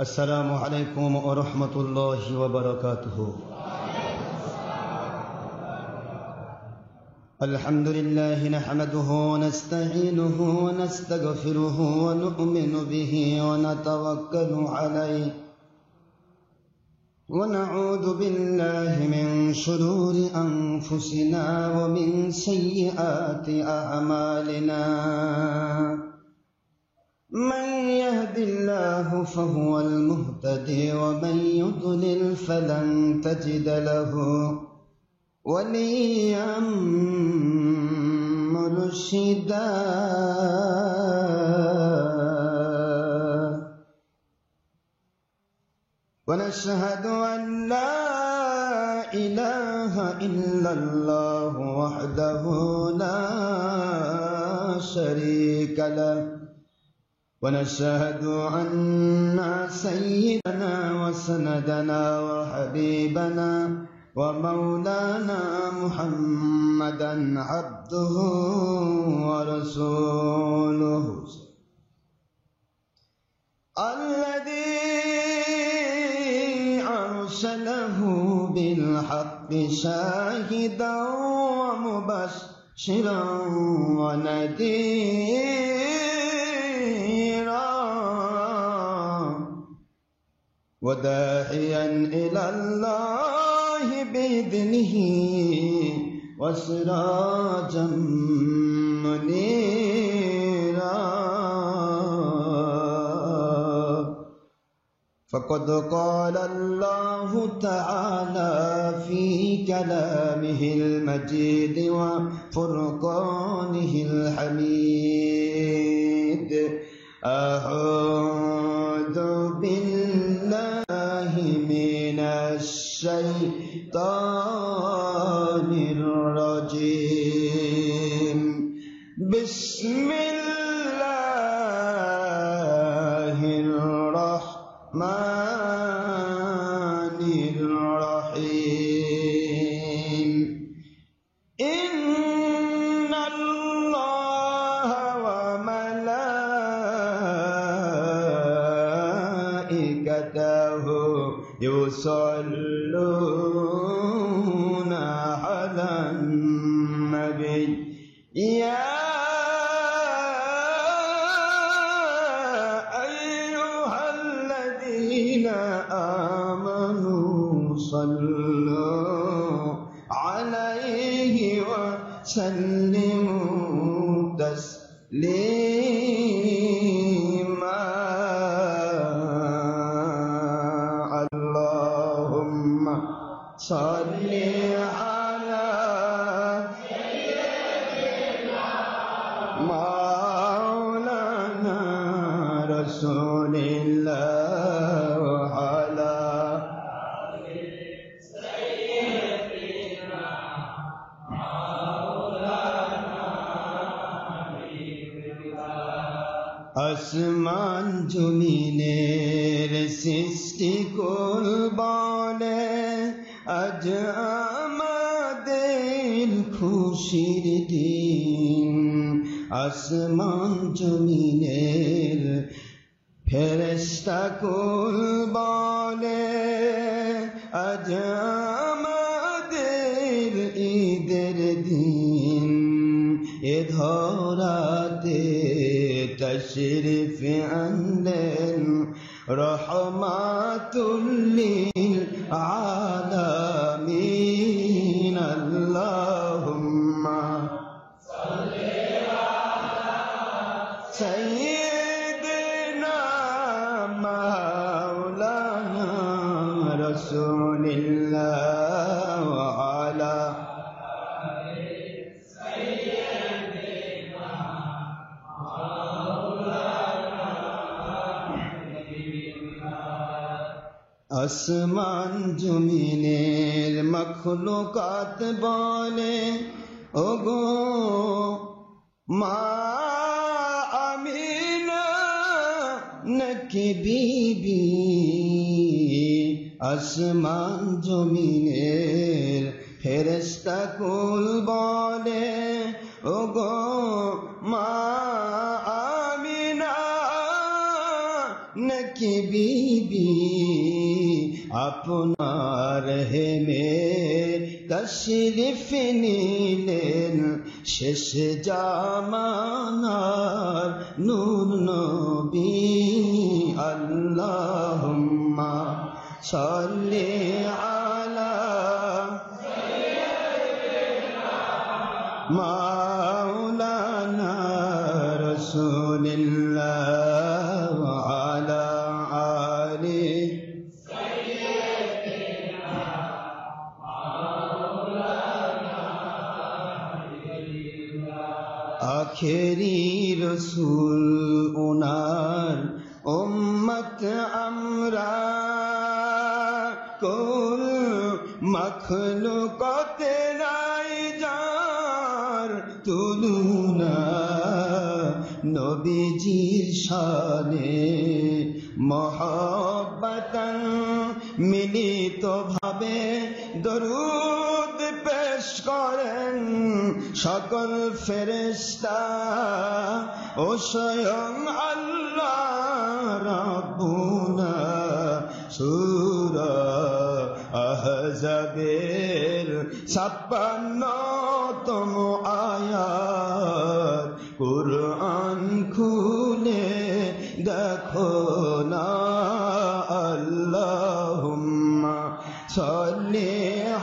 السلام عليكم ورحمة الله وبركاته. الحمد لله نحمده ونستعينه ونستغفره ونؤمن به ونتوكل عليه ونعوذ بالله من شرور أنفسنا ومن سيئات أعمالنا. من يهد الله فهو المهتدي ومن يضلل فلن تجد له وليا مرشدا. ونشهد أن لا إله إلا الله وحده لا شريك له ونشهد أن سيدنا وسندنا وحبيبنا ومولانا محمدا عبده ورسوله الذي أرسله بالحق شاهدا ومبشرا ونذيرا وداعيا إلى الله بإذنه وسراجا منيرا. فقد قال الله تعالى في كلامه المجيد وفرقانه الحميد: أعوذ بالله من الشيطان الرجيم. بسم الله الرحمن الرحيم. إن الله وملائكته يصلون على النبي يا أيها الذين آمنوا صلوا عليه وسلموا تسليما. اللهم صل على سيدنا مولانا رسول الله وعلى سيدنا مولانا আসমান জমিনের সৃষ্টিকুল বলে আজ আমাদের খুশির দিন। আসমান জমিনের ফেরেশতাকুল বলে আজ আমাদের ঈদের দিন। এ ধরাতে তশরিফ আনলেন রহমাতুল লিল আলামিন। আল্লাহুম্মা সাল্লি আলা সাইয়্যিদিনা মাওলানা রাসূলিল্লাহ ওয়া আলা আসমান জমিনের মখলুকাত বলে ওগো মা আমিনা নাকি বিবি। আসমান জমিনের ফেরেশতাকুল বলে ওগো মা আমিনা নাকি গরিবি আপনার হেমে তশরিফ নিলেন শেষ জামানার নূর নবী আল্লাহুম্মা সাল্লি আলা মাওলানা রাসূলিল্লাহ ওয়া আলা আলি আখেরি রসূল ওনার উম্মত আমরা কুল মখলুকতে নাই যার তুলনা নবীজির শানে মহব্বতন মিলিত ভাবে দরুদ পেশ করেন সকল ফেরেশতা ও স্বয়ং আল্লাহ রাব্বুনা সূরা আহজাবের 56তম আয়াত কুরআন খুলে দেখো না আল্লাহুম্মা সাল্লি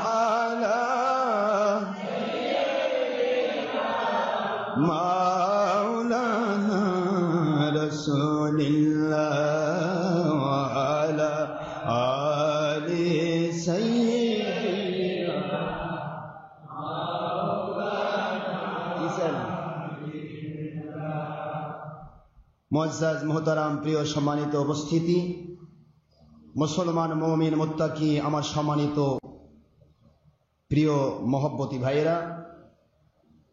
আলা মাওলানা রাসূলিল্লাহ ওয়া আলা আলি সাইয়্যিদিনা মুআজ্জাজ মুহতারাম প্রিয় সম্মানিত উপস্থিতি, মুসলমান মুমিন মুত্তাকি আমার সম্মানিত প্রিয় মহব্বতী ভাইয়েরা,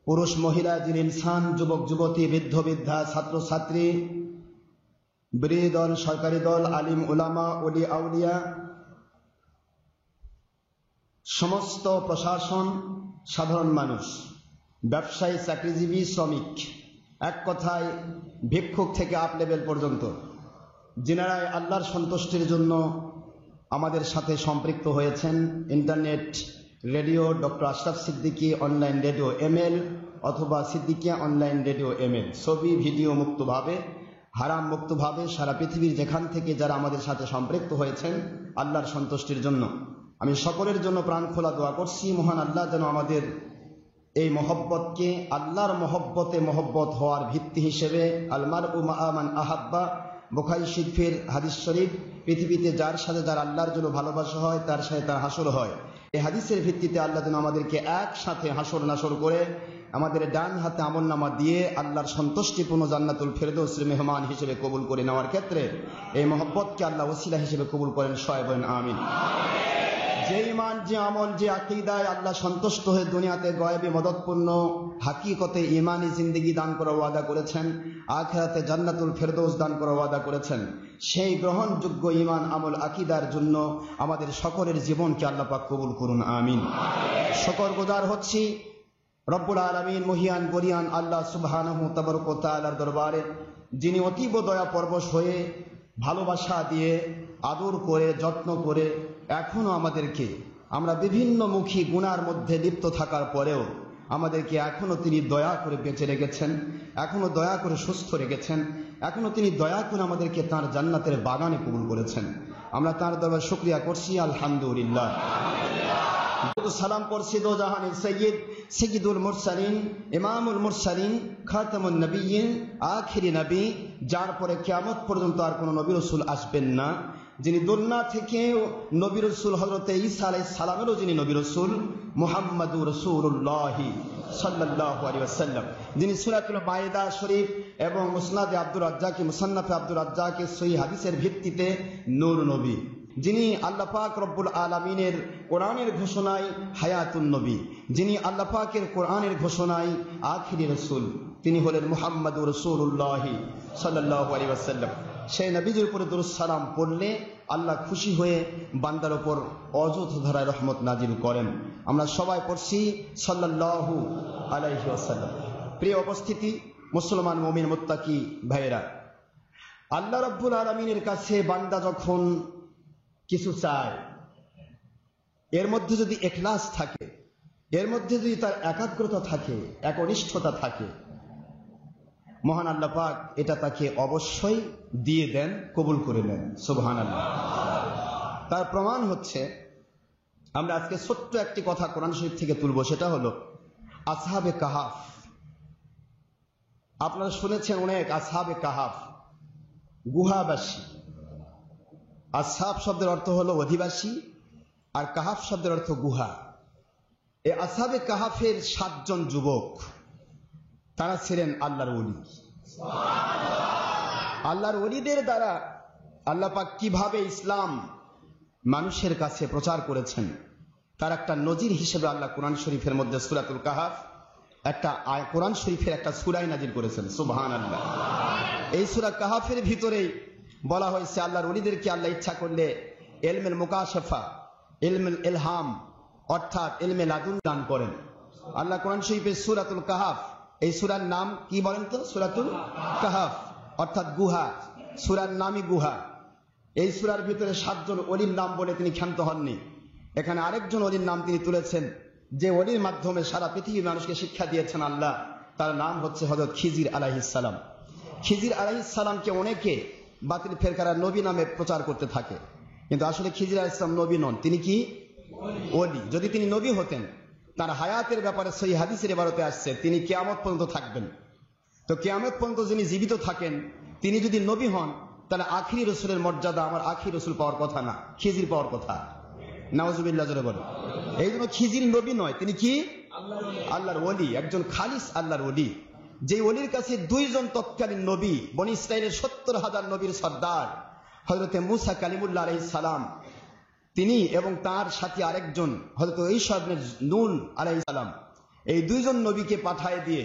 পুরুষ মহিলা জিন ইনসান, যুবক যুবতী, বৃদ্ধ বৃদ্ধা, ছাত্র ছাত্রী, বিরোধী দল, সরকারি দল, আলিম উলামা, ওলি আউলিয়া, সমস্ত প্রশাসন, সাধারণ মানুষ, ব্যবসায়ী, চাকরিজীবী, শ্রমিক, এক কথায় ভিক্ষুক থেকে আপ লেভেল পর্যন্ত যিনারাই আল্লাহর সন্তুষ্টির জন্য আমাদের সাথে সম্পৃক্ত হয়েছেন, internet radio doctor Ashraf Siddiqui online radio ML অথবা সিদ্দিকিয়া অনলাইন রেডিও এমএল, ছবি ভিডিও মুক্তভাবে, হারাম মুক্তভাবে সারা পৃথিবীর যেখান থেকে যারা আমাদের সাথে সম্পৃক্ত হয়েছেন আল্লাহর সন্তুষ্টির জন্য, আমি সকলের জন্য প্রাণ খোলা দোয়া করছি মহান আল্লাহ যেন আমাদের এই মহব্বতকে আল্লাহর মহব্বতে মহব্বত হওয়ার ভিত্তি হিসেবে, আলমারউ মাআ মান আহাব্বা, বুখারী শরীফের হাদিস শরীফ, পৃথিবীতে যার সাথে যার আল্লাহর জন্য ভালোবাসা হয় তার সাথে তার হাসর হয়, এই হাদিসের ভিত্তিতে আল্লাহ যেন আমাদেরকে একসাথে হাসর নাসর করে আমাদের ডান হাতে আমলনামা দিয়ে আল্লাহর সন্তুষ্টিপূর্ণ জান্নাতুল ফেরদৌসের মেহমান হিসেবে কবুল করে নেওয়ার ক্ষেত্রে এই মহব্বতকে আল্লাহ ওসিলা হিসেবে কবুল করেন, সবাই বলেন আমিন। যে ইমান, যে আমল, যে আকীদায় আল্লাহ সন্তুষ্ট হয়ে দুনিয়াতে গয়েবে মদতপূর্ণ হাকিকতে ইমানি জিন্দেগি দান করার ওয়াদা করেছেন, আখিরাতে জান্নাতুল ফেরদৌস দান করার ওয়াদা করেছেন, সেই গ্রহণযোগ্য ইমান আমল আকীদার জন্য আমাদের সকলের জীবনকে আল্লাহ পাক কবুল করুন, আমিন। শুকরগুজার হচ্ছি রব্বুল আলামিন মহিয়ান গরিয়ান আল্লাহ সুবহানাহু তাবারক ওয়া তাআলার দরবারে, যিনি অতীব দয়া পরবশ হয়ে ভালোবাসা দিয়ে আদর করে যত্ন করে এখনো আমাদেরকে, আমরা বিভিন্ন মুখী গুনার মধ্যে লিপ্ত থাকার পরেও আমাদেরকে এখনো তিনি দয়া করে বেঁচে রেখেছেন, এখনো দয়া করে সুস্থ রেখেছেন, এখনো তিনি দয়া করে আমাদেরকে তাঁর জান্নাতের বাগানে কবুল করেছেন। আমরা তাঁর দরবারে শুকরিয়া করছি, আলহামদুলিল্লাহ। সালাম করছি দো জাহানের সৈয়দ, সৈয়দুল মুরসালিন, ইমামুল মুরসালিন, খাতামুন নবিয়্যিন, আখিরি নবী, যার পরে কিয়ামত পর্যন্ত আর কোনো নবী রাসূল আসবেন না, যিনি দুনিয়া থেকে নবী রাসূল হযরতে ঈসা আলাইহিস সালামেরও যিনি নবী রাসূল, মুহাম্মাদুর রাসূলুল্লাহ সাল্লাল্লাহু আলাইহি ওয়াসাল্লাম, যিনি সূরাতুল মায়েদা শরীফ এবং মুসনাদে আব্দুর রাজ্জাকে, মুসান্নাফে আব্দুর রাজ্জাকে সহিহ হাদিসের ভিত্তিতে নূর নবী, যিনি আল্লাহ পাক রব্বুল আলামিনের কোরআনের ঘোষণায় হায়াতুন নবী, যিনি আল্লাহ পাকের কোরআনের ঘোষণায় আখিরি রাসূল, তিনি হলেন মুহাম্মাদুর রাসূলুল্লাহ সাল্লাল্লাহু আলাইহি ওয়াসাল্লাম। সেই নবীজির উপরে দরুদ সালাম পড়লে আল্লাহ খুশি হয়ে বান্দার উপর অযথা ধারায় রহমত নাজিল করেন। আমরা সবাই পড়ছি সাল্লাল্লাহু আলাইহি ওয়াসাল্লাম। প্রিয় উপস্থিতি, মুসলমান মুমিন মুত্তাকি ভাইয়েরা, আল্লাহ রাব্বুল আলামিনের কাছে বান্দা যখন কিছু চায়, এর মধ্যে যদি ইখলাস থাকে, এর মধ্যে যদি তার একাগ্রতা থাকে, একনিষ্ঠতা থাকে, মহান আল্লাহ পাক এটা তাকে অবশ্যই দিয়ে দেন, কবুল করে নেন। সুবহানাল্লাহ। তার প্রমাণ হচ্ছে, আমরা আজকে ছোট্ট একটি কথা কোরআন শরীফ থেকে তুলব, সেটা হলো আসহাবে কাহাফ। আপনারা শুনেছেন অনেক, আসহাবে কাহাফ, গুহাবাসী। আসহাব শব্দের অর্থ হলো অধিবাসী, আর কাহাফ শব্দের অর্থ গুহা। এই আসহাবে কাহাফের 7 জন যুবক, তারা ছিলেন আল্লাহর ওলি। আল্লাহর ওলিদের দ্বারা আল্লাহ পাক কিভাবে ইসলাম মানুষের কাছে প্রচার করেছেন, তার একটা নজির হিসেবে আল্লাহ কোরআন শরীফের মধ্যে সূরাতুল কাহাফ, একটা কোরআন শরীফের একটা সূরাই নাজিল করেছেন। সুবহানাল্লাহ। এই সূরা কাহাফের ভিতরেই বলা হয়েছে আল্লাহর ওলিদেরকে আল্লাহ ইচ্ছা করলে ইলমুল মুকাশাফা, ইলমুল ইলহাম, অর্থাৎ ইলমে লাদুন দান করেন। আল্লাহ কোরআন শরীফের সূরাতুল কাহাফ, এই সূরার নাম কি বলেন তো? সূরাতুল কাহাফ, অর্থাৎ গুহা। সূরার নামই গুহা। এই সূরার ভিতরে 7 জন ওলির নাম বলে তিনি ক্ষান্ত হননি। এখানে আরেকজন ওলির নাম তিনি তুলেছেন, যে ওলির মাধ্যমে সারা পৃথিবীর মানুষকে শিক্ষা দিয়েছেন আল্লাহ। তার নাম হচ্ছে হযরত খিজির আলাইহিস সালাম। খিজির আলাইহিস সালামকে অনেকে বাতিল ফেরকারা নবী নামে প্রচার করতে থাকে, কিন্তু আসলে খিজির আলাইহিস সালাম নবী নন, তিনি কি? ওলি। যদি তিনি নবী হতেন, তার হায়াতের ব্যাপারে সহিহ হাদিসের ইবারতে আসছে তিনি কিয়ামত পর্যন্ত থাকবেন। তো কিয়ামত পর্যন্ত যিনি জীবিত থাকেন, তিনি যদি নবী হন, তাহলে আখিরি রসুলের মর্যাদা আমার আখিরি রসুল পাওয়ার কথা না, খিজির পাওয়ার কথা। নাউজুবিল্লাহ জোরে বলেন। এই জন্য খিজির নবী নয়, তিনি কি? আল্লাহর ওলি, একজন খালিস আল্লাহর ওলি। যে ওলির কাছে 2 জন তৎকালীন নবী, বনি ইসরাইলের 70,000 নবীর সর্দার হযরতে মূসা কালিমুল্লাহ আলাইহিস সালাম, তিনি এবং তার সাথে আরেকজন হযরত ঈসা ইবনে নূন আলাইহিস সালাম, এই 2 জন নবীকে পাঠায় দিয়ে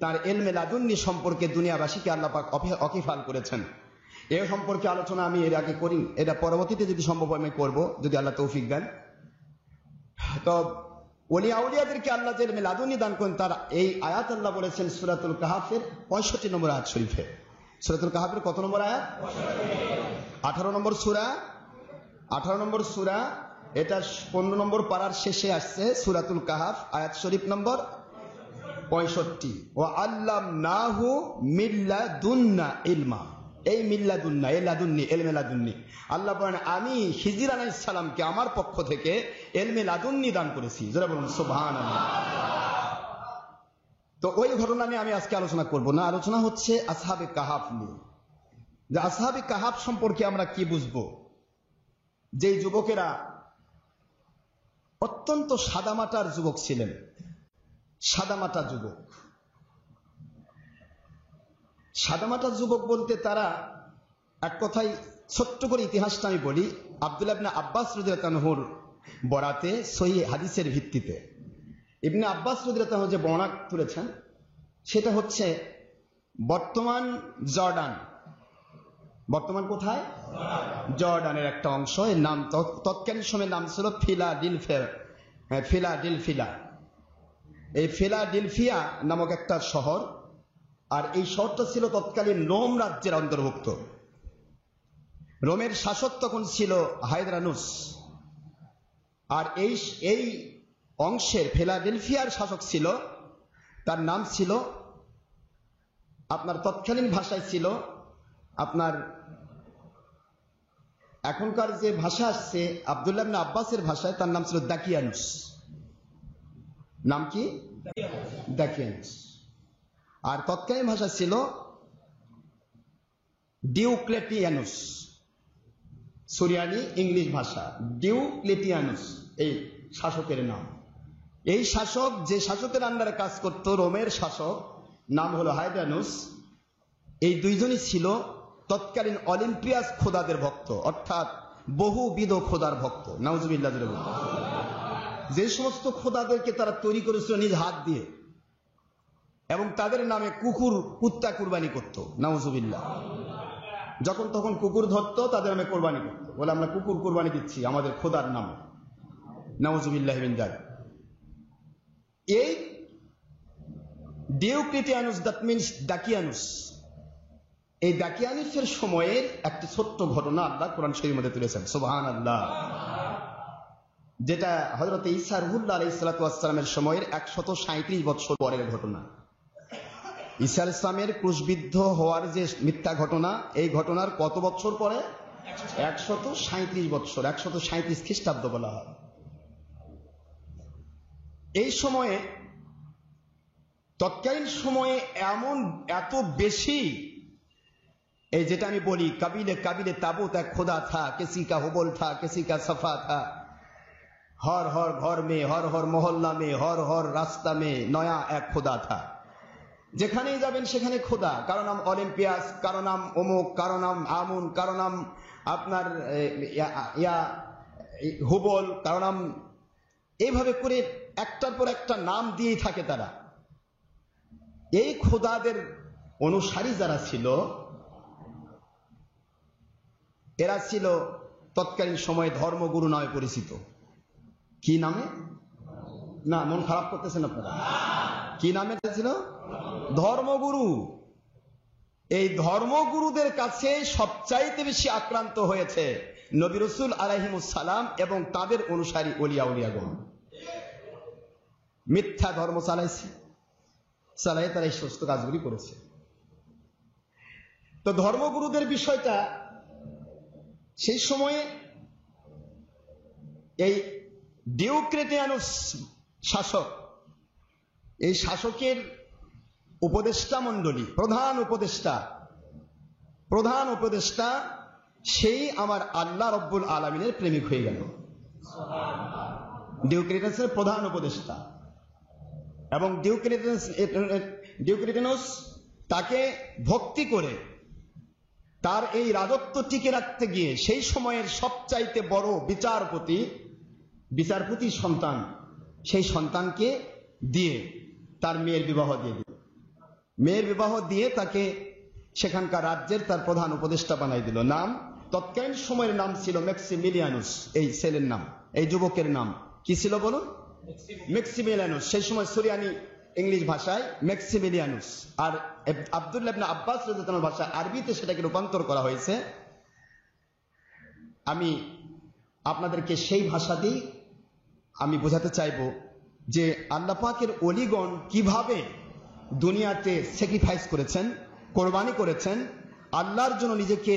তার ইলমে লাদুন্নি সম্পর্কে দুনিয়াবাসীকে আল্লাহ পাক অকিফাল করেছেন। এই সম্পর্কে আলোচনা আমি এর আগে করি, এটা পরবর্তীতে যদি সম্ভব হয় আমি করব, যদি আল্লাহ তৌফিক দেন। তো ওলি আউলিয়াদেরকে আল্লাহ যে ইলমে লাদুন্নি দান করেন, তার এই আয়াত আল্লাহ বলেছেন সূরাতুল কাহাফের 65 নম্বর আয়াত শরীফে। সূরাতুল কাহাফের কত নম্বর আয়াত? 18 নম্বর সূরা। 18 নম্বর সূরা, এটা 15 নম্বর পারার শেষে আসছে। সূরাতুল কাহাফ আয়াত শরীফ নম্বর 65। ওয়া আল্লামনাহু মিল্লাদুন্না ইলমা। এই মিল্লাদুন্না, এই লাদুন্নি, ইলমে লাদুন্নি, আল্লাহ বলেন আমি খিজির আলাইহিস সালামকে আমার পক্ষ থেকে ইলমে লাদুন্নি দান করেছি। যারা বলুন সুবহানাল্লাহ। তো ওই ঘটনা নিয়ে আমি আজকে আলোচনা করব না, আলোচনা হচ্ছে আসহাবে কাহাফ নিয়ে। যে আসহাবে কাহাফ সম্পর্কে আমরা কি বুঝবো? যে যুবকেরা অত্যন্ত সাদামাটার যুবক ছিলেন, সাদামাটা যুবক। সাদামাটা যুবক বলতে তারা, এক কথায় ছোট্ট করে ইতিহাসটা আমি বলি। আব্দুল্লাহ ইবনে আব্বাস রাদিয়াল্লাহু আনহুর বরাতে সহিহ হাদিসের ভিত্তিতে ইবনে আব্বাস রাদিয়াল্লাহু আনহু যে বর্ণনা তুলেছেন, সেটা হচ্ছে বর্তমান জর্ডান। বর্তমান কোথায়? জর্ডানের একটা অংশ। এর নাম তৎকালীন সময়ের নাম ছিল ফিলাডেলফিয়া। এই ফিলাডেলফিয়া নামক একটা শহর, আর এই শহরটা ছিল তৎকালীন রোম রাজ্যের অন্তর্ভুক্ত। রোমের শাসক তখন ছিল হায়দ্রানুস, আর এই অংশের ফিলাডেলফিয়ার শাসক ছিল, তার নাম ছিল আপনার তৎকালীন ভাষায় ছিল আপনার এখনকার যে ভাষা আসছে আব্দুল্লাহ ইবনে আব্বাসের ভাষায়, তার নাম ছিল দাকিয়ানুস। নাম কি? দাকিয়ানুস। আর তৎকালীন ভাষা ছিল ডিওক্লেটিয়ানুস। সুরিয়ানি ইংলিশ ভাষা, ডিওক্লেটিয়ানুস এই শাসকের নাম। এই শাসক, যে শাসকের আন্ডারে কাজ করত, রোমের শাসক, নাম হলো হায়দ্রানুস। এই 2 জনই ছিল তৎকালীন অলিম্পিয়াস খোদাদের ভক্ত, অর্থাৎ বহুবিধ খোদার ভক্ত। নাউজুবিল্লাহ। যে সমস্ত খোদাদেরকে তারা তৈরি করেছিল নিজ হাত দিয়ে, এবং তাদের নামে কুত্তা কুরবানি করত। নাউজুবিল্লাহ। যখন তখন কুকুর ধরত, তাদের নামে কোরবানি করত, বলে আমরা কুকুর কোরবানি দিচ্ছি আমাদের খোদার নামে। নাউজুবিল্লাহ মিন যালিক। এই ডিওক্লেটিয়ানুস, দ্যাট মিনস দাকিয়ানুস, এই দাকিয়ানিসের সময়ের একটি ছোট্ট ঘটনা আল্লাহ কোরআন শরীফের মধ্যে তুলেছেন, সুবহানাল্লাহ, যেটা হযরত ঈসা রুহুল্লাহ আলাইহিস সালাতু ওয়াস সালামের সময়ের 137 বছর পরের ঘটনা। ঈসা আলাইহিস সালামের ক্রুশবিদ্ধ হওয়ার যে মিথ্যা ঘটনা, এই ঘটনার কত বছর পরে? 137 বছর, 137 খ্রিস্টাব্দ বলা হয়। এই সময়ে, তৎকালীন সময়ে এত বেশি, এই যেটা আমি বলি, কাবিলে কাবিলে ताबूत एक खुदा था, किसी का हुबल था, किसी का सफा था, हर हर घर में, हर हर मोहल्ला में, हर हर रास्ता में नया एक खुदा था। যেখানেই যাবেন সেখানে খোদা, কারো নাম অলিম্পিয়াস, কারো নাম অমুক, কারো নাম আমুন, কারো নাম আপনার হুবল, কারো নাম, এইভাবে করে একটার পর একটা নাম দিয়েই থাকে তারা। এই খোদাদের অনুসারী যারা ছিল, এরা ছিল তৎকালীন সময়ে ধর্মগুরু নামে পরিচিত। কি নামে? না, মন খারাপ করতেছেন আপনারা? কি নামে ছিল? ধর্মগুরু। এই ধর্মগুরুদের কাছে সবচাইতে বেশি আক্রান্ত হয়েছে নবী রাসূল আলাইহিমুস সালাম এবং তাদের অনুসারী ওলিয়া উলিয়াগণ। মিথ্যা ধর্ম চালাই তারা এই সমস্ত কাজগুলি করেছে। তো ধর্মগুরুদের বিষয়টা সেই সময়ে এই ডিওক্লেটিয়ানুস শাসক, এই শাসকের উপদেষ্টা মণ্ডলী, প্রধান উপদেষ্টা সেই আমার আল্লাহ রব্বুল আলামিনের প্রেমিক হয়ে গেল। ডিওক্লেটিয়ানুসের প্রধান উপদেষ্টা, এবং ডিওক্লেটিয়ানুস তাকে ভক্তি করে তার এই রাজত্ব টিকে রাখতে গিয়ে সেই সময়ের সবচাইতে বড় বিচারপতির সন্তান, সেই সন্তানকে দিয়ে তার মেয়ের বিবাহ দিয়ে দিল। মেয়ের বিবাহ দিয়ে তাকে সেখানকার রাজ্যের তার প্রধান উপদেষ্টা বানাই দিল। নাম, তৎকালীন সময়ের নাম ছিল ম্যাক্সিমিলিয়ানুস। এই ছেলের নাম, এই যুবকের নাম কি ছিল বলুন? ম্যাক্সিমিলিয়ানুস। সেই সময় সুরিয়ানি ইংলিশ ভাষায় ম্যাক্সিমিলিয়ানুস, আর আব্দুল্লাহ ইবনে আব্বাস রাদিয়াল্লাহু আনহু ভাষা আরবিতে সেটাকে রূপান্তর করা হয়েছে। আমি আপনাদেরকে সেই ভাষাতেই আমি বোঝাতে চাইব যে আল্লাহ পাকের ওলিগণ কিভাবে দুনিয়াতে স্যাক্রিফাইস করেছেন, কোরবানি করেছেন, আল্লাহর জন্য নিজেকে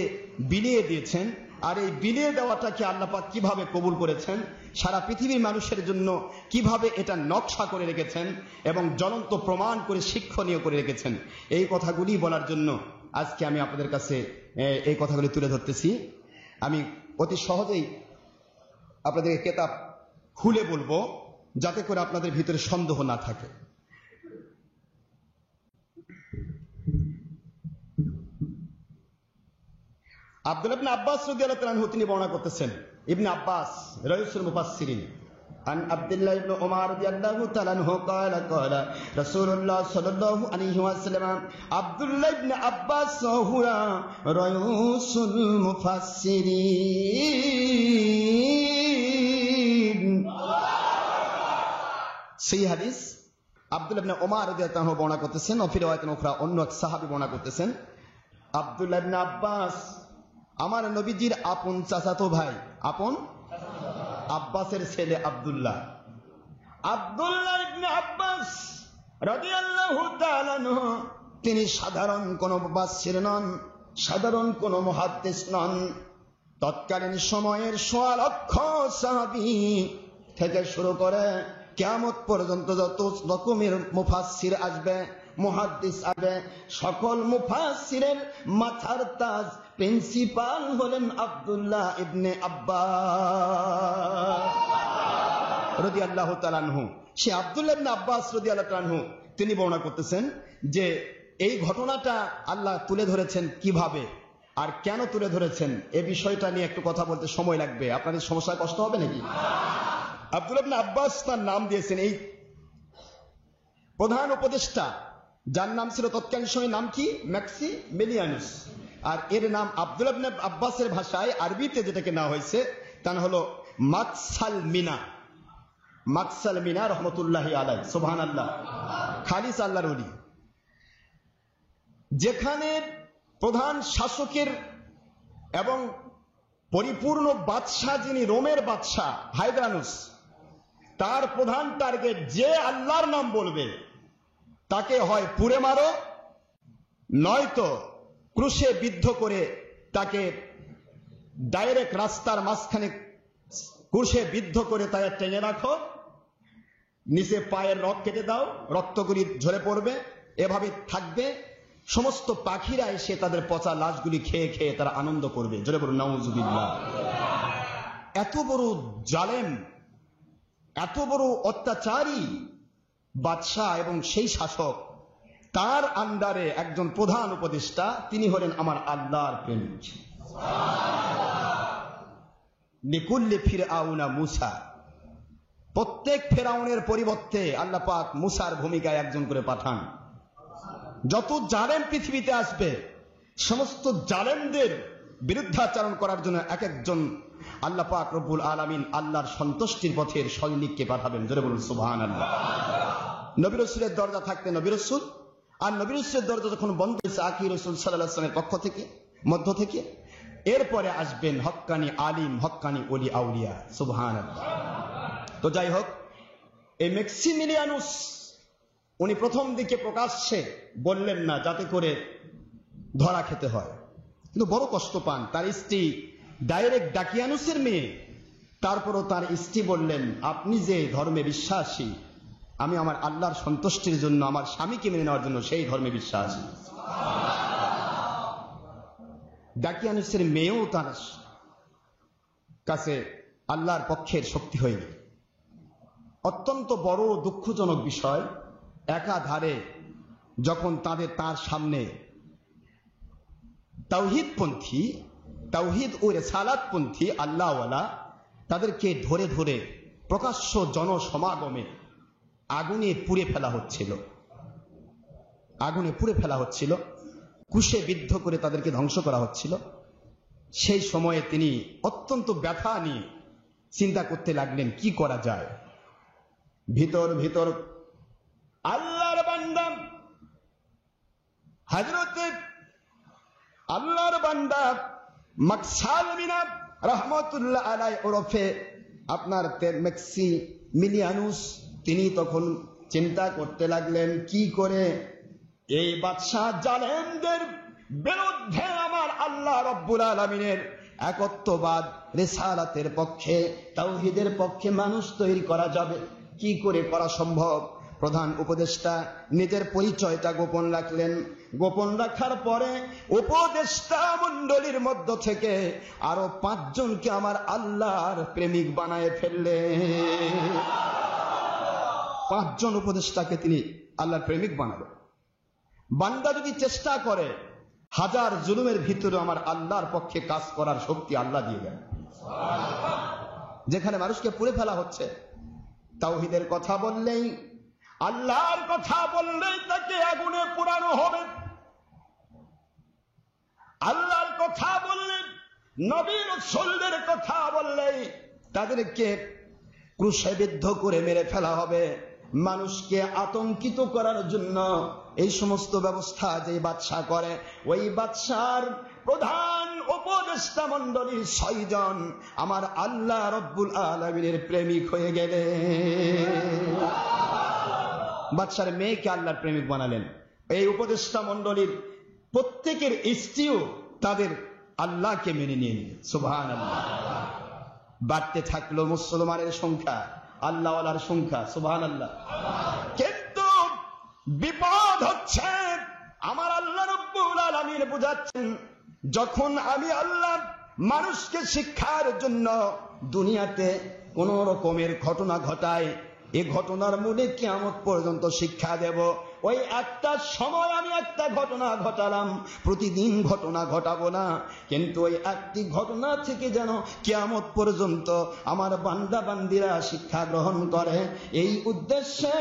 বিলিয়ে দিয়েছেন, আর এই বিলিয়ে দেওয়াটাকে আল্লাহ পাক কিভাবে কবুল করেছেন, সারা পৃথিবীর মানুষের জন্য কিভাবে এটা নকশা করে রেখেছেন এবং জ্বলন্ত প্রমাণ করে শিক্ষণীয় করে রেখেছেন, এই কথাগুলি বলার জন্য আজকে আমি আপনাদের কাছে এই কথাগুলি তুলে ধরতেছি। আমি অতি সহজেই আপনাদেরকে কিতাব খুলে বলবো যাতে করে আপনাদের ভিতরে সন্দেহ না থাকে। আব্দুল্লাহ ইবনে আব্বাস রাদিয়াল্লাহু তাআলা আনহু তিনি বর্ণনা করতেছেন, ইবনে আব্বাস রাইসুল মুফাসসিরিন, عن عبد الله بن عمر رضي الله تعالى عنه قال قال رسول الله صلى الله عليه وسلم عبد الله بن عباس هو رئيس المفسرين। সেই হাদিস আব্দুল্লাহ ইবনে ওমর রাদিয়াল্লাহু তাআলা বর্ণনা করতেছেন, ও ফি রিওয়ায়াতিন উখরা অন্য এক সাহাবী বর্ণনা করতেছেন, আব্দুল্লাহ ইবনে আব্বাস আমার নবীজির আপন চাচাতো ভাই, আপন আব্বাসের ছেলে আব্দুল্লাহ ইবনে আব্বাস রাদিয়াল্লাহু তাআলা আনহু তিনি সাধারণ কোন মুফাসসির নন, সাধারণ কোন মুহাদ্দিস নন। তৎকালীন সময়ের ১৬ লক্ষ সাহাবী থেকে শুরু করে কিয়ামত পর্যন্ত যত রকমের মুফাসসির আসবে, মুহাদ্দিস আসবে, সকল মুফাসসিরের মাথার তাজ, প্রিন্সিপাল হলেন আব্দুল্লাহ ইবনে আব্বাস রাদিয়াল্লাহু তাআলা আনহু। সে আব্দুল্লাহ ইবনে আব্বাস রাদিয়াল্লাহু তাআলা আনহু তিনি বর্ণনা করতেছেন যে এই ঘটনাটা আল্লাহ তুলে ধরেছেন কিভাবে আর কেন তুলে ধরেছেন, এই বিষয়টা নিয়ে একটু কথা বলতে সময় লাগবে। আপনাদের সমস্যায় কষ্ট হবে নাকি? আব্দুল্লাহ ইবনে আব্বাস তার নাম দিয়েছেন এই প্রধান উপদেষ্টা, যার নাম ছিল তৎকালীন সময় নাম কি? ম্যাক্সিমিলিয়ানুস। আর এর নাম আব্দুল্লাহ ইবনে আব্বাসের ভাষায় আরবিতে যেটাকে নেওয়া হয়েছে তা হলো মাকসাল মিনা রহমতুল্লাহি আলাইহি, সুবহানাল্লাহ, খালিস আল্লাহর ওলি। যেখানে প্রধান শাসকের এবং পরিপূর্ণ বাদশাহ যিনি রোমের বাদশাহ হায়দ্রানুস, তার প্রধান টার্গেট যে আল্লাহর নাম বলবে তাকে হয় পুড়ে মারো, নয়তো ক্রুশে বিদ্ধ করে তাকে ডাইরেক্ট রাস্তার মাঝখানে ক্রুশে বিদ্ধ করে তাকে টেনে রাখো, নিচে পায়ের রক কেটে দাও, রক্তগুলি ঝরে পড়বে, এভাবে থাকবে। সমস্ত পাখিরা এসে তাদের পচা লাশগুলি খেয়ে খেয়ে তারা আনন্দ করবে। জোরে বলুন নাউজুবিল্লাহ। এত বড় জালেম, এত বড় অত্যাচারী বাদশাহ এবং সেই শাসক, তার আন্ডারে একজন প্রধান উপদেষ্টা, তিনি হলেন আমার আল্লাহর প্রেমিক। লিকুল্লি ফিরআউনা মুসা, প্রত্যেক ফেরাউনের পরিবর্তে আল্লাহ পাক মুসার ভূমিকায় একজন করে পাঠান। যত জালেম পৃথিবীতে আসবে, সমস্ত জালেমদের বিরুদ্ধাচরণ করার জন্য এক একজন আল্লাহ পাক রব্বুল আলামিন আল্লাহর সন্তুষ্টির পথের সৈনিককে পাঠাবেন। জোরে বলুন সুবহানাল্লাহ। নবী রাসূলের দরজা থাকতে নবী রাসূল, আর নবী রাসূলের দরজা যখন বন্ধ হয়েছে আখির রাসূল সাল্লাল্লাহু আলাইহি ওয়াসাল্লামের পক্ষ থেকে, মধ্য থেকে, এরপরে আসবেন হক্কানি আলিম, হক্কানি ওলি আউলিয়া। সুবহানাল্লাহ। তো যাই হোক, এই ম্যাক্সিমিলিয়ানুস উনি প্রথম দিকে প্রকাশ্যে বললেন না যাতে করে ধরা খেতে হয়, কিন্তু বড় কষ্ট পান। তার স্ত্রী ডাইরেক্ট ডাকিয়ানুসের মেয়ে, তারপরও তার স্ত্রী বললেন, আপনি যে ধর্মে বিশ্বাসী, আমি আমার আল্লাহর সন্তুষ্টির জন্য আমার স্বামীকে মেনে নেওয়ার জন্য সেই ধর্মে বিশ্বাসী। ডাকিয়ানুসের মেয়েও তার কাছে আল্লাহর পক্ষের শক্তি হয়ে গেল। অত্যন্ত বড় দুঃখজনক বিষয়, একাধারে যখন তার সামনে তাওহীদপন্থী, তাওহীদ ও রিসালাতপন্থী আল্লাহওয়ালা, তাদেরকে ধরে ধরে প্রকাশ্য জনসমাগমে আগুনে পুড়ে ফেলা হচ্ছিল, আগুনে পুড়ে ফেলা হচ্ছিল, কুশে বিদ্ধ করে তাদেরকে ধ্বংস করা হচ্ছিল। সেই সময়ে তিনি অত্যন্ত ব্যথা নিয়ে চিন্তা করতে লাগলেন কি করা যায়। ভিতর ভিতর আল্লাহর বান্দা, হযরতে আল্লাহর বান্দা মাকসালমিনা রাহমাতুল্লাহ আলাইহি ওরফে আপনার ম্যাক্সিমিলিয়ানুস, তিনি তখন চিন্তা করতে লাগলেন কি করে এই বাদশাহ জালেমদের বিরুদ্ধে আমার আল্লাহ রব্বুল আলামিনের একত্ববাদ, রিসালাতের পক্ষে, তাওহীদের পক্ষে মানুষ তৈরি করা যাবে, কি করে করা সম্ভব। প্রধান উপদেষ্টা নিজের পরিচয়টা গোপন রাখলেন। গোপন রাখার পরে উপদেষ্টা মণ্ডলীর মধ্য থেকে আরো 5 জনকে আমার আল্লাহর প্রেমিক বানায় ফেললেন। 5 জন উপদেষ্টাকে তিনি আল্লাহর প্রেমিক বানালেন। বান্দা যদি চেষ্টা করে, 1000 জুলুমের ভিতরে আমার আল্লাহর পক্ষে কাজ করার শক্তি আল্লাহ দিয়ে দেন। যেখানে মানুষকে পুড়ে ফেলা হচ্ছে, তাওহীদের কথা বললেই, আল্লাহর কথা বললেই তাকে আগুনে পোড়ানো হবে। আল্লাহর কথা বললে, নবী রাসূলদের কথা বললেই তাদেরকে ক্রুশে বিদ্ধ করে মেরে ফেলা হবে। মানুষকে আতঙ্কিত করার জন্য এই সমস্ত ব্যবস্থা যে বাদশা করে, ওই বাদশার প্রধান উপদেষ্টা মণ্ডলীর 6 জন আমার আল্লাহ রব্বুল আলামিনের প্রেমিক হয়ে গেলে। বাদশার মেয়েকে আল্লাহর প্রেমিক বানালেন। এই উপদেষ্টা মণ্ডলীর প্রত্যেকের স্ত্রীও তাদের আল্লাহকে মেনে নিয়ে নিলেন। সুবহানাল্লাহ। বাড়তে থাকলো মুসলমানের সংখ্যা, আল্লাহওয়ালার সংখ্যা। সুবহানাল্লাহ। কিন্তু বিপদ হচ্ছে, আমার আল্লাহ রব্বুল আলামিন বুঝাচ্ছেন, যখন আমি আল্লাহ মানুষকে শিক্ষার জন্য দুনিয়াতে কোন রকমের ঘটনা ঘটাই, এই ঘটনার মূলে কিয়ামত পর্যন্ত শিক্ষা দেব। ওই একটা সময় আমি একটা ঘটনা ঘটালাম, প্রতিদিন ঘটনা ঘটাবো না, কিন্তু ওই একটি ঘটনা থেকে যেন কিয়ামত পর্যন্ত আমার বান্দা বান্দিরা শিক্ষা গ্রহণ করে, এই উদ্দেশ্যে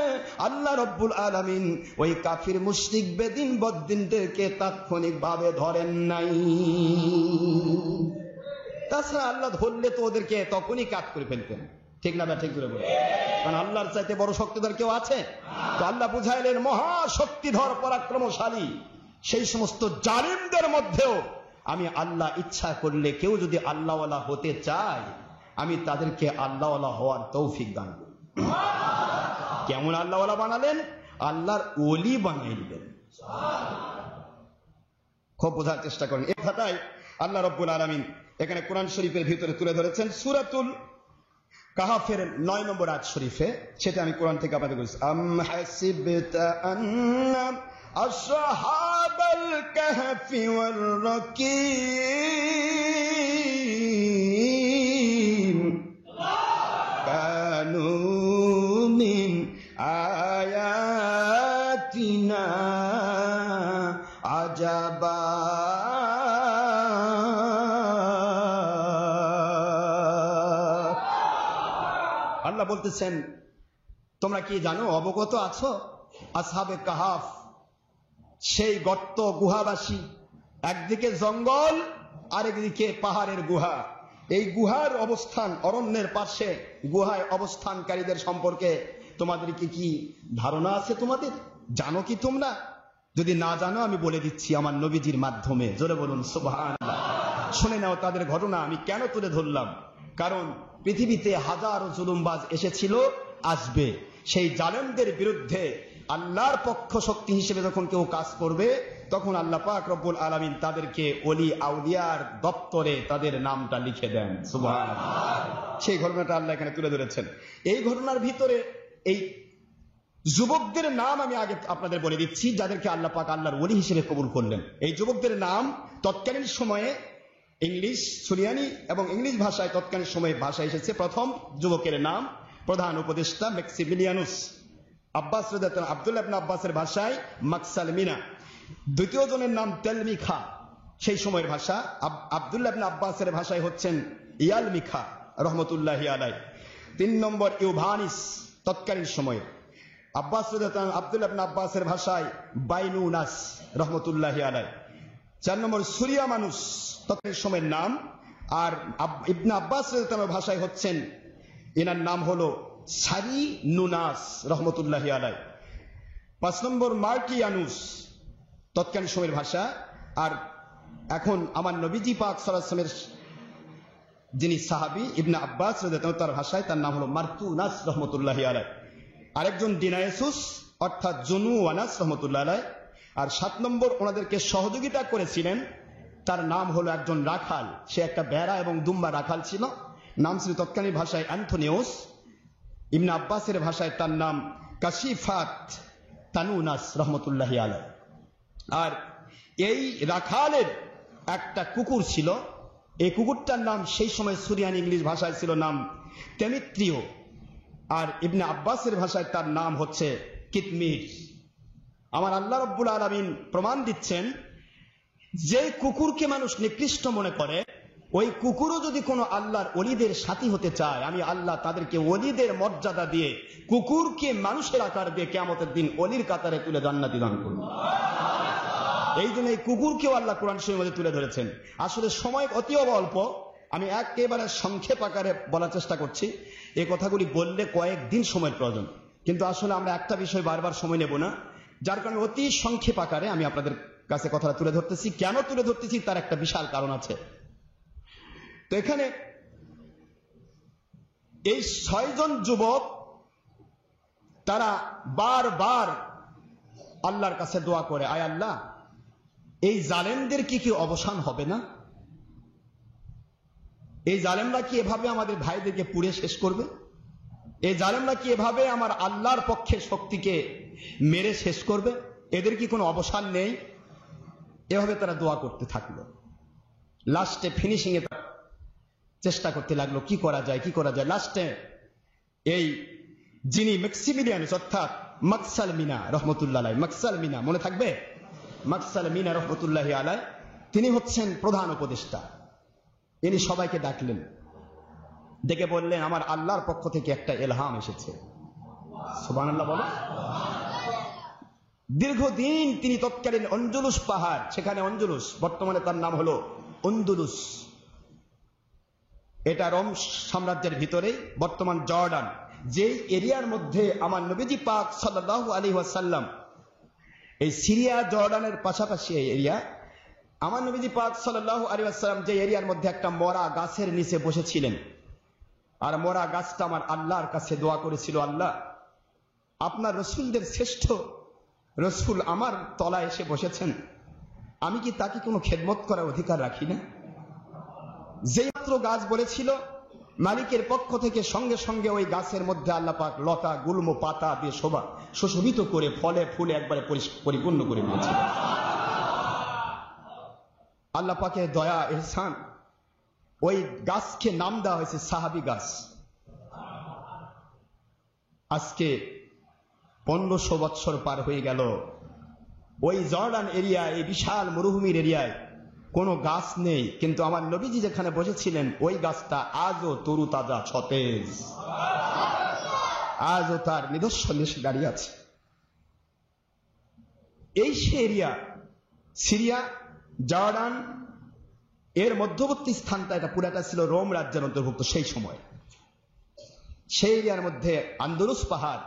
আল্লাহ রব্বুল আলামিন ওই কাফির মুশরিক বেদিন বদ্দিনদেরকে তাৎক্ষণিকভাবে ধরেন নাই। তাছাড়া আল্লাহ ধরলে তো ওদেরকে তখনই কাট করে ফেলতেন। ঠিক না? ঠিক করে বলে, কারণ আল্লাহর চাইতে বড় শক্তিধর কেউ আছে? তো আল্লাহ বুঝাইলেন, মহা শক্তিধর পরাক্রমশালী সেই সমস্ত জালিমদের মধ্যেও আমি আল্লাহ ইচ্ছা করলে কেউ যদি আল্লাহওয়ালা হতে চায় আমি তাদেরকে আল্লাহওয়ালা হওয়ার তৌফিক দান করি। কেমন আল্লাহওয়ালা বানালেন? আল্লাহর ওলি বানিয়ে দিলেন। খুব বোঝার চেষ্টা করেন। এই কথাটাই আল্লাহ রাব্বুল আলামিন এখানে কোরআন শরীফের ভিতরে তুলে ধরেছেন সূরাতুল কাহাফের 9 নম্বর আয়াত শরীফে। সেটা আমি কোরআন থেকে আপনাদের বলছি। আম হাসিবতা আন্না আসহাবাল কাহফি ওয়ার রাকিম কানু মিন আয়াতিনা আজাবা। আল্লাহ বলতেছেন তোমরা কি জানো, অবগত আছো? আসহাবে কাহাফ সেই গর্ত গুহাবাসী, একদিকে জঙ্গল আরেকদিকে পাহাড়ের গুহা। এই গুহার অবস্থান, অরণ্যের পাশে গুহায় অবস্থানকারীদের সম্পর্কে তোমাদের কি ধারণা আছে? তোমাদের জানো কি তোমরা? যদি না জানো আমি বলে দিচ্ছি আমার নবীজির মাধ্যমে। জোরে বলুন সুবহানাল্লাহ। শুনে নাও তাদের ঘটনা। আমি কেন তুলে ধরলাম? কারণ পৃথিবীতে হাজারো জুলুমবাজ এসেছিল, আসবে। সেই জালেমদের বিরুদ্ধে আল্লাহর পক্ষ শক্তি হিসেবে যখন কেউ কাজ করবে তখন আল্লাহ পাক রব্বুল আলামিন তাদেরকে ওলি আউলিয়ার দপ্তরে তাদের নামটা লিখে দেন। সুবহানাল্লাহ। সেই ঘটনাটা আল্লাহ এখানে তুলে ধরেছেন। এই ঘটনার ভিতরে এই যুবকদের নাম আমি আগে আপনাদের বলে দিচ্ছি, যাদেরকে আল্লাহ পাক আল্লাহর ওলি হিসেবে কবুল করলেন। এই যুবকদের নাম তৎকালীন সময়ে ইংলিশ, সুরিয়ানি এবং ইংলিশ ভাষায় তৎকালীন সময়ে ভাষা এসেছে। প্রথম যুবকের নাম প্রধান উপদেষ্টা ম্যাক্সিমিলিয়ানুস আব্বাস রাদিয়াল্লাহু আনহু, আব্দুল্লাহ ইবনে আব্বাসের ভাষায় মাকসালমিনা। দ্বিতীয় জনের নাম তেলমিখা, সেই সময়ের ভাষা। আব্দুল্লাহ ইবনে আব্বাসের ভাষায় হচ্ছেন ইয়ালমিখা রহমতুল্লাহি আলাইহি। 3 নম্বর ইউভানিস, তৎকালীন সময়ে আব্বাস রাদিয়াল্লাহু আনহু, আব্দুল্লাহ ইবনে আব্বাসের ভাষায় বাইনুনাস রহমতুল্লাহি আলাইহি। 4 নম্বর সুরিয়া মানুষ, তৎকালীন সময়ের নাম। আর ইবনে আব্বাস রাদিয়াল্লাহু আনহুর ভাষায় হচ্ছেন, এনার নাম হলো সারি নুনাস রহমতুল্লাহি আলাইহি। 5 নম্বর মার্কিয়ানুস, তৎকালীন সময়ের ভাষা। আর এখন আমার নবীজি পাক সাল্লাল্লাহু আলাইহি ওয়াসাল্লামের যিনি সাহাবী ইবনে আব্বাস রাদিয়াল্লাহু আনহু, তার ভাষায় তার নাম হলো মারতুনাস রহমতুল্লাহি আলাইহি। আরেকজন ডিনায়াসুস অর্থাৎ জুনুওয়ানাস রহমতুল্লাহি আলাইহি। আর 7 নম্বর ওনাদেরকে সহযোগিতা করেছিলেন, তার নাম হলো একজন রাখাল। সে একটা ভেড়া এবং দুম্বা রাখাল ছিল। নাম ছিল তৎকালীন ভাষায় অ্যান্থনিওস। ইবনে আব্বাসের ভাষায় তার নাম কাশিফাত তানুনাস রহমতুল্লাহি আলাইহি। আর এই রাখালের একটা কুকুর ছিল। এই কুকুরটার নাম সেই সময় সুরিয়ান ইংলিশ ভাষায় ছিল নাম তেমিত্রিয়। আর ইবনে আব্বাসের ভাষায় তার নাম হচ্ছে কিতমির। আমার আল্লাহ রাব্বুল আলামিন প্রমাণ দিচ্ছেন, যে কুকুরকে মানুষ নিকৃষ্ট মনে করে, ওই কুকুরও যদি কোনো আল্লাহর ওলিদের সাথী হতে চায়, আমি আল্লাহ তাদেরকে ওলিদের মর্যাদা দিয়ে কুকুরকে মানুষের আকার দিয়ে কিয়ামতের দিন ওলির কাতারে তুলে জান্নাতি দান করব। এই জন্য এই কুকুরকেও আল্লাহ কোরআন শরীফের মধ্যে তুলে ধরেছেন। আসলে সময় অতি অল্প, আমি একেবারে সংক্ষেপ আকারে বলার চেষ্টা করছি। এই কথাগুলি বললে কয়েকদিন সময়ের প্রয়োজন, কিন্তু আসলে আমরা একটা বিষয় বারবার সময় নেব না, যার কারণে অতি সংক্ষেপ আকারে আমি আপনাদের কাছে কথাটা তুলে ধরতেছি। কেন তুলে ধরতেছি তার একটা বিশাল কারণ আছে। তো এখানে এই 6 জন যুবক তারা বারবার আল্লাহর কাছে দোয়া করে, আয় আল্লাহ, এই জালেমদের কি অবসান হবে না? এই জালেমরা কি এভাবে আমাদের ভাইদেরকে পুড়ে শেষ করবে? এই জালেমরা কি এভাবে আমার আল্লাহর পক্ষে শক্তিকে মেরে শেষ করবে? এদের কি কোনো অবসান নেই? এভাবে তারা দোয়া করতে থাকলো। লাস্টে ফিনিশিং এ চেষ্টা করতে লাগলো কি করা যায়, কি করা যায়। লাস্টে এই যিনি ম্যাক্সিমিলিয়ানুস অর্থাৎ মাকসালমিনা রহমতুল্লাহ আলাইহি, মাকসালমিনা মনে থাকবে, মাকসালমিনা রহমতুল্লাহি আলাইহি, তিনি হচ্ছেন প্রধান উপদেষ্টা। ইনি সবাইকে ডাকলেন, ডেকে বললেন, আমার আল্লাহর পক্ষ থেকে একটা ইলহাম এসেছে। সুবহানাল্লাহ বলো। দীর্ঘদিন তিনি তৎকালীন অঞ্জুলুস পাহাড়, সেখানে অঞ্জুলুস, বর্তমানে তার নাম হলো অন্দুলুস, এটা রোম সাম্রাজ্যের ভিতরে বর্তমান জর্ডান, যে এরিয়ার মধ্যে আমার নবীজি পাক সাল্লাল্লাহু আলাইহি ওয়াসাল্লাম এই সিরিয়া জর্ডানের পাশাপাশি এই এরিয়া। আমার নবীজি পাক সাল্লাল্লাহু আলাইহি ওয়াসাল্লাম যে এরিয়ার মধ্যে একটা মরা গাছের নিচে বসেছিলেন, আর মরা গাছটা আমার আল্লাহর কাছে দোয়া করেছিল, আল্লাহ আপনার রসুলদের শ্রেষ্ঠ রসুল আমার তলায় এসে বসেছেন, আমি কি তাকে কোনো খেদমত করার অধিকার রাখি না? যেই মাত্র গাছ বলেছিল, মালিকের পক্ষ থেকে সঙ্গে সঙ্গে ওই গাছের মধ্যে আল্লাহ পাক লতা গুল্ম পাতা দিয়ে সুশোভিত করে ফলে ফুলে একবারে পরিপূর্ণ করে দিয়েছিল। আল্লাহ পাকের দয়া ইহসান, ওই গাছকে নাম দেওয়া হয়েছে সাহাবী গাছ। আজকে 1500 বছর পার হয়ে গেল, ওই জর্ডান এরিয়া, এই বিশাল মরুভূমির এরিয়ায় কোনো গাছ নেই, কিন্তু আমার নবীজি যেখানে বসেছিলেন ওই গাছটা আজও তরু তাজা সতেজ, আজও তার নিদর্শন এসে দাঁড়িয়ে আছে। এই সে এরিয়া সিরিয়া জর্ডান এর মধ্যবর্তী স্থানটা, এটা পুরাটা ছিল রোম রাজ্যের অন্তর্ভুক্ত সেই সময়। সেই এরিয়ার মধ্যে আন্দলুস পাহাড়,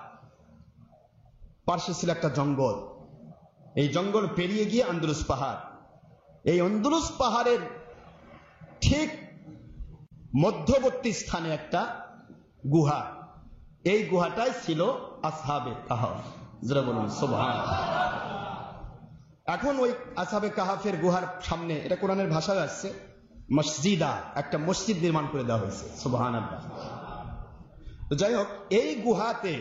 পার্শ্বে ছিল একটা জঙ্গল, এই জঙ্গল পেরিয়ে গিয়ে আন্দলুস পাহাড়। এই আন্দলুস পাহাড়ের ঠিক মধ্যবর্তী স্থানে একটা গুহা, এই গুহাটাই ছিল আসহাবে কাহাফ। যারা বলুন সুবহানাল্লাহ। এখন ওই আসহাবে কাহাফের গুহার সামনে, এটা কোরআনের ভাষায় আসছে, মসজিদা, একটা মসজিদ নির্মাণ করে দেওয়া হয়েছে। সুবহানাল্লাহ। তো যাই হোক, এই গুহাতে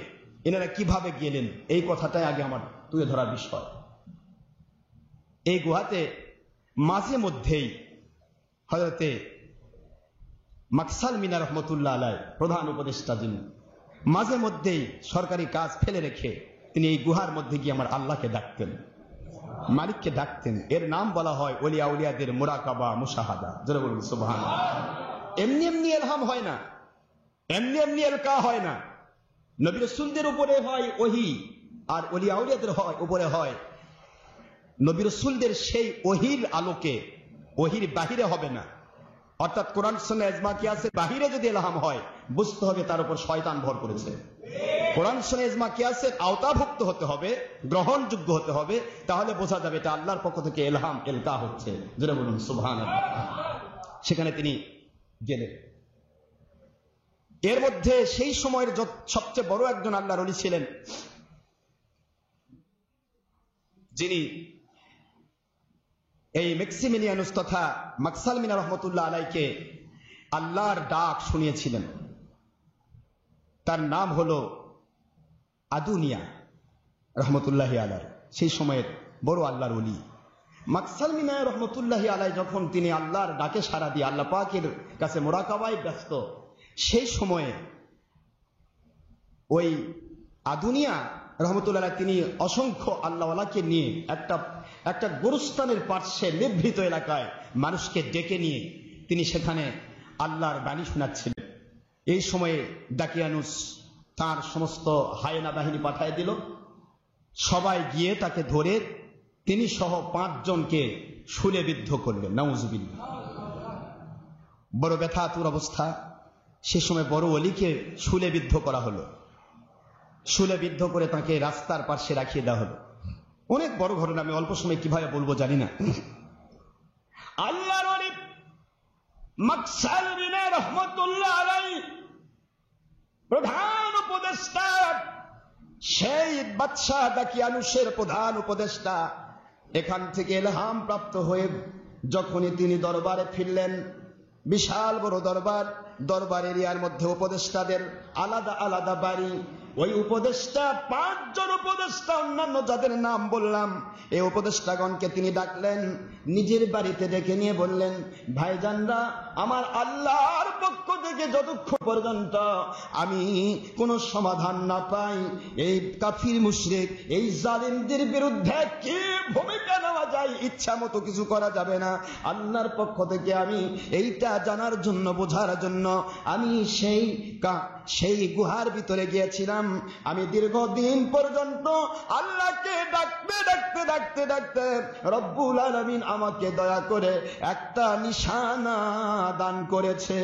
এনারা কিভাবে গেলেন এই কথাটাই আগে আমার তুলে ধরার বিষয়। এই গুহাতে মাঝে মধ্যেই হযরতে মাকসাল মিনা রহমতুল্লাহ আলাইহি, প্রধান উপদেষ্টা যিনি, মাঝে মধ্যেই সরকারি কাজ ফেলে রেখে তিনি এই গুহার মধ্যে গিয়ে আমার আল্লাহকে ডাকতেন, মালিককে ডাকতেন। এর নাম বলা হয় ওলিয়া উলিয়াদের মুরাকাবা মুশাহাদা। যারা বলুন সুবহানাল্লাহ। এমনি এমনি ইলহাম হয় না, এমনি এমনি এলকা হয় না। নবী রাসূলদের উপরে হয় ওহী, আর ওলিয়া উলিয়াদের উপরে হয় নবী রাসূলদের সেই ওহীর আলোকে, ওহীর বাহিরে হবে না। অর্থাৎ কোরআন সুন্নাহ ইজমা কিয়াসের বাহিরে যদি ইলহাম হয়, বুঝতে হবে তার উপর শয়তান ভর করেছে। কোরআন সুন্নাহ ইজমা কিয়াসের আওতাভুক্ত হতে হবে, গ্রহণযোগ্য হতে হবে, তাহলে বোঝা যাবে এটা আল্লাহর পক্ষ থেকে ইলহাম এলকা হচ্ছে। যারা বলুন সুবহানাল্লাহ। সেখানে তিনি গেলেন। এর মধ্যে সেই সময়ের সবচেয়ে বড় একজন আল্লাহর ওলি ছিলেন, যিনি এই ম্যাক্সিমিলিয়ানুস তথা মাকসাল মিনা রহমতুল্লাহ আলাইকে আল্লাহর ডাক শুনিয়েছিলেন। তার নাম হলো আদুনিয়া রহমতুল্লাহ আলাই, সেই সময়ের বড় আল্লাহর ওলি। মাকসাল মিনা রহমতুল্লাহ আলাই যখন তিনি আল্লাহর ডাকে সাড়া দিয়ে আল্লাহ পাকের কাছে মোরাকাবায় ব্যস্ত, সেই সময়ে ওই আদুনিয়া রহমতুল্লাহ তিনি অসংখ্য আল্লাহওয়ালাকে নিয়ে একটা গোরস্থানের পার্শ্বে নিভৃত এলাকায় মানুষকে ডেকে নিয়ে তিনি সেখানে আল্লাহর বাণী শোনাচ্ছিলেন। এই সময়ে দাকিয়ানুস তার সমস্ত হায়েনা বাহিনী পাঠিয়ে দিল, সবাই গিয়ে তাকে ধরে তিনি সহ 5 জনকে শুলে বিদ্ধ করলেন। নাউজুবিল্লাহ। বড় ব্যথাতুর অবস্থা। সে সময় বড় ওলিকে শুলে বিদ্ধ করা হলো, শুলে বিদ্ধ করে তাকে রাস্তার পাশে রাখিয়ে দেওয়া হলো। অনেক বড় ঘটনা, আমি অল্প সময় কিভাবে বলবো জানি না। আল্লাহর ওলি মাকসাল মিনা রহমতুল্লাহ আলাইহি প্রধান উপদেষ্টা, সেই বাদশাহ দাকিয়ানুসের প্রধান উপদেষ্টা, এখান থেকে ইলহাম প্রাপ্ত হয়ে যখনই তিনি দরবারে ফিরলেন, বিশাল বড় দরবার এরিয়ার মধ্যে উপদেষ্টাদের আলাদা আলাদা বাড়ি। ওই উপদেষ্টা 5 জন উপদেষ্টা, অন্যান্য যাদের নাম বললাম, এই উপদেষ্টাগণকে তিনি ডাকলেন, নিজের বাড়িতে ডেকে নিয়ে বললেন, ভাইজানরা, আমার আল্লাহর পক্ষ থেকে যতক্ষণ পর্যন্ত আমি কোন সমাধান না পাই, এই কাফির মুশরিক, এই জালিমদের বিরুদ্ধে কি ভূমিকা নেওয়া যায়, ইচ্ছা মতো কিছু করা যাবে না। আল্লাহর পক্ষ থেকে আমি এইটা জানার জন্য, বোঝার জন্য আমি সেই গুহার ভিতরে গিয়েছিলাম। আমি দীর্ঘদিন পর্যন্ত আল্লাহকে ডাকতে রব্বুল আলামিন আমাকে দয়া করে একটা নিশানা দান করেছে।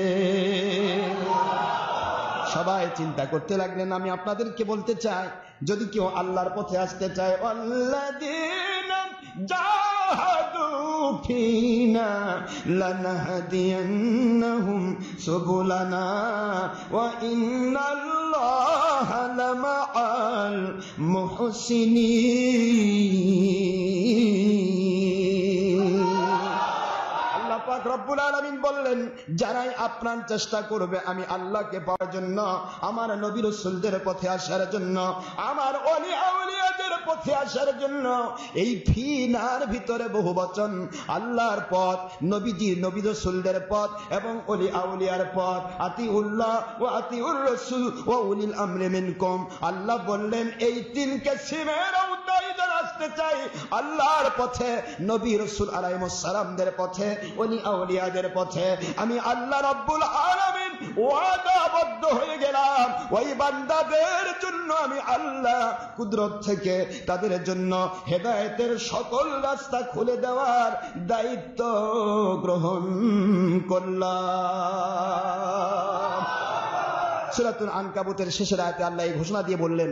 সবাই চিন্তা করতে লাগলেন। আমি আপনাদেরকে বলতে চাই, যদি কেউ আল্লাহর পথে আসতে চায়, আল্লাযীনা জাহাদু ফীনা লানাহদিয়ান্নাহুম সুবুলানা ওয়া ইন্নাল্লাহা লামাআল মুহসিনিন। আল্লাহ পাক রব্বুল আলামিন বললেন, যারাই আপ্রাণ চেষ্টা করবে আমি আল্লাহকে পাওয়ার জন্য, আমার নবী রাসূলদের পথে আসার জন্য, আমার ওলি আউলিয়াদের পথে আসার জন্য, এই ফিনার ভিতরে বহুবচন, আল্লাহর পথ, নবীজি নবী রাসূলদের পথ এবং ওলি আউলিয়ার পথ, আতিউল্লাহ ওয়া আতিউর রাসূল ওয়া উলিল আমরি মিনকুম। আল্লাহ বললেন, এই তিন কিসমের আওতায় যারা আসতে চাই আল্লাহর পথে, নবী রাসূল আলাইহিস সালামদের পথে, ওলি আউলিয়াদের পথে, আমি আল্লাহ রাব্বুল আলামিন ওয়াদাবদ্ধ হয়ে গেলাম, ওই বান্দাদের জন্য আমি আল্লাহ কুদরত থেকে তাদের জন্য হেদায়েতের সকল রাস্তা খুলে দেওয়ার দায়িত্ব গ্রহণ করলাম। সূরাতুল আনকাবুতের শেষের আয়াতে আল্লাহ এই ঘোষণা দিয়ে বললেন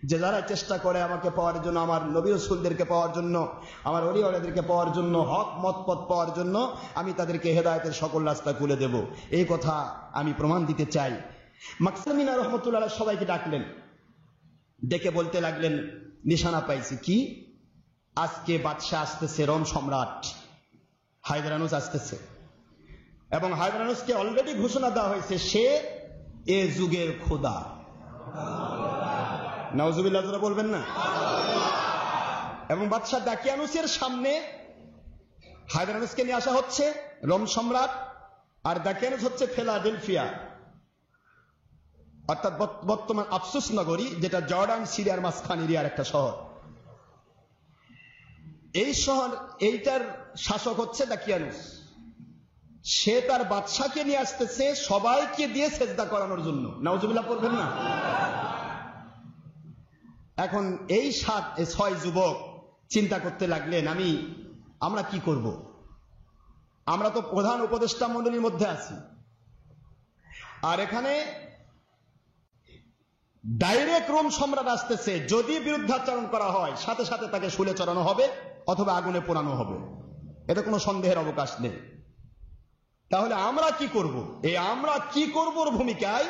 যে যারা চেষ্টা করে আমাকে পাওয়ার জন্য, আমার নবী রাসূলদেরকে পাওয়ার জন্য, আমার ওলি আউলিয়াদেরকে পাওয়ার জন্য, হক মত পথ পাওয়ার জন্য, আমি তাদেরকে হেদায়েতের সকল রাস্তা খুলে দেব। এই কথা আমি প্রমাণ দিতে চাই। মাকসুদ মিনা রাহমাতুল্লাহ আলাইহি সবাইকে ডাকলেন, ডেকে বলতে লাগলেন, নিশানা পাইছি কি? আজকে বাদশাহ আসতেছে, রোম সম্রাট হায়দারানুস আসতেছে, এবং হায়দারানুসকে অলরেডি ঘোষণা দেওয়া হয়েছে সে এ যুগের খোদা। নাউজুবিল্লাহ যারা বলবেন না। এবং বাদশাহ দাকিয়ানুসের সামনে হায়দারানুসকে নিয়ে আসা হচ্ছে, রোম সম্রাট, আর দাকিয়ানুস হচ্ছে ফিলাডেলফিয়া, অর্থাৎ বর্তমান আফসুস নগরী, যেটা জর্ডান সিরিয়ার মাঝখান এরিয়ার একটা শহর। এই শহর, এইটার শাসক হচ্ছে দাকিয়ানুস। সে তার বাদশাকে নিয়ে আসতেছে সবাইকে দিয়ে সেজদা করানোর জন্য। নাউজুবিল্লাহ পড়বেন না। এখন এই 6 যুবক চিন্তা করতে লাগলেন, আমরা কি করব? আমরা তো প্রধান উপদেষ্টা মণ্ডলীর মধ্যে আছি, আর এখানে ডাইরেক্ট রোম সম্রাট আসতেছে, যদি বিরুদ্ধাচরণ করা হয় সাথে সাথে তাকে শুলে চড়ানো হবে অথবা আগুনে পোড়ানো হবে, এতে কোনো সন্দেহের অবকাশ নেই। তাহলে আমরা কি করব? এই আমরা কি করবর ভূমিকায়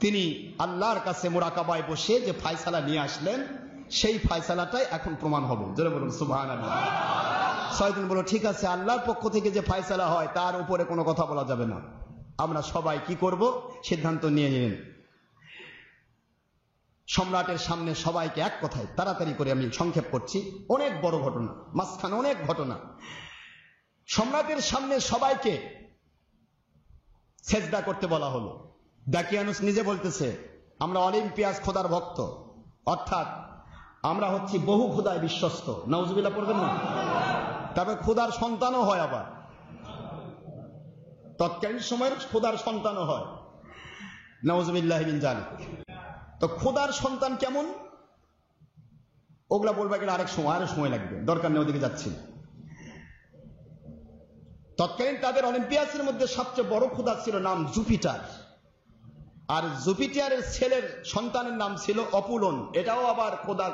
তিনি আল্লাহর কাছে মুরাকাবায় বসে যে ফায়সালা নিয়ে আসলেন, সেই ফায়সালাটাই এখন প্রমাণ হবে। জোরে বলুন সুবহানাল্লাহ। 6 দিন বলো, ঠিক আছে, আল্লাহর পক্ষ থেকে যে ফায়সালা হয় তার উপরে কোনো কথা বলা যাবে না। আমরা সবাই কি করব সিদ্ধান্ত নিয়ে নিলেন। সম্রাটের সামনে সবাইকে এক কথায়, তাড়াতাড়ি করে আমি সংক্ষেপ করছি, অনেক বড় ঘটনা, মাঝখানে অনেক ঘটনা। সম্রাটের সামনে সবাইকে সেজদা করতে বলা হলো। দাকিয়ানুস নিজে বলতেছে, আমরা অলিম্পিয়াস খোদার ভক্ত, অর্থাৎ আমরা হচ্ছি বহু খোদায় বিশ্বস্ত। নাউজুবিল্লাহ পড়বেন না। তবে খোদার সন্তানও হয়, আবার তৎকালীন সময়ের খোদার সন্তানও হয়। নাউজুবিল্লাহি মিন যালিক। তো খোদার সন্তান কেমন, ওগুলা বলবে গেলে আরেক সময় লাগবে, দরকার নেই, ওদিকে যাচ্ছি। তৎকালীন তাদের অলিম্পিয়াসের মধ্যে সবচেয়ে বড় খোদা ছিল নাম জুপিটার, আর জুপিটারের ছেলের সন্তানের নাম ছিল অপুলন, এটাও আবার খোদা,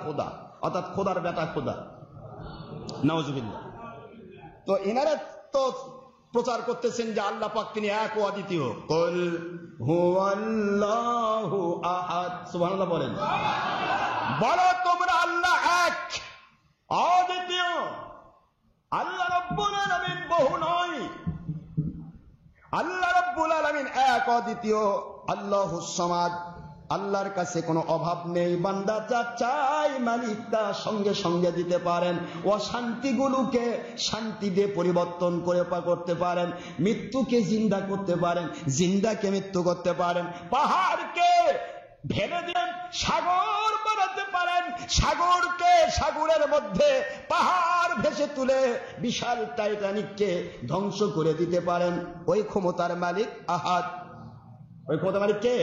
অর্থাৎ খোদার বেটা খোদা। নাউজুবিল্লাহ। তো এনারা তো প্রচার করতেছেন যে আল্লাহ পাক তিনি এক ও অদ্বিতীয়। কুল হুয়াল্লাহু আহাদ। সুবহানাল্লাহ বলেন। বলো তোমরা আল্লাহ এক, অদ্বিতীয়। আল্লাহ রাব্বুল আলামিন বহু নয়, আল্লাহ রাব্বুল আলামিন এক, অদ্বিতীয়। আল্লাহুস সামাদ, আল্লাহর কাছে কোনো অভাব নেই। বান্দা যা চাই মালিক তা সঙ্গে সঙ্গে দিতে পারেন। অশান্তিগুলোকে শান্তি দিয়ে পরিবর্তন করতে পারেন। মৃত্যুকে জিন্দা করতে পারেন, জিন্দাকে মৃত্যু করতে পারেন। পাহাড়কে ভেঙে দেন, সাগর বানাতে পারেন। সাগরকে, সাগরের মধ্যে পাহাড় ভেসে তুলে বিশাল টাইটানিককে ধ্বংস করে দিতে পারেন। ওই ক্ষমতার মালিক আহাদ। ওই ক্ষমতার মালিক কে?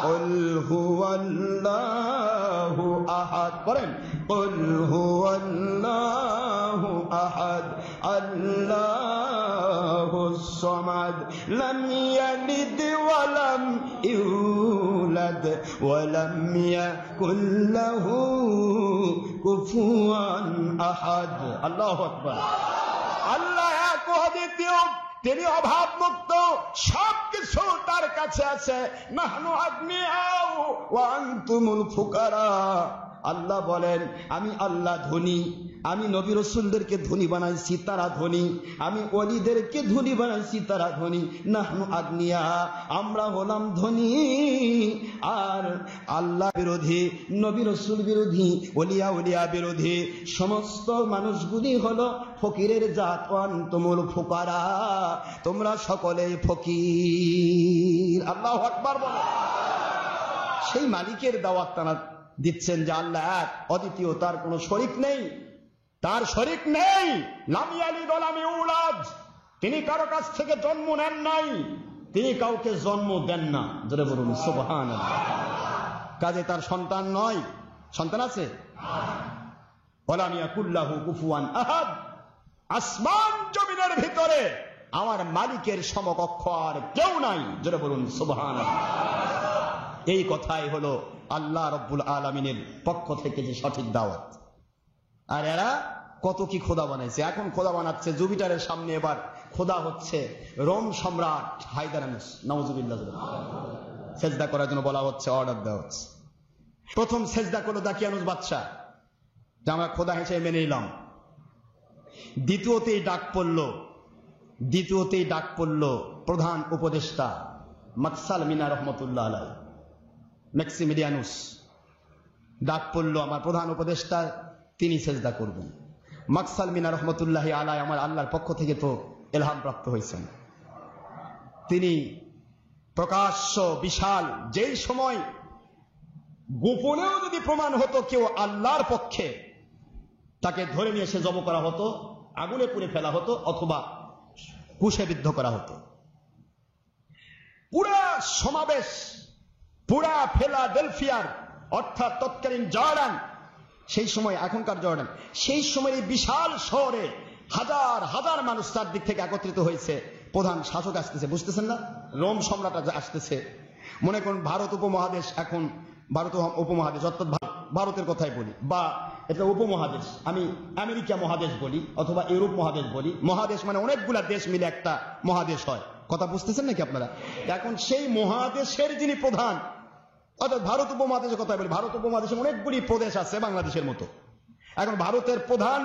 কুল হুয়াল্লাহু আহাদ। করেন কুল হুয়াল্লাহু আহাদ আল্লাহুস সামাদ লাম ইয়ালিদ ওয়া লাম ইউলাদ يولد ولم يكن له كفوا أحد আল্লাহু আকবার। আল্লাহ এক ও দ্বিতীয়, তিনি অভাব মুক্ত, সবকিছু তার কাছে আছে। নাহনু আগনিয়াউ ওয়া আনতুমুল ফুকারা। আল্লাহ বলেন আমি আল্লাহ ধনী, আমি নবী রাসূলদেরকে ধনী বানাইছি, তারা ধনী, আমি ওলিদেরকে ধনী বানাইছি, তারা ধনী। নাহনু আগনিয়া, আমরা হলাম ধনী। আর আল্লাহ বিরোধী, নবী রাসূল বিরোধী, ওলিয়া বিরোধী সমস্ত মানুষগুলি হলো ফকিরের জাত। আনতুমুল ফুকারা, তোমরা সকলেই ফকির। আল্লাহু আকবার বলে। সেই মালিকের দাওয়াত তারা দিচ্ছেন যে আল্লাহ এক, অদ্বিতীয়, তার কোনো শরীক নেই, তার শরীক নেই। লাম ইয়ালিদ ওয়া লাম ইউলাদ, তিনি কারো কাছ থেকে জন্ম নেন নাই, তিনি কাউকে জন্ম দেন না। জোরে বলুন সুবহানাল্লাহ। কাজে তার সন্তান নয়। সন্তান আছে? ওয়া লাম ইয়াকুল লাহু কুফুয়ান আহাদ। আসমান জমিনের ভিতরে আমার মালিকের সমকক্ষ আর কেউ নাই। জোরে বলুন সুবহানাল্লাহ। এই কথাই হলো আল্লাহ রব্বুল আলামিনের পক্ষ থেকে যে সঠিক দাওয়াত। আর এরা কত কি খোদা বানাইছে। এখন খোদা বানাচ্ছে জুপিটারের সামনে, এবার খোদা হচ্ছে রোম সম্রাট হায়দারানুস। নাউজুবিল্লাহ। সেজদা করার জন্য বলা হচ্ছে, অর্ডার দেওয়া হচ্ছে। প্রথম সেজদা করলো দাকিয়ানুস বাদশা, যে আমরা খোদা হিসেবে মেনে নিলাম। দ্বিতীয়তেই ডাক পড়ল প্রধান উপদেষ্টা মাকসালমিনা রহমতুল্লাহ আলাইহি, ম্যাক্সিমিলিয়ানুস। ডাক পড়ল আমার প্রধান উপদেষ্টা, তিনি সেজদা করবেন। মাকসালমিনা রহমতুল্লাহ আলাইহি আমার আল্লাহর পক্ষ থেকে তো ইলহাম প্রাপ্ত হয়েছেন। তিনি প্রকাশ্য বিশাল, যেই সময় গোপনেও যদি প্রমাণ হতো কেউ আল্লাহর পক্ষে, তাকে ধরে নিয়ে এসে জব করা হতো, আগুনে পুড়ে ফেলা হতো, অথবা কুশে বিদ্ধ করা হতো। পুরা সমাবেশ, পুরা ফিলাডেলফিয়ার অর্থাৎ তৎকালীন জর্ডান, সেই সময় এখনকার জর্ডান, সেই সময় এই বিশাল শহরে হাজার হাজার মানুষ চারদিক থেকে একত্রিত হয়েছে। প্রধান শাসক আসতেছে, বুঝতেছেন না? রোম সম্রাট আসতেছে। মনে করুন ভারত উপমহাদেশ, এখন ভারত উপমহাদেশ অর্থাৎ ভারতের কথাই বলি, বা এটা উপমহাদেশ, আমি আমেরিকা মহাদেশ বলি অথবা ইউরোপ মহাদেশ বলি। মহাদেশ মানে অনেকগুলা দেশ মিলে একটা মহাদেশ হয়। কথা বুঝতেছেন নাকি আপনারা? এখন সেই মহাদেশের যিনি প্রধান, অর্থাৎ ভারত উপমহাদেশের কথা বলি, ভারত উপমহাদেশে অনেকগুলি প্রদেশ আছে বাংলাদেশের মতো। এখন ভারতের প্রধান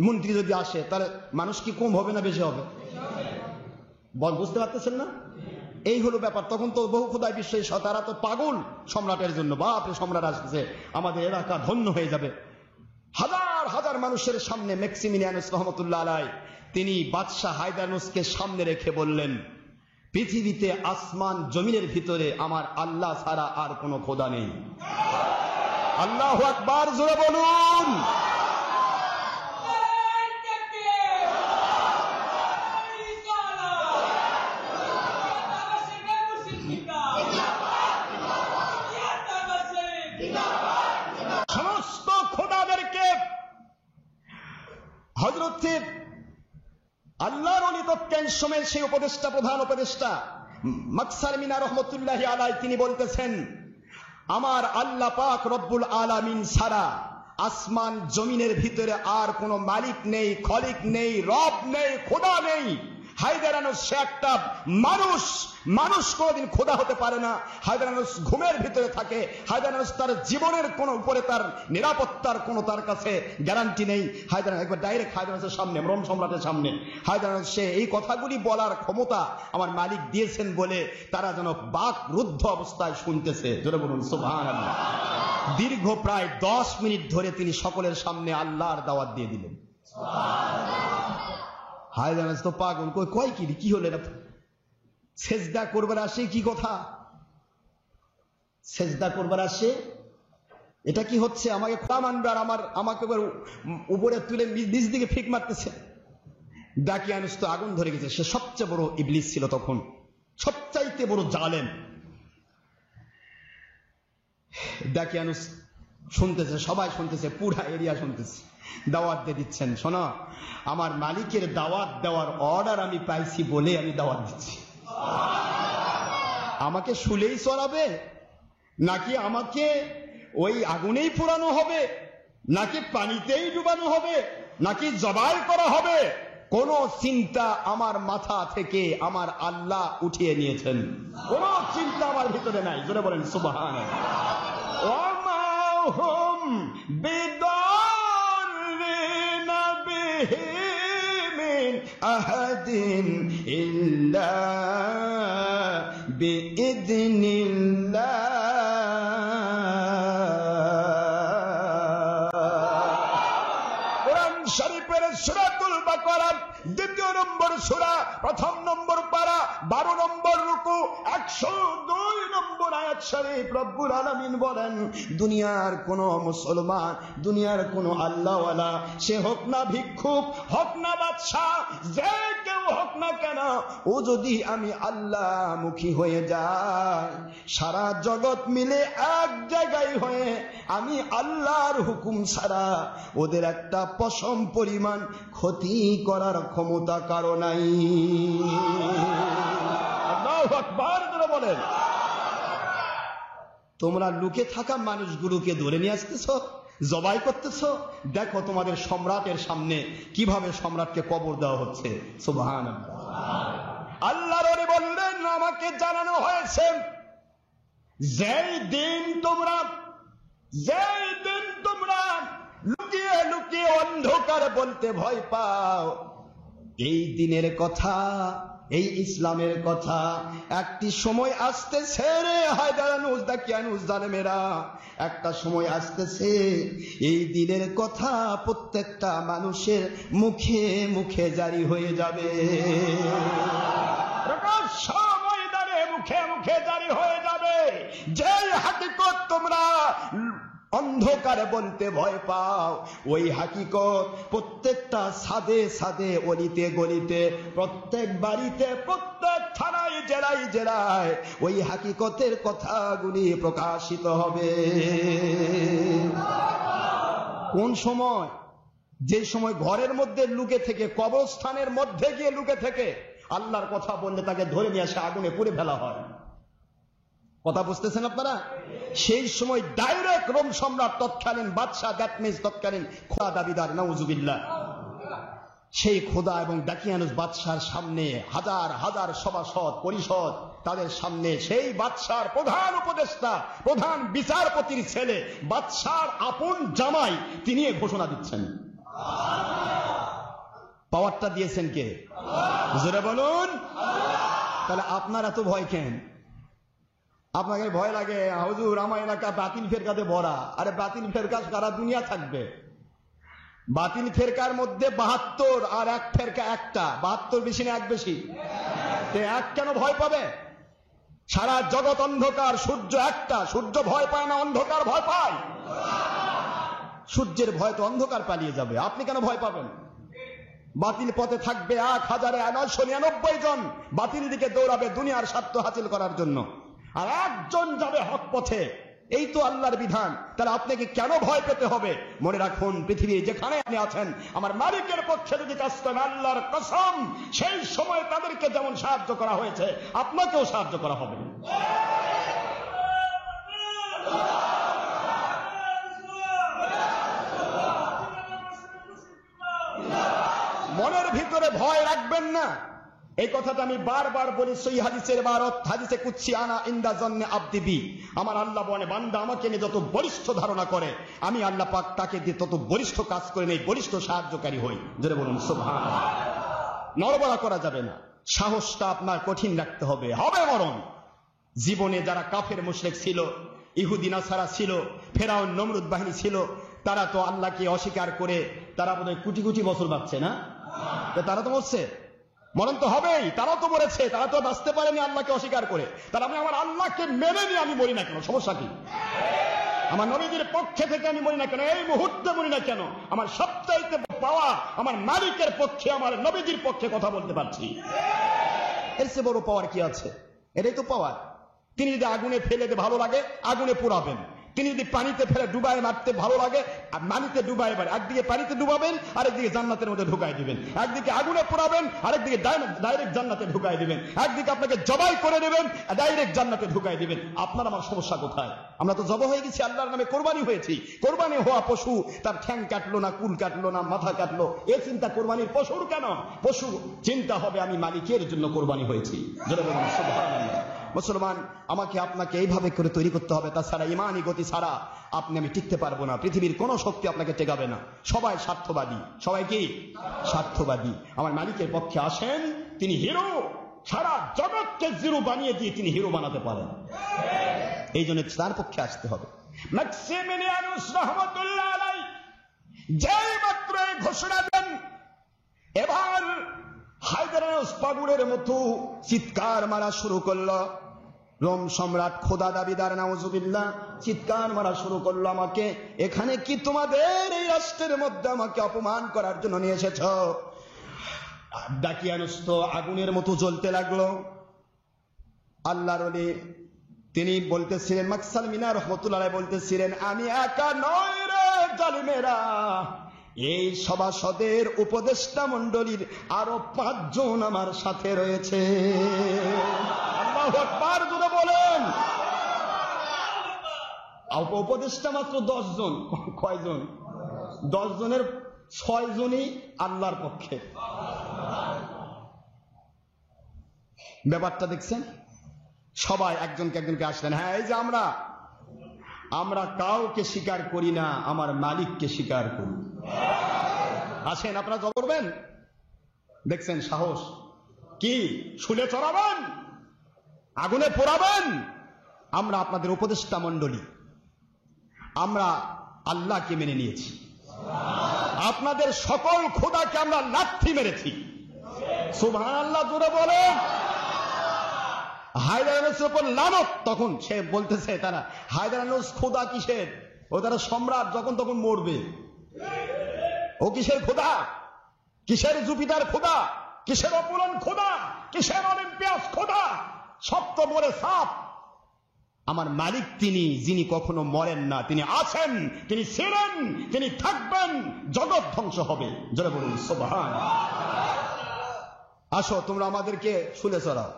মন্ত্রী যদি আসে, তাহলে মানুষ কি কম হবে না বেশি হবে? বুঝতে পারতেছেন না? এই হলো ব্যাপার। তখন তো বহু খোদায় বিশ্বাসী, তারা তো পাগল সম্রাটের জন্য। বাপরে, সম্রাট আসছে, আমাদের এলাকা ধন্য হয়ে যাবে। হাজার হাজার মানুষের সামনে ম্যাক্সিমিলিয়ানুস রহমতুল্লাহ আলাইহি তিনি বাদশাহ হায়দারানুসকে সামনে রেখে বললেন, পৃথিবীতে আসমান জমিনের ভিতরে আমার আল্লাহ ছাড়া আর কোনো খোদা নেই। আল্লাহু আকবার, জোরে বলুন। সমস্ত খোদাদেরকে হযরত আল্লাহর ওলি তৎকালীন সময়ের সেই উপদেষ্টা, প্রধান উপদেষ্টা মাকসালমিনা রহমতুল্লাহি আলাইহি তিনি বলতেছেন, আমার আল্লাহ পাক রব্বুল আলামিন ছাড়া আসমান জমিনের ভিতরে আর কোনো মালিক নেই, খলিক নেই, রব নেই, খোদা নেই। হায়দারানুস সে একটা মানুষ কোনদিন খোদা হতে পারে না। হায়দারানুস ঘুমের ভিতরে থাকে। হায়দারানুস তার জীবনের কোন উপরে তার নিরাপত্তার কোন তার কাছে গ্যারান্টি নেই। হায়দারানুস একবার ডাইরেক্ট হায়দারানুসের সামনে, রোম সম্রাটের সামনে হায়দারানুস সে এই কথাগুলি বলার ক্ষমতা আমার মালিক দিয়েছেন বলে তারা যেন বাক রুদ্ধ অবস্থায় শুনতেছে। জোরে বলুন সুবহানাল্লাহ। দীর্ঘ প্রায় 10 মিনিট ধরে তিনি সকলের সামনে আল্লাহর দাওয়াত দিয়ে দিলেন। হায়দারানুস তো পাগল, কয় কি হলো এটা? সেজদা করবার আসে, কি কথা? সেজদা করবার আসে, এটা কি হচ্ছে? আমাকে খোদা মানবে আর আমাকে উপরে তুলে নিচ দিকে ফিক মারতেছে। দাকিয়ানুস তো আগুন ধরে গেছে। সে সবচেয়ে বড় ইবলিস ছিল তখন, সবচাইতে বড় জালেম। দাকিয়ানুস শুনতেছে, সবাই শুনতেছে, পুরা এরিয়া শুনতেছে। দাওয়াত দিয়ে দিচ্ছেন, শোনো, আমার মালিকের দাওয়াত দেওয়ার অর্ডার আমি পাইছি বলে আমি দাওয়াত দিচ্ছি। আমাকে শুলেই চড়াবে? নাকি আমাকে ওই আগুনেই পোড়ানো হবে, নাকি পানিতেই ডুবানো হবে, নাকি জবাই করা হবে, কোন চিন্তা আমার মাথা থেকে আমার আল্লাহ উঠিয়ে নিয়েছেন। কোন চিন্তা আমার ভিতরে নাই। জোরে বলেন সুবহানাল্লাহ। ওমা হুম বিদাররিনা বিহি মিন আহাদিন ইল্লা বিইذنিল্লাহ। কোরআন শরীফের সূরাতুল বাকারা ২য় নম্বর সূরা, ১ম নম্বর পারা, ১২ নম্বর রুকু, ১০২ নম্বর আয়াত শরীফ রব্বুল আলামিন বলেন, দুনিয়ার কোন মুসলমান, দুনিয়ার কোন আল্লাহওয়ালা, সে হোক না ভিক্ষুক, হোক না বাদশাহ, যে কেউ হোক না কেন, ও যদি আমি আল্লাহ মুখী হয়ে যায়, সারা জগৎ মিলে এক জায়গায় হয়ে আমি আল্লাহর হুকুম ছাড়া ওদের একটা পশম পরিমাণ ক্ষতি করার ক্ষমতা কারো নাই। আল্লাহু আকবার বলেন। তোমরা লুকে থাকা মানুষগুলোকে ধরে নিয়ে আসতেছ, জবাই করতেছ। দেখো তোমাদের সম্রাটের সামনে কিভাবে সম্রাটকে কবর দেওয়া হচ্ছে। সুবহানাল্লাহ। আল্লাহর ওলি বললেন, আমাকে জানানো হয়েছে যেই দিন তোমরা লুকিয়ে লুকিয়ে অন্ধকার বলতে ভয় পাও, এই দিনের কথা, এই ইসলামের কথা একটি সময় আসতেছে রে হায়দারানুজ দাকিয়ানুজ জালেমেরা, একটা সময় আসতেছে, এই দিনের কথা প্রত্যেকটা মানুষের মুখে মুখে জারি হয়ে যাবে। ময়দানে মুখে মুখে জারি হয়ে যাবে। যে হাকিকত তোমরা অন্ধকারে বলতে ভয় পাও, ওই হাকিকত প্রত্যেকটা ছাদে ছাদে, অলিতে গলিতে, প্রত্যেক বাড়িতে, প্রত্যেক থানায়, জেলায় জেলায় ওই হাকিকতের কথাগুলি প্রকাশিত হবে। কোন সময়? যে সময় ঘরের মধ্যে লুকে থেকে, কবরস্থানের মধ্যে গিয়ে লুকে থেকে আল্লাহর কথা বললে তাকে ধরে নিয়ে আসে আগুনে পুড়ে ফেলা হয়। কথা বুঝতেছেন আপনারা? সেই সময় ডাইরেক্ট রোম সম্রাট, তৎকালীন বাদশাহ, দ্যাট মিন্স তৎকালীন খোদা দাবিদার, নাউজুবিল্লাহ, সেই খোদা এবং দাকিয়ানুস বাদশার সামনে হাজার হাজার সভাসদ পরিষদ, তাদের সামনে সেই বাদশার প্রধান উপদেষ্টা, প্রধান বিচারপতির ছেলে, বাদশার আপন জামাই, তিনি ঘোষণা দিচ্ছেন। পাওয়ারটা দিয়েছেন কে? জোরে বলুন। তাহলে আপনারা তো ভয় কেন? আপনাকে ভয় লাগে, হুজুর আমার এলাকা বাতিল ফেরকাতে ভরা। আরে বাতিল ফেরকা সারা দুনিয়া থাকবে। বাতিল ফেরকার মধ্যে ৭২ আর এক ফেরকা একটা। ৭২ বেশি না এক বেশি? এক কেন ভয় পাবে? সারা জগৎ অন্ধকার, সূর্য একটা। সূর্য ভয় পায় না, অন্ধকার ভয় পায়। সূর্যের ভয় তো অন্ধকার পালিয়ে যাবে, আপনি কেন ভয় পাবেন? বাতিল পথে থাকবে ১,৯৯৯ জন, বাতিল দিকে দৌড়াবে দুনিয়ার স্বার্থ হাসিল করার জন্য, আর একজন যাবে হক পথে। এই তো আল্লাহর বিধান। তাহলে আপনাকে কেন ভয় পেতে হবে? মনে রাখুন, পৃথিবীর যেখানে আপনি আছেন, আমার মালিকের পক্ষে যদি কাজ করেন, আল্লাহর কসম, সেই সময় তাদেরকে যেমন সাহায্য করা হয়েছে, আপনাকেও সাহায্য করা হবে। মনের ভিতরে ভয় রাখবেন না। এই কথাটা আমি বারবার বলি, সহিহ হাদিসের ইবারত, হাদিসে কুদসি, আনা ইনদা জন্নে আবদি বি। আমার আল্লাহ বলে, বান্দা আমাকে নিয়ে যত বলিষ্ঠ ধারণা করে, আমি আল্লাহ পাক তাকে দিয়ে তত বলিষ্ঠ কাজ করে নেই, বলিষ্ঠ সাহায্যকারী হই। জোরে বলুন সুবহানাল্লাহ। নড়বড়া করা যাবে না, সাহসটা আপনার কঠিন রাখতে হবে। হবে মরণ। জীবনে যারা কাফের মুশরিক ছিল, ইহুদি নাসারা ছিল, ফেরাউন নমরুদ বাহিনী ছিল, তারা তো আল্লাহকে অস্বীকার করে তারা বোধহয় কোটি কোটি বছর বাঁচছে না? তারা তো মরছে, মরণ তো হবেই। তারাও তো মরেছে, তারা তো বাঁচতে পারেনি আল্লাহকে অস্বীকার করে। তারা আমি আমার আল্লাহকে মেনে নিয়ে আমি মরি না কেন, সমস্যা কি? আমার নবীদের পক্ষে থেকে আমি মরি না কেন, এই মুহূর্তে মরি না কেন, আমার সবচাইতে পাওয়া আমার মালিকের পক্ষে, আমার নবীজির পক্ষে কথা বলতে পারছি। এর চেয়ে বড় পাওয়ার কি আছে? এটাই তো পাওয়ার। তিনি যদি আগুনে ফেলে দিয়ে ভালো লাগে, আগুনে পোড়াবেন। তিনি যদি পানিতে ফেলে ডুবায় মারতে ভালো লাগে, আর পানিতে ডুবায় মারে, একদিকে পানিতে ডুবাবেন, আরেকদিকে জান্নাতের মধ্যে ঢুকাই দিবেন, একদিকে আগুনে পোড়াবেন, আরেকদিকে ডাইরেক্ট জান্নাতে ঢুকাই দিবেন, একদিকে আপনাকে জবাই করে দেবেন, ডাইরেক্ট জান্নাতে ঢুকাই দিবেন। আপনার আমার সমস্যা কোথায়? আমরা তো জবাই হয়ে গেছি, আল্লাহর নামে কোরবানি হয়েছি। কোরবানি হওয়া পশু তার ঠ্যাং কাটলো না, কুল কাটলো না, মাথা কাটলো, এ চিন্তা কোরবানির পশুর কেন? পশু চিন্তা হবে আমি মালিকের জন্য কোরবানি হয়েছি। মুসলমান, আমাকে আপনাকে এইভাবে করে তৈরি করতে হবে, তাছাড়া ইমানি গতি ছাড়া আপনি আমি টিকতে পারবো না। পৃথিবীর কোন শক্তি আপনাকে টেকাবে না। সবাই স্বার্থবাদী। সবাই কি স্বার্থবাদী? আমার মালিকের পক্ষে আসেন, তিনি হিরো। সারা জগৎকে জিরো বানিয়ে দিয়ে তিনি হিরো বানাতে পারেন। এই জন্য তার পক্ষে আসতে হবে। ম্যাক্সিমিলিয়ানুস রহমতুল্লাহ আলাইহি যেই মাত্র ঘোষণা দেন, এবার হায়দারানুস পাগড়ের মতো চিৎকার মারা শুরু করলো। রোম সম্রাট খোদা দাবিদার নাউজুবিল্লাহ চিৎকার মারা শুরু করলো, আমাকে এখানে কি তোমাদের এই রাষ্ট্রের মধ্যে আমাকে অপমান করার জন্য নিয়ে এসেছ? দাকিয়ানুস তো আগুনের মতো জ্বলতে লাগলো। আল্লাহর ওলি তিনি বলতেছিলেন, মাকসাল মিনা রহমতুল্লাহ বলতেছিলেন, আমি একা নই রে জালিমেরা, এই সভাসদের উপদেষ্টা মণ্ডলীর আরো 5 জন আমার সাথে রয়েছে। আল্লাহু আকবার জোরে বলেন। উপদেষ্টা মাত্র 10 জন। কয়জন? 10 জনের 6 জনই আল্লাহর পক্ষে। ব্যাপারটা দেখছেন? সবাই একজনকে একজনকে আসলেন, হ্যাঁ এই যে আমরা কাউকে স্বীকার করি না, আমার মালিককে স্বীকার করি। আসেন, আপনারা জবাব করবেন। দেখছেন সাহস কি? শুলে চড়াবেন, আগুনে পোড়াবেন। আমরা আপনাদের উপদেষ্টা মণ্ডলী, আমরা আল্লাহকে মেনে নিয়েছি, আপনাদের সকল খোদাকে আমরা লাথি মেরেছি। সুবহানাল্লাহ জোরে বলেন। হায়দারানুসের উপর লানত। তখন সে বলতেছে, তারা হায়দারানুস খোদা কিসের? ও তারা সম্রাট, যখন তখন মরবে। ও কিসের খোদা? কিসের জুপিটার খোদা? কিসের অপুরন খোদা? কিসের অলিম্পিয়াস খোদা? সব তো মরে সাপ। আমার মালিক তিনি, যিনি কখনো মরেন না। তিনি আছেন, তিনি ছিলেন, তিনি থাকবেন, জগৎ ধ্বংস হবে। যারা বলুন সুবহানাল্লাহ। আসো তোমরা আমাদেরকে শুলে চড়াও।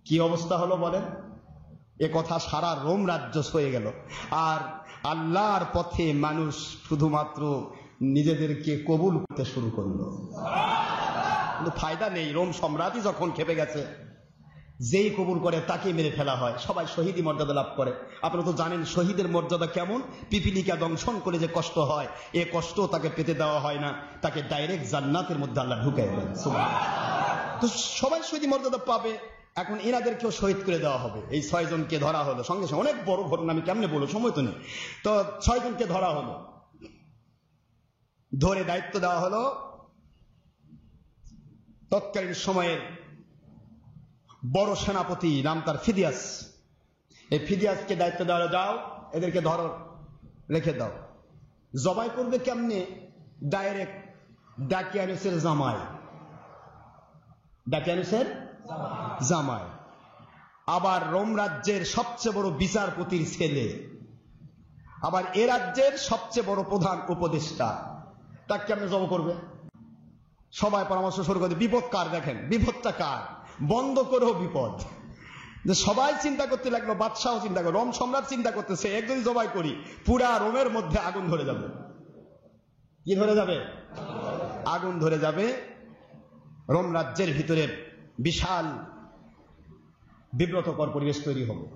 কি অবস্থা হলো বলেন? এ কথা সারা রোম রাজ্য হয়ে গেল। আর আল্লাহর পথে মানুষ শুধুমাত্র নিজেদেরকে কবুল করতে শুরু করলো। কিন্তু ফায়দা নেই। রোম সম্রাটই যখন খেপে গেছে, যেই কবুল করে তাকে মেরে ফেলা হয়। সবাই শহীদি মর্যাদা লাভ করে। আপনারা তো জানেন শহীদের মর্যাদা কেমন। পিপিলিকা দংশন করে যে কষ্ট হয়, এ কষ্ট তাকে পেতে দেওয়া হয় না, তাকে ডাইরেক্ট জান্নাতের মধ্যে আল্লাহ ঢুকাই দেন। তো সবাই শহীদি মর্যাদা পাবে। এখন এনাদেরকেও শহীদ করে দেওয়া হবে। এই 6 জনকে ধরা হলো সঙ্গে সঙ্গে। অনেক বড় ঘটনা, আমি কেমনে বলবো, সময় তো নেই। তো 6 জনকে ধরা হলো, ধরে দায়িত্ব দেওয়া হলো তৎকালীন সময়ের বড় সেনাপতি, নাম তার ফিদিয়াস। এই ফিদিয়াসকে দায়িত্ব দেওয়া হলো, যাও এদেরকে ধরো, রেখে দাও। জবাই করবে কেমনে? ডাইরেক্ট দাকিয়ানুসের জামাই, দাকিয়ানুসের জামাই, আবার রোম রাজ্যের সবচেয়ে বড় বিচারপতির ছেলে, আবার এ রাজ্যের সবচেয়ে বড় প্রধান উপদেষ্টা। তাকে কেমনে জবাই করবে? সবাই পরামর্শ শুরু করে। বিপদ কার? দেখেন বিপদটা কার? বন্ধ করেও বিপদ। যে সবাই চিন্তা করতে লাগলো, বাদশাহ চিন্তা করে, রোম সম্রাট চিন্তা করতেছে, একজন জবাই করি, পুরা রোমের মধ্যে আগুন ধরে যাবে। কি ধরে যাবে? আগুন ধরে যাবে। রোম রাজ্যের ভিতরে বিশাল বিব্রতকর পরিবেশ তৈরি হবে।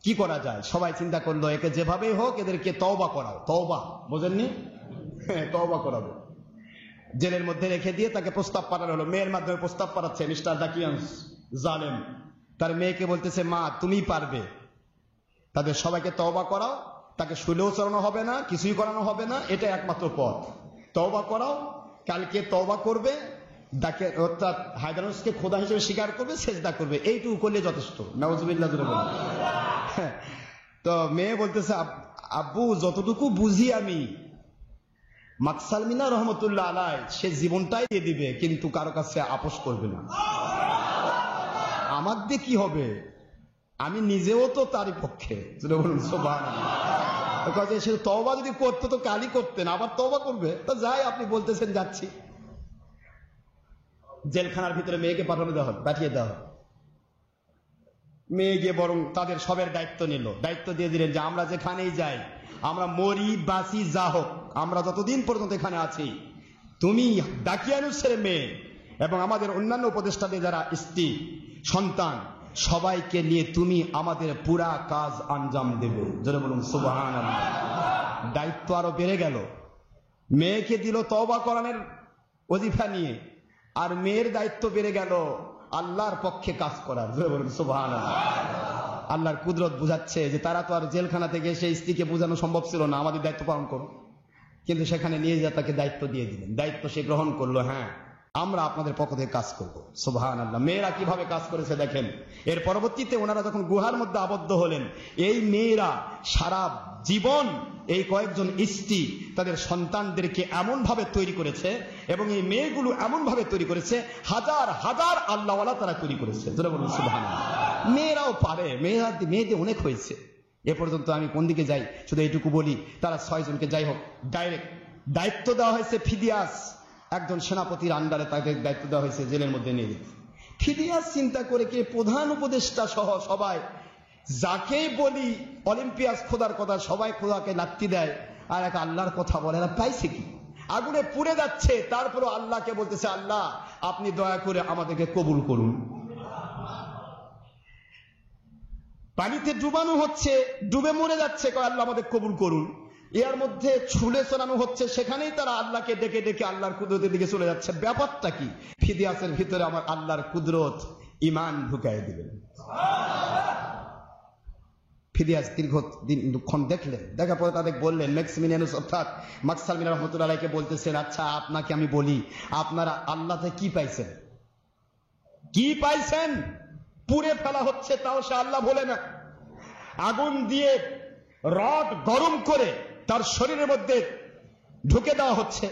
কি করা যায়? সবাই চিন্তা করলো, একে যেভাবেই হোক এদেরকে তওবা করাও। তওবা বোঝেননি? তওবা করাবো। জেলের মধ্যে রেখে দিয়ে তাকে প্রস্তাব পাঠানো হলো। মেয়ের মাধ্যমে প্রস্তাব পাঠাচ্ছে মিস্টার দাকিয়ানুস জালেম। তার মেয়েকে বলতেছে, মা তুমি পারবে, তাদের সবাইকে তওবা করাও, তাকে শুলেও চড়ানো হবে না, কিছুই করানো হবে না, এটা একমাত্র পথ। তওবা করাও, কালকে তওবা করবে, অর্থাৎ হায়দারানুসকে খোদা হিসেবে স্বীকার করবে, সেজদা করবে, এইটুকু করলে যথেষ্ট। নাউজুবিল্লাহ জোরে বলেন। তো মেয়ে বলতেছে, আব্বু যতটুকু বুঝি আমি, মাকসাল মিনা রহমতুল্লাহ আলাই সে জীবনটাই দিয়ে দিবে, কিন্তু কারো কাছে আপোষ করবে না। আমার দিয়ে কি হবে? আমি নিজেও তো তারই পক্ষে। বলুন সুবহানাল্লাহ। সে তওবা যদি করতো তো কালই করতেন, আবার তওবা করবে? তো যাই, আপনি বলতেছেন যাচ্ছি। জেলখানার ভিতরে মেয়েকে পাঠিয়ে দেওয়া হয়। মেয়ে গিয়ে বরং তাদের সবের দায়িত্ব নিল, দায়িত্ব দিয়ে দিলেন যে আমরা যেখানেই যাই, আমরা মরি বাঁচি যা হোক, আমরা যতদিন পর্যন্ত এখানে আছি, তুমি দাকিয়ানুসের মেয়ে এবং আমাদের অন্যান্য উপদেষ্টাদের যারা স্ত্রী সন্তান সবাইকে নিয়ে তুমি আমাদের পুরা কাজ আঞ্জাম দেবে। জোরে বলুন সুবহানাল্লাহ। দায়িত্ব আরো বেড়ে গেল। মেয়েকে দিল তওবা করানোর ওজিফা নিয়ে, আর মেয়ের দায়িত্ব বেড়ে গেল আল্লাহর পক্ষে কাজ করার। জোরে বলুন সুবহানাল্লাহ। আল্লাহর কুদরত বুঝাচ্ছে যে তারা তো আর জেলখানা থেকে সেই স্ত্রীকে বোঝানো সম্ভব ছিল না, আমাদের দায়িত্ব পালন করো। কিন্তু সেখানে নিয়ে যা তাকে দায়িত্ব দিয়ে দিলেন, দায়িত্ব সে গ্রহণ করলো। হ্যাঁ, আমরা আপনাদের পক্ষ থেকে কাজ করবো। সুবহানাল্লাহ। মেয়েরা কিভাবে কাজ করেছে দেখেন। এর পরবর্তীতে ওনারা যখন গুহার মধ্যে আবদ্ধ হলেন, এই মেয়েরা সারা জীবন এই কয়েকজন স্ত্রী তাদের সন্তানদেরকে এমন ভাবে তৈরি করেছে, এবং এই মেয়েগুলো এমন ভাবে তৈরি করেছে, হাজার হাজার আল্লাহওয়ালা তারা তৈরি করেছে। যারা বলুন সুবহানাল্লাহ। মেয়েরাও পারে, মেয়েদের অনেক হয়েছে। এ পর্যন্ত আমি কোন দিকে যাই, শুধু এইটুকু বলি, তারা 6 জনকে যাই হোক ডাইরেক্ট দায়িত্ব দেওয়া হয়েছে। ফিদিয়াস একজন সেনাপতির আন্ডারে তাদের দায়িত্ব দেওয়া হয়েছে জেলের মধ্যে নিয়ে যেতে। ফিদিয়াস চিন্তা করে কে প্রধান উপদেষ্টা সহ সবাই যাকে বলি অলিম্পিয়াস খোদার কথা, সবাই খোদাকে লাত্তি দেয়, আর এক আল্লাহর কথা বলে। এরা পাইছে কি? আগুনে পুড়ে যাচ্ছে, তারপরে আল্লাহকে বলতেছে, আল্লাহ আপনি দয়া করে আমাদেরকে কবুল করুন। পানিতে ডুবানো হচ্ছে, ডুবে মরে যাচ্ছে, কয় আল্লাহ আমাদের কবুল করুন। এর মধ্যে ছুলে চড়ানো হচ্ছে, সেখানেই তারা আল্লাহকে ডেকে ডেকে আল্লাহর কুদরতের দিকে চলে যাচ্ছে। ব্যাপারটা কি? ফিদিয়াসের ভিতরে আমার আল্লাহর কুদরত, ঈমান ঢুকাই দিলেন। ফিদিয়াস দীর্ঘক্ষণ দেখলেন, দেখার পরে তাদের বললেন, ম্যাক্সিমিলিয়ানুস অর্থাৎ মাকসালমিন রাহমাতুল্লাহ আলাইহিকে বলতেছেন, আচ্ছা আপনাকে আমি বলি, আপনারা আল্লাহতে কি পাইছেন? কি পাইছেন? পুড়ে ফেলা হচ্ছে, তাও সে আল্লাহ বলে না। আগুন দিয়ে রড গরম করে তার শরীরের মধ্যে ঢুকে দেওয়া হচ্ছে,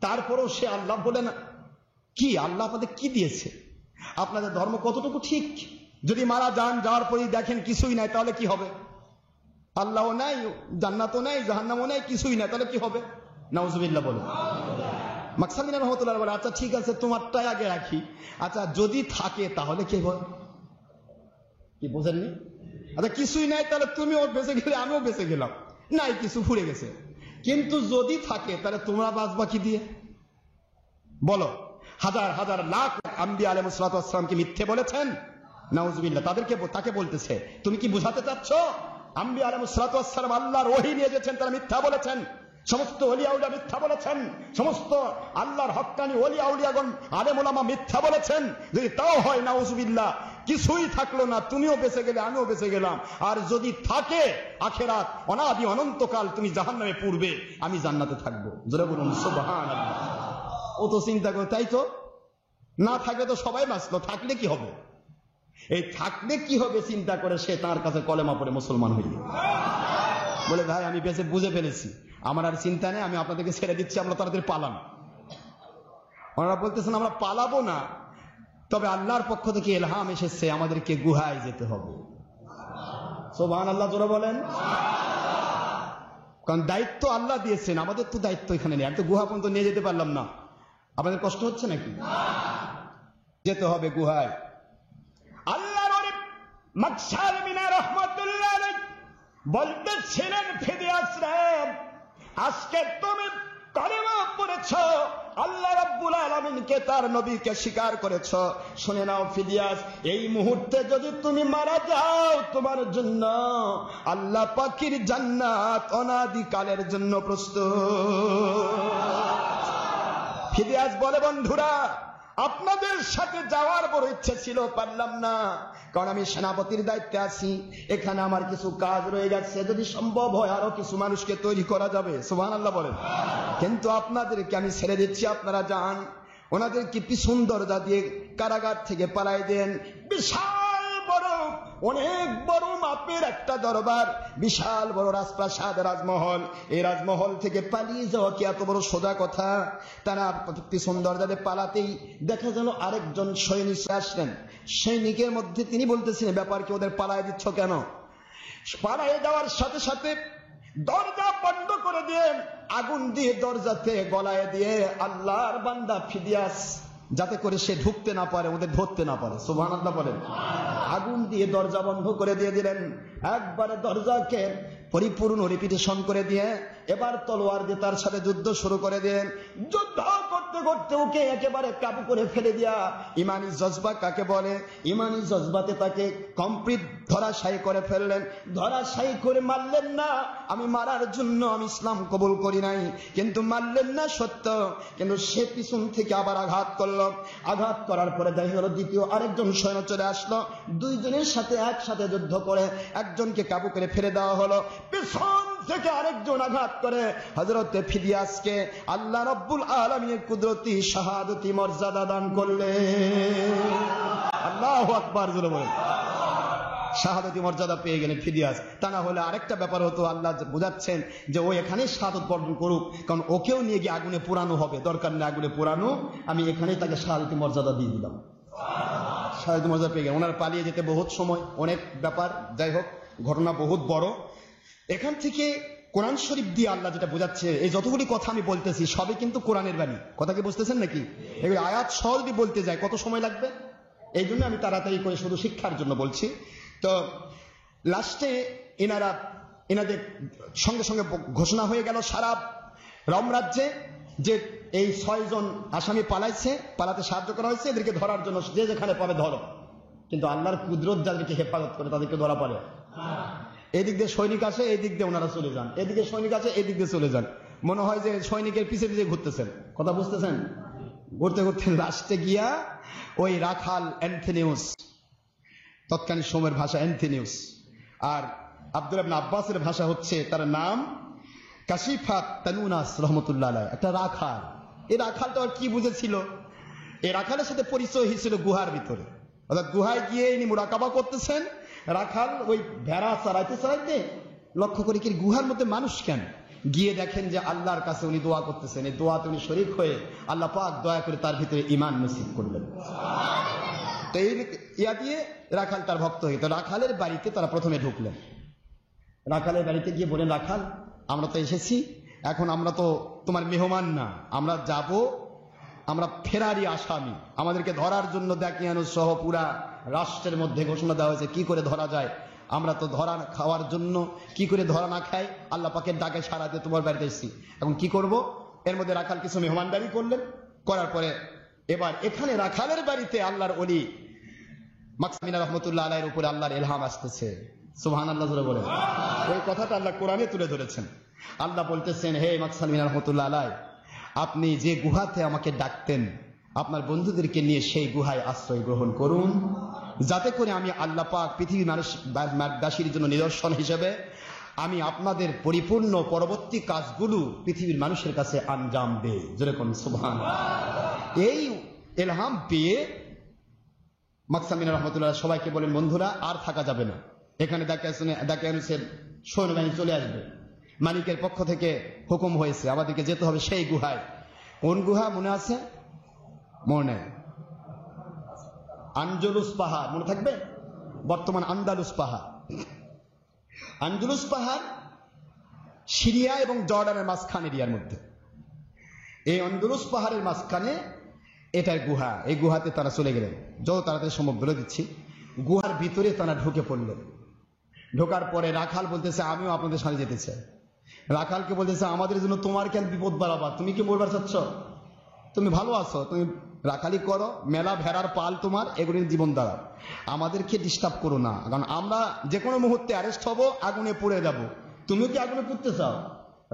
তারপরেও সে আল্লাহ বলে না। কি আল্লাহ আপনাদের কি দিয়েছে? আপনাদের ধর্ম কতটুকু ঠিক? যদি মারা যান, যাওয়ার পরেই দেখেন কিছুই নাই, তাহলে কি হবে? আল্লাহও নাই, জান্নাতও নাই, জাহান্নামও নাই, কিছুই নাই, তাহলে কি হবে? নাউজুবিল্লাহ বলে। মাকসালমিন রাহমাতুল্লাহ বলে, আচ্ছা ঠিক আছে, তোমারটাই আগে রাখি। আচ্ছা যদি থাকে তাহলে কি হবে? কি বোঝেননি? আচ্ছা কিছুই নাই, তাহলে তুমিও বেঁচে গেলে আমিও বেঁচে গেলাম, নাই কিছু ফুরে গেছে। কিন্তু যদি থাকে তাহলে তোমরা বাঁচবা কি দিয়ে? বলো। হাজার হাজার লাখ আম্বিয়া আলাইহিস সালাতু ওয়াস সালামকে মিথ্যে বলেছেন, নাউজুবিল্লাহ। তাকে বলতেছে, তুমি কি বুঝাতে চাচ্ছ আম্বিয়া আলাইহিস সালাতু ওয়াস সালাম আল্লাহর ওহী নিয়ে গেছেন, তারা মিথ্যা বলেছেন? সমস্ত ওলিয়া উলিয়া মিথ্যা বলেছেন, সমস্ত আল্লাহর হক্কানি ওলিয়া উলিয়াগণ আলেম ওলামা মিথ্যা বলেছেন? যদি তাও হয়, নাউজুবিল্লাহ, কিছুই থাকলো না, তুমিও বেঁচে গেলে আমিও বেঁচে গেলাম। আর যদি থাকে আখিরাত অনাদি অনন্তকাল তুমি জাহান্নামে পড়বে, আমি জান্নাতে থাকবো। জোরে বলুন সুবহানাল্লাহ। ও তো চিন্তা করে, তাই তো, না থাকলে তো সবাই বাঁচলো, থাকলে কি হবে? এই থাকলে কি হবে চিন্তা করে সে তার কাছে কলেমা পড়ে মুসলমান হইল। বলে, ভাই আমি বেঁচে বুঝে ফেলেছি, আমার আর চিন্তা নেই, আমি আপনাদেরকে ছেড়ে দিচ্ছি, আমরা তাদের পালান। ওনারা বলতেছেন, আমরা পালাবো না, তবে আল্লাহর পক্ষ থেকে ইলহাম এসেছে আমাদেরকে গুহায় যেতে হবে। সুবহানাল্লাহ জোরে বলেন। কারণ দায়িত্ব আল্লাহ দিয়েছেন, আমাদের তো দায়িত্ব এখানে নেই। আমি তো গুহা পর্যন্ত নিয়ে যেতে পারলাম না, আপনাদের কষ্ট হচ্ছে নাকি? যেতে হবে গুহায়। আল্লাহর ওলি মাকসালমিন রাহমাতুল্লাহ আলাইহি বলতেছিলেন, ফিদিয়াস রে, আজকে তুমি কলেমা পড়েছ, আল্লাহ রাব্বুল আলামিনকে তার নবীকে স্বীকার করেছ। শুনে নাও ফিদিয়াস, এই মুহূর্তে যদি তুমি মারা যাও, তোমার জন্য আল্লাহ পাকের জান্নাত অনাদিকালের জন্য প্রস্তুত। ফিদিয়াস বলে, বন্ধুরা আপনাদের সাথে যাওয়ার বড় ইচ্ছে ছিল, পারলাম না, কারণ আমি সেনাপতির দায়িত্বে আছি, এখানে আমার কিছু কাজ রয়ে গেছে, যদি সম্ভব হয় আরো কিছু মানুষকে তৈরি করা যাবে। সুবহানাল্লাহ বলেন। কিন্তু আপনাদেরকে আমি ছেড়ে দিচ্ছি, আপনারা যান। ওনাদেরকে পিছন দরজা দিয়ে কারাগার থেকে পালাই দেন। বিশাল বড় অনেক বড় মাপের একটা দরবার, বিশাল বড় রাজপ্রাসাদ, রাজমহল। এই রাজমহল থেকে পালিয়ে যাওয়া কি এত বড় সোজা কথা? তারা পিছন দরজাতে পালাতেই দেখা গেল আরেকজন সৈনিক আসলেন। সৈনিকের মধ্যে তিনি বলতেছিলেন, ব্যাপার কি, ওদের পালায় দিচ্ছ কেন? পালায়ে যাওয়ার সাথে সাথে দরজা বন্ধ করে দিয়ে আগুন দিয়ে দরজাতে গলায় দিয়ে আল্লাহর বান্দা ফিদিয়াস, যাতে করে সে ঢুকতে না পারে, ওদের ধরতে না পারে, সুবহানাল্লাহ বলেন, আগুন দিয়ে দরজা বন্ধ করে দিয়ে দিলেন। একবারে দরজাকে পরিপূর্ণ রিপিটেশন করে দিয়ে এবার তলোয়ার দিয়ে তার সাথে যুদ্ধ শুরু করে দিলেন। যুদ্ধ করতে করতে ওকে একেবারে কাবু করে ফেলে দিয়া, ইমানি জজবা কাকে বলে, ইমানি জজবাতে তাকে কমপ্লিট ধরাশায়ী করে ফেললেন। ধরাশায়ী করে মারলেন না, আমি মারার জন্য আমি ইসলাম কবুল করি নাই, কিন্তু মারলেন না সত্য, কিন্তু সে পিছন থেকে আবার আঘাত করলো। আঘাত করার পরে দেখা গেল দ্বিতীয় আরেকজন সৈন্য চলে আসলো। দুইজনের সাথে একসাথে যুদ্ধ করে একজনকে কাবু করে ফেলে দেওয়া হলো। পিছন থেকে আরেকজন আঘাত করে হযরত ফিদিয়াসকে আল্লাহ রাব্বুল আলামিনের কুদরতি শাহাদাতি মর্যাদা দান করলেন। আল্লাহু আকবার, জোরে বলেন। শাহাদাতি মর্যাদা পেয়ে গেলেন ফিদিয়াস। তা না হলে আরেকটা ব্যাপার হতো, আল্লাহ বোঝাচ্ছেন যে ও এখানে শাহাদত বরণ করুক, কারণ ওকেও নিয়ে গিয়ে আগুনে পোড়ানো হবে, দরকার নেই আগুনে পোড়ানো, আমি এখানেই তাকে শাহাদাতি মর্যাদা দিয়ে দিলাম। শাহাদাতি মর্যাদা পেয়ে গেলেন। ওনার পালিয়ে যেতে বহুত সময়, অনেক ব্যাপার, যাই হোক ঘটনা বহুত বড়। এখান থেকে কোরআন শরীফ দিয়ে আল্লাহ যেটা বোঝাচ্ছে, এই যতগুলি কথা আমি বলতেছি সবই কিন্তু কোরআনের বাণী। কথা কি বুঝতেছেন নাকি? এগুলো আয়াত সহ যদি বলতে যায় কত সময় লাগবে, এই জন্য আমি তাড়াতাড়ি করে শুধু শিক্ষার জন্য বলছি। তো লাস্টে এনাদের সঙ্গে সঙ্গে ঘোষণা হয়ে গেল সারা রোম রাজ্যে যে এই 6 জন আসামি পালাইছে, পালাতে সাহায্য করা হয়েছে, এদেরকে ধরার জন্য যে যেখানে পাবে ধরো। কিন্তু আল্লাহর কুদরত যাদেরকে হেফাজত করে তাদেরকে ধরা পড়ে। এদিক দিয়ে সৈনিক আসে, এই দিক দিয়ে ওনারা চলে যান, এদিকে সৈনিক আছে, এই দিক দিয়ে চলে যান। মনে হয় যে সৈনিকের পিছে পিছে ঘুরতেছেন। কথা বুঝতেছেন? ঘুরতে ঘুরতে লাস্টে গিয়া ওই রাখাল অ্যান্থনিউস, তৎকালীন সময়ের ভাষা অ্যান্থনিউস, আর আব্দুল্লাহ ইবনে আব্বাসের ভাষা হচ্ছে, তার নাম কাশিফাত তানুনাস রহমতুল্লাহ আলাইহি, একটা রাখাল। এই রাখালটা আর কি বুঝেছিল, এই রাখালের সাথে পরিচয় হয়েছিল গুহার ভিতরে, অর্থাৎ গুহায় গিয়ে ইনি মুরাকাবা করতেছেন। রাখাল ওই ভেড়া চড়াইতে চড়াইতে লক্ষ্য করে কি গুহার মধ্যে মানুষ কেন, গিয়ে দেখেন যে আল্লাহর কাছে উনি দোয়া করতেছেন। এই দোয়াতে উনি শরীক হয়ে আল্লাহ পাক দয়া করে তার ভিতরে ঈমান নসিব করলেন। তো এই ইয়া দিয়ে রাখাল তার ভক্ত হয়ে, তো রাখালের বাড়িতে তারা প্রথমে ঢুকলেন। রাখালের বাড়িতে গিয়ে বলেন, রাখাল আমরা তো এসেছি, এখন আমরা তো তোমার মেহমান না, আমরা যাব, আমরা ফেরারি আসামি, আমাদেরকে ধরার জন্য দাকিয়ানুস সহ পুরা রাষ্ট্রের মধ্যে ঘোষণা দেওয়া হয়েছে কি করে ধরা যায়। আমরা তো ধরা খাওয়ার জন্য, কি করে ধরা না খাই, আল্লাহ পাকের ডাকে সাড়া দিয়ে তোমার বাড়িতে এসেছি, এখন কি করব। এর মধ্যে রাখাল কিছু মেহমানদারি করলেন, করার পরে এবার এখানে রাখালের বাড়িতে আল্লাহর ওলি মাকসামিনা রহমতুল্লাহ আলাইহির উপরে আল্লাহর ইলহাম আসতেছে। সুবহানাল্লাহ জোরে বলেন। ওই কথাটা আল্লাহ কোরআনে তুলে ধরেছেন। আল্লাহ বলতেছেন, হে মাকসামিনা রহমতুল্লাহ আলাইহি, আপনি যে গুহাতে আমাকে ডাকতেন, আপনার বন্ধুদেরকে নিয়ে সেই গুহায় আশ্রয় গ্রহণ করুন, যাতে করে আমি আল্লাহ পাক পৃথিবীর মানুষবাসীর জন্য নিদর্শন হিসেবে আমি আপনাদের পরিপূর্ণ পরবর্তী কাজগুলো পৃথিবীর মানুষের কাছে আঞ্জাম দেই। যেরকম সুবহানাল্লাহ। এই ইলহাম পেয়ে মাকসামিনা রহমতুল্লাহ সবাইকে বলেন, বন্ধুরা আর থাকা যাবে না, এখানে দাকিয়ানুসের সৈন্যবাহিনী চলে আসবে, মালিকের পক্ষ থেকে হুকুম হয়েছে আমাদেরকে যেতে হবে সেই গুহায়। কোন গুহা মনে আছে? মনে নেই। আনজুলুস পাহাড় মনে থাকবে, বর্তমান আন্দালুস পাহাড়। আনজুলুস পাহাড় সিরিয়া এবং জর্ডানের মাঝখান এরিয়ার মধ্যে। এই আনজুলুস পাহাড়ের মাঝখানে এটার গুহা। এই গুহাতে তারা চলে গেলেন। যত তাড়াতাড়ি সম্ভব বলে দিচ্ছি, গুহার ভিতরে তারা ঢুকে পড়লেন। ঢোকার পরে রাখাল বলতেছে, আমিও আপনাদের সাথে যেতে চাই। রাখালকে বলতেছে, আমাদের জন্য তোমার কেন বিপদ বাড়াবার, তুমি কি মরবার চাচ্ছ? তুমি ভালো আছো, তুমি রাখালি করো, মেলা ভেড়ার পাল তোমার, এগুলির জীবন দাঁড়াও, আমাদেরকে ডিস্টার্ব করো না, কারণ আমরা যে কোনো মুহূর্তে অ্যারেস্ট হব, আগুনে পুড়ে যাব। তুমি কি আগুনে পুড়তে চাও?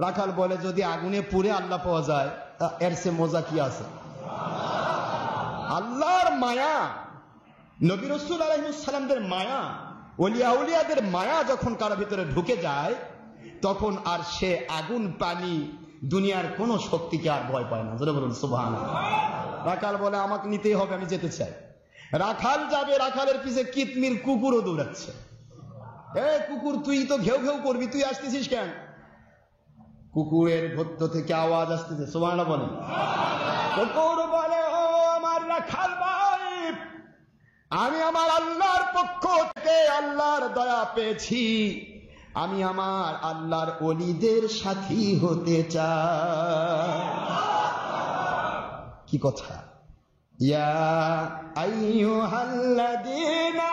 রাখাল বলে, যদি আগুনে পুড়ে আল্লাহ পাওয়া যায় এর সে মজা কি আছে। আল্লাহর মায়া, নবী রাসূল আলাইহিস সালামদের মায়া, ওলিয়া উলিয়াদের মায়া যখন কারো ভিতরে ঢুকে যায়, তখন আর সে আগুন পানি দুনিয়ার কোন শক্তিকে আর ভয় পায় না। জোরে বলুন সুবহানাল্লাহ। রাখাল বলে, আমাকে নিতেই হবে, আমি যেতে চাই। রাখাল যাবে, রাখালের পিছে কিতমির কুকুরও দৌড়াচ্ছে। এ কুকুর, তুই তো ঘেউ ঘেউ করবি, তুই আসতেছিস কেন? কুকুরের ভেতর থেকে আওয়াজ আসতেছে, সুবহানাল্লাহ বলেন। কুকুর বলে, ও আমার রাখাল ভাই, আমি আমার আল্লাহর পক্ষ থেকে আল্লাহর দয়া পেয়েছি, আমি আমার আল্লাহর ওলিদের সাথী হতে চাই। কি কথা? ইয়া আইয়ুহাল্লাযীনা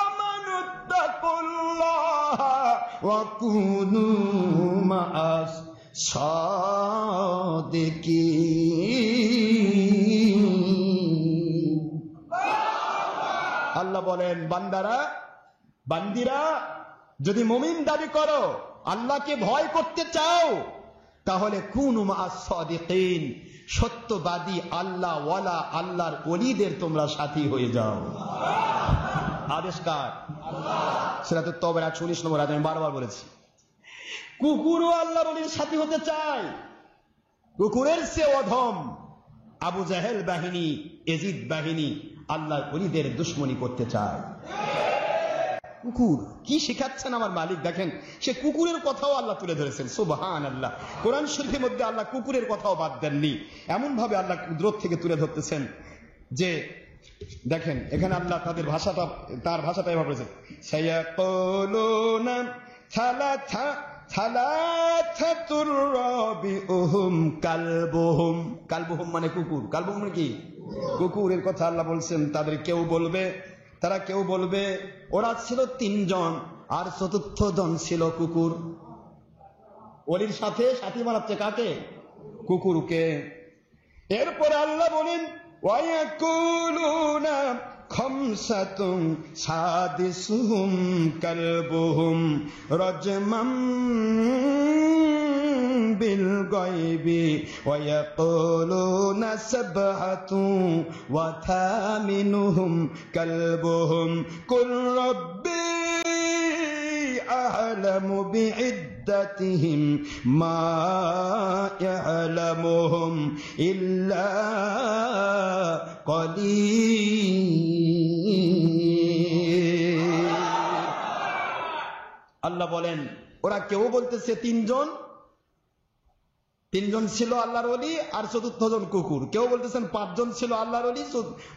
আমানুত্তাকুল্লাহা ওয়া কুনু মা'আস সাদিকিন। আল্লাহ বলেন, বান্দারা, বান্দিরা, যদি মুমিন দাবি করো, আল্লাহকে ভয় করতে চাও, তাহলে কুনু মা'আস সাদিকিন, সত্যবাদী আল্লাহ ওয়ালা আল্লাহর ওলিদের তোমরা সাথী হয়ে যাও। আদেশকার সূরাতুত তাওবার 119 নম্বর আয়াত, আমি বারবার বলেছি। কুকুরও আল্লাহর ওলির সাথী হতে চায়। কুকুরের চেয়ে অধম আবু জাহেল বাহিনী, এজিদ বাহিনী আল্লাহর ওলিদের দুশমনি করতে চায়। কুকুর কি শিখাচ্ছেন আমার মালিক দেখেন, সে কুকুরের কথাও আল্লাহ তুলে ধরেছেন। সুবহানাল্লাহ। কোরআন শরীফের মধ্যে আল্লাহ কুকুরের কথাও বাদ দেননি, এমন ভাবে আল্লাহ কুদরত থেকে তুলে ধরতেছেন যে দেখেন এখানে আল্লাহ তাদের ভাষাটা, তার ভাষাটা এভাবে বলেছেন, সায়াকুলুনা সালাসাতুর রাবিউহুম কালবুহুম। কালবুহুম মানে কুকুর। কালবুহুম মানে কি? কুকুরের কথা আল্লাহ বলছেন। তাদের তারা কেউ বলবে ওরা ছিল 3 জন, আর 4র্থ জন ছিল কুকুর। ওলির সাথে সাথী বানাচ্ছে কাকে? কুকুরকে। এরপরে আল্লাহ বলেন, ওয়ায়াকুলুনা খামসাতুন সাদিসুহুম কালবুহুম রাজমাম বিল গায়বি ওয়ায়াকুলুনা সাবআতুন ওয়া থামিনুহুম কালবুহুম কুল রাব্বি আ'লামু বি'ইদ্দাতিহিম মা ইয়া'লামুহুম ইল্লা কলিল। আল্লাহ বলেন, ওরা কেউ বলতেছে 3 জন ছিল আল্লাহর ওলি, আর 4র্থ জন কুকুর। কেউ বলতেছেন 5 জন ছিল আল্লাহর ওলি,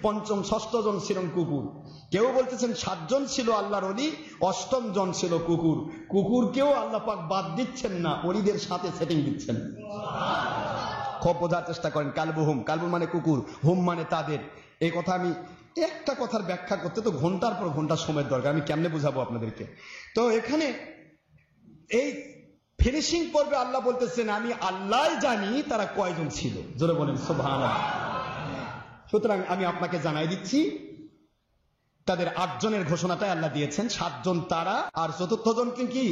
5ম 6ষ্ঠ জন ছিলেন কুকুর। কেউ বলতেছেন 7 জন ছিল আল্লাহর ওলি, 8ম জন ছিল কুকুর। কুকুরকেও আল্লাহ পাক বাদ দিচ্ছেন না, ওলিদের সাথে সেটিং দিচ্ছেন। খুব বোঝার চেষ্টা করেন। কালবুহুম, কালবু মানে কুকুর, হুম মানে তাদের। এই কথা আমি একটা কথার ব্যাখ্যা করতে তো ঘন্টার পর ঘন্টা সময়ের দরকার, আমি কেমনে বুঝাবো আপনাদেরকে। তো এখানে এই ফিনিশিং পর্বে আল্লাহ বলতেছেন, আমি আল্লাহ জানি তারা কয়জন ছিল। জোরে বলেন সুবহানাল্লাহ। সুতরাং আমি আপনাকে জানাই দিচ্ছি, তাদের 8 জনের ঘোষণাটাই আল্লাহ দিয়েছেন। 7 জন তারা, আর 4র্থ জন কি?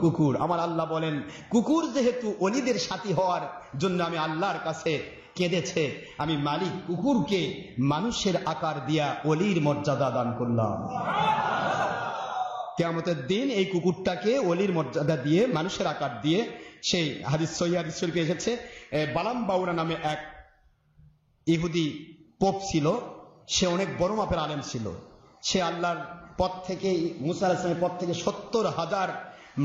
কুকুর। আমার আল্লাহ বলেন, কুকুর যেহেতু ওলিদের সাথী হওয়ার জন্য আমি আল্লাহর কাছে কেঁদেছে, আমি মালিক কুকুরকে মানুষের আকার দিয়া ওলির মর্যাদা দান করলাম। কিয়ামতের দিন এই কুকুরটাকে ওলির মর্যাদা দিয়ে, মানুষের আকার দিয়ে, সেই হাদিস সহিহ হাদিস শরীফে এসেছে, বালাম বাউরা নামে এক ইহুদি পোপ ছিল। সে অনেক বড় মাপের আলেম ছিল। সে আল্লাহর পথ থেকে, মুসা আলাইহিস সালামের পথ থেকে 70,000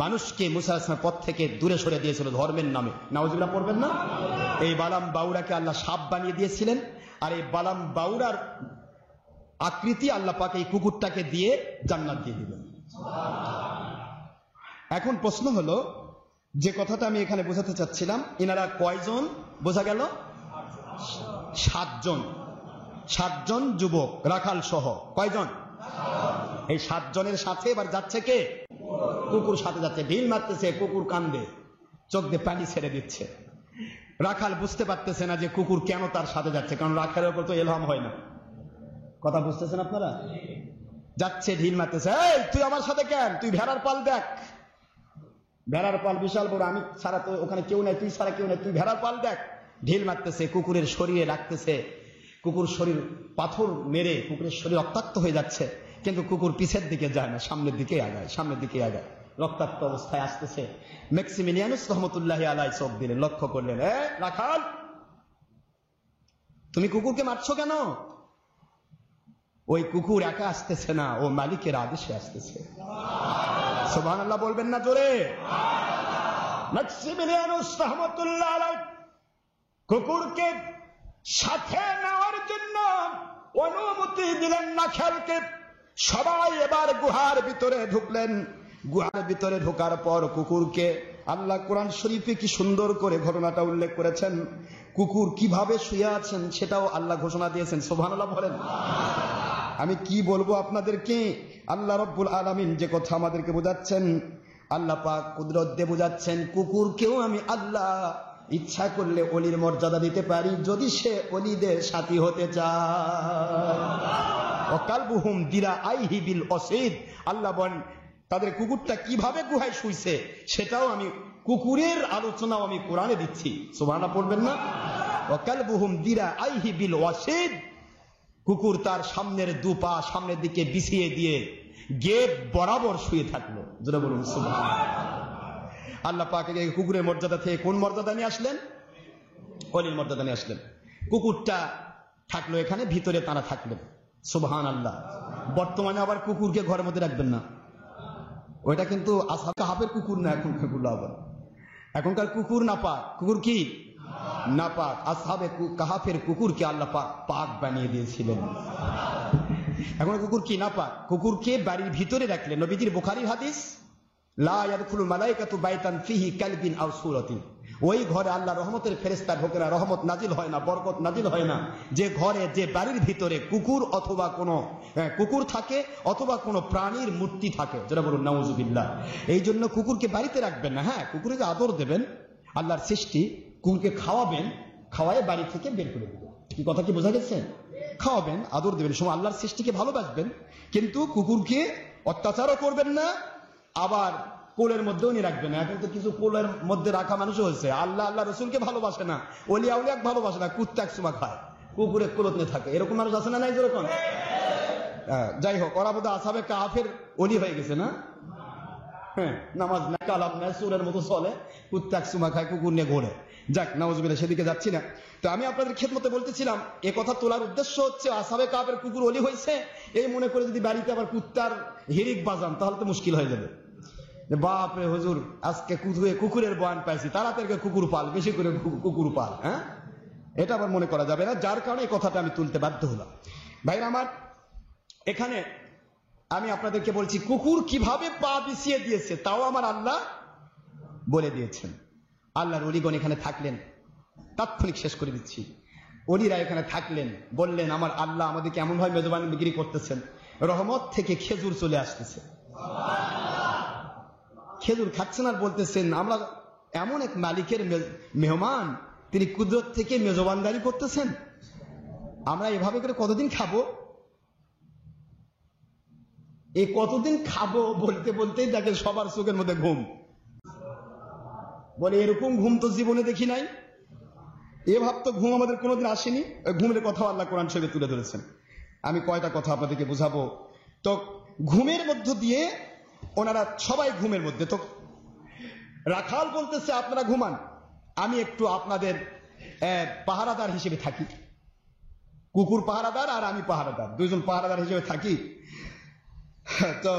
মানুষকে মুসা আলাইহিস সালামের পথ থেকে দূরে সরে দিয়েছিল ধর্মের নামে। নাউজুবিল্লাহ পড়বেন না? এই বালাম বাউরাকে আল্লাহ সাপ বানিয়ে দিয়েছিলেন, আর এই বালাম বাউরার আকৃতি আল্লাহ পাক এই কুকুরটাকে দিয়ে জান্নাত দিয়ে দিলেন। এখন প্রশ্ন হলো, যে কথাটা আমি এখানে বোঝাতে চাচ্ছিলাম, এনারা কয়জন? বোঝা গেল 7 জন। 7 জন যুবক, রাখাল সহ কয়জন? এই 7 জনের সাথে এবার যাচ্ছে কে? কুকুর সাথে যাচ্ছে। ঢিল মারতেছে, কুকুর কান্দে, চোখ দিয়ে পানি ছেড়ে দিচ্ছে। রাখাল বুঝতে পারতেছে না যে কুকুর কেন তার সাথে যাচ্ছে, কারণ রাখালের উপর তো এলহাম হয় না। কথা বুঝতেছেন আপনারা? যাচ্ছে, ঢিল মারতেছে, এই তুই আমার সাথে কেন? তুই ভেড়ার পাল দেখ, ভেড়ার পাল বিশাল বড়, আমি ছাড়া তো ওখানে কেউ নাই, তুই ছাড়া কেউ নাই, তুই ভেড়ার পাল দেখ। ঢিল মারতেছে, কুকুরের শরীরে রাখতেছে। কুকুর শরীর পাথর মেরে কুকুরের শরীর রক্তাক্ত হয়ে যাচ্ছে, কিন্তু কুকুর পিছের দিকে যায় না, সামনের দিকে আগায়, সামনের দিকে আগায়। রক্তাক্ত অবস্থায় আসতেছে। ম্যাক্সিমিলিয়ানুস রহমতুল্লাহি আলাইহি চোখ দিলেন, লক্ষ্য করলেন, রাখাল তুমি কুকুরকে মারছো কেন? ওই কুকুর একা আসতেছে না, ও মালিকের আদেশে আসতেছে। সুবহানাল্লাহ বলবেন না জোরে? মাক্সিমিলিয়ানুস রাহমাতুল্লাহ আলাইহি কুকুরকে সাথে নেওয়ার জন্য অনুমতি দিলেন না খেলকে। সবাই এবার গুহার ভিতরে ঢুকলেন। গুহার ভিতরে ঢোকার পর কুকুরকে আল্লাহ কোরআন শরীফে কি সুন্দর করে ঘটনাটা উল্লেখ করেছেন। কুকুর কিভাবে শুয়ে আছেন সেটাও আল্লাহ ঘোষণা দিয়েছেন। সুবহানাল্লাহ বলেন। আমি কি বলবো আপনাদেরকে, আল্লাহ রব্বুল আলামিন যে কথা আমাদেরকে বোঝাচ্ছেন, আল্লাহ পাক কুদরত দিয়ে বোঝাচ্ছেন কুকুরকেও আমি আল্লাহ ইচ্ছা করলে অলির মর্যাদা দিতে পারি যদি সে অলিদের সাথী হতে চায়। ওয়াকালবুহুম দিরাআইহি বিল ওয়াসিদ, আল্লাহ বলেন তাদের কুকুরটা কিভাবে গুহায় শুইছে সেটাও আমি, কুকুরের আলোচনাও আমি কোরআনে দিচ্ছি। সুবহানাল্লাহ পড়বেন না? ওয়াকালবুহুম দিরাআইহি বিল ওয়াসিদ, কুকুর তার সামনের দুপা সামনের দিকে বিছিয়ে দিয়ে গেট বরাবর শুয়ে থাকলো। যেটা বলুন সুবহানাল্লাহ। আল্লাহ পাক কুকুরের মর্যাদা থেকে কোন মর্যাদা নিয়ে আসলেন? অলির মর্যাদা নিয়ে আসলেন। কুকুরটা থাকলো এখানে, ভিতরে তারা থাকলেন। সুবহানাল্লাহ। বর্তমানে আবার কুকুরকে ঘরের মধ্যে রাখবেন না, ওইটা কিন্তু আসহাবে কাহাফের কুকুর না। এখনকার কুকুর নাপাক। কুকুর কি নাপাক? আসহাবে কাহাফের কুকুরকে আল্লাহ পাক পাক বানিয়ে দিয়েছিলেন। এখন কুকুর কি নাপাক? কুকুরকে বাড়ির ভিতরে রাখলেন। নবীজির বুখারীর হাদিস, লা ইয়াদখুলুল মালাইকাতু বাইতান ফিহি কালবিন আও সূরাতিন, ওই ঘরে আল্লাহ রহমতের ফেরেশতা ঢোকে না, রহমত নাজিল হয় না, বরকত নাজিল হয় না যে ঘরে, যে বাড়ির ভিতরে কুকুর অথবা কোনো কুকুর থাকে অথবা কোনো প্রাণীর মূর্তি থাকে। যেটা বলুন নাউজুবিল্লাহ। এই জন্য কুকুরকে বাড়িতে রাখবেন না। হ্যাঁ, কুকুরকে আদর দেবেন, আল্লাহর সৃষ্টি, কুকুরকে খাওয়াবেন, খাওয়ায় বাড়ি থেকে বের করে দেবেন। কি কথা কি বোঝা গেছে? খাওয়াবেন, আদর দেবেন, সময় আল্লাহর সৃষ্টিকে ভালোবাসবেন, কিন্তু কুকুরকে অত্যাচারও করবেন না, আবার কোলের মধ্যেও নিয়ে রাখবেন না। এখন তো কিছু কোলের মধ্যে রাখা মানুষও হয়েছে, আল্লাহ আল্লাহ রসুলকে ভালোবাসে না, ওলিয়া উলিয়া ভালোবাসে না, কুত্তা এক সময় খায়, কুকুরের কোলত নিয়ে থাকে, এরকম মানুষ আছে না? নাই যেরকম। যাই হোক, ওরা বোধহয় আসহাবে কাহাফের ওলি হয়ে গেছে না? হ্যাঁ, নামাজ না, কালাম নাই, সুরের মতো চলে, কুত্তা এক সময় খায়, কুকুর নিয়ে ঘোরে। যাক, নাউজুবিল্লাহ, সেদিকে যাচ্ছি না। তো আমি আপনাদের খেদমতে বলতেছিলাম, এ কথা তোলার উদ্দেশ্য হচ্ছে আসহাবে কাহাফের কুকুর ওলি হয়েছে এই মনে করে যদি বাড়িতে আবার কুত্তার হিরিক বাজান তাহলে তো মুশকিল হয়ে যাবে। বাপ রে হুজুর, আজকে কুকুরের বয়ান পাইছি, তাড়াতাড়ি কুকুর পাল, বেশি করে কুকুর পাল। হ্যাঁ, এটা আবার মনে করা যাবে না, যার কারণে এই কথাটা আমি তুলতে বাধ্য হলাম। ভাইরা আমার, এখানে আমি আপনাদেরকে বলছি কুকুর কিভাবে পা বিছিয়ে দিয়েছে তাও আমার আল্লাহ বলে দিয়েছেন। আল্লাহর ওলিগণ এখানে থাকলেন, তাৎক্ষণিক শেষ করে দিচ্ছি। ওলিরা এখানে থাকলেন, বললেন আমার আল্লাহ আমাদেরকে এমন ভাবে মেজবানি বিক্রি করতেছেন, রহমত থেকে খেজুর চলে আসতেছে। খেজুর খাচ্ছেন আর বলতেছেন আমরা এমন এক মালিকের মেহমান, তিনি কুদরত থেকে মেজবানদারি করতেছেন, আমরা এভাবে করে কতদিন খাবো? এই কতদিন খাবো বলতে বলতেই দেখে সবার চোখের মধ্যে ঘুম। বলে এরকম ঘুম তো জীবনে দেখি নাই। এ ভাব তো ঘুম আমাদের কোনোদিন আসেনি। ঘুমের কথা আল্লাহ কোরআন শরীফে তুলে ধরেছেন। আমি কয়টা কথা আপনাদেরকে বুঝাবো। তো ঘুমের মধ্য দিয়ে ওনারা সবাই ঘুমের মধ্যে, তো রাখাল বলতেছে আপনারা ঘুমান, আমি একটু আপনাদের পাহারাদার হিসেবে থাকি। কুকুর পাহারাদার আর আমি পাহারাদার, দুইজন পাহারাদার হিসেবে থাকি। তো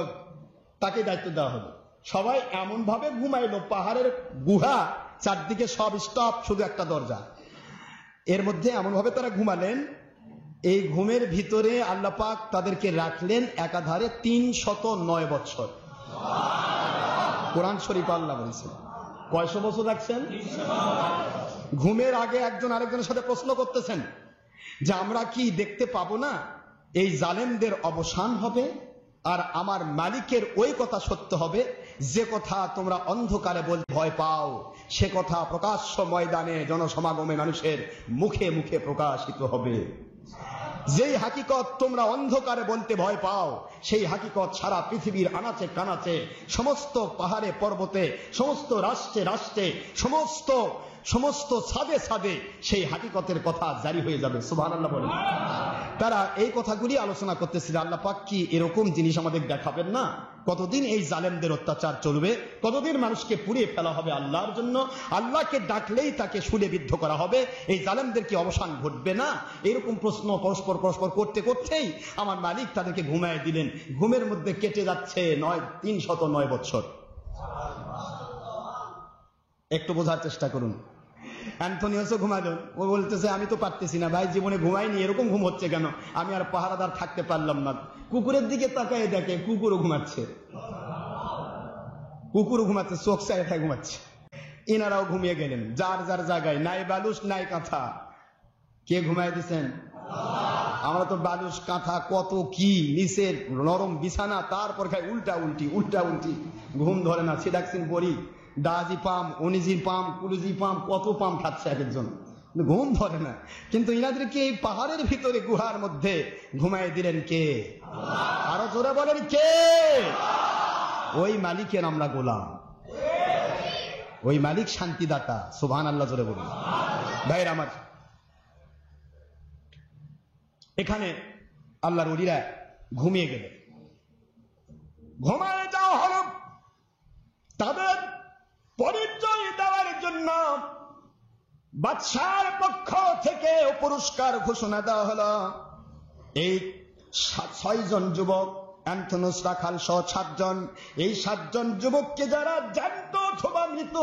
তাকে দায়িত্ব দেওয়া হলো। সবাই এমন ভাবে ঘুমাইলো, পাহাড়ের গুহা, চারদিকে সব স্টপ, শুধু একটা দরজা, এর মধ্যে এমন ভাবে তারা ঘুমালেন। এই ঘুমের ভিতরে আল্লাহ পাক তাদেরকে রাখলেন একাধারে 309 বছর। কোরআন শরীফ আল্লাহ বলছেন কয়শো বছর রাখছেন? ঘুমের আগে একজন আরেকজনের সাথে প্রশ্ন করতেছেন যে আমরা কি দেখতে পাবো না এই জালেমদের অবসান হবে আর আমার মালিকের ওই কথা সত্য হবে যে কথা তোমরা অন্ধকারে বলতে ভয় পাও, সে কথা প্রকাশ্য ময়দানে জনসমাগমে মানুষের মুখে মুখে প্রকাশিত হবে। যেই হাকিকত তোমরা অন্ধকারে বলতে ভয় পাও, সেই হাকিকত সারা পৃথিবীর আনাচে কানাচে, সমস্ত পাহাড়ে পর্বতে, সমস্ত রাষ্ট্রে রাষ্ট্রে, সমস্ত ছাদে ছাদে সেই হাকিকতের কথা জারি হয়ে যাবে। সুবহানাল্লাহ বলেন। তারা এই কথাগুলি আলোচনা করতেছিল, আল্লাহ পাক কি এরকম জিনিস আমাদের দেখাবেন না? কতদিন এই জালেমদের অত্যাচার চলবে? কতদিন মানুষকে পুড়িয়ে ফেলা হবে আল্লাহর জন্য? আল্লাহকে ডাকলেই তাকে শুলে বিদ্ধ করা হবে, এই জালেমদের কি অবসান ঘটবে না? এরকম প্রশ্ন পরস্পর করতে করতেই আমার মালিক তাদেরকে ঘুমায় দিলেন। ঘুমের মধ্যে কেটে যাচ্ছে 309 বছর। একটু বোঝার চেষ্টা করুন। অ্যান্থনিওসও ঘুমালো, ও বলতেছে আমি তো পারতেছি না ভাই, জীবনে ঘুমাইনি, এরকম ঘুম হচ্ছে কেন? আমি আর পাহারাদার থাকতে পারলাম না। কুকুরের দিকে তাকায় দেখে কুকুরও ঘুমাচ্ছে, চোখ চায় ঘুমাচ্ছে। এনারাও ঘুমিয়ে গেলেন যার যার জায়গায়, নাই বালুস নাই কাঁথা। কে ঘুমায় দিচ্ছেন? আমরা তো বালুস কাঁথা কত কি, নিচের নরম বিছানা, তারপর খাই উল্টা উল্টি, ঘুম ধরে না। সিডাক্সিন পরি, দাজি পাম, অনিজির পাম, কুলুজি পাম, কত পাম খাচ্ছে এক একজন, ঘুম ধরে না। কিন্তু ইনাদেরকে এই পাহাড়ের ভিতরে গুহার মধ্যে ঘুমায় দিলেন কে? আরো জোরে বলেন কে? ওই মালিকের আমরা গোলাম, ওই মালিক শান্তিদাতা। সুবহানাল্লাহ, জোরে বলুন। ভাইরা আমার, এখানে আল্লাহর ওলিরা ঘুমিয়ে গেলেন। ঘুমায় যাওয়া হলো তাদের পরিচয় দেওয়ার জন্য বাদশার পক্ষ থেকে পুরস্কার ঘোষণা দেওয়া হলো। এই 6 জন যুবক, অ্যান্থনিওস রাখাল সহ 7 জন, এই 7 জন যুবককে যারা জ্যান্ত অথবা মৃত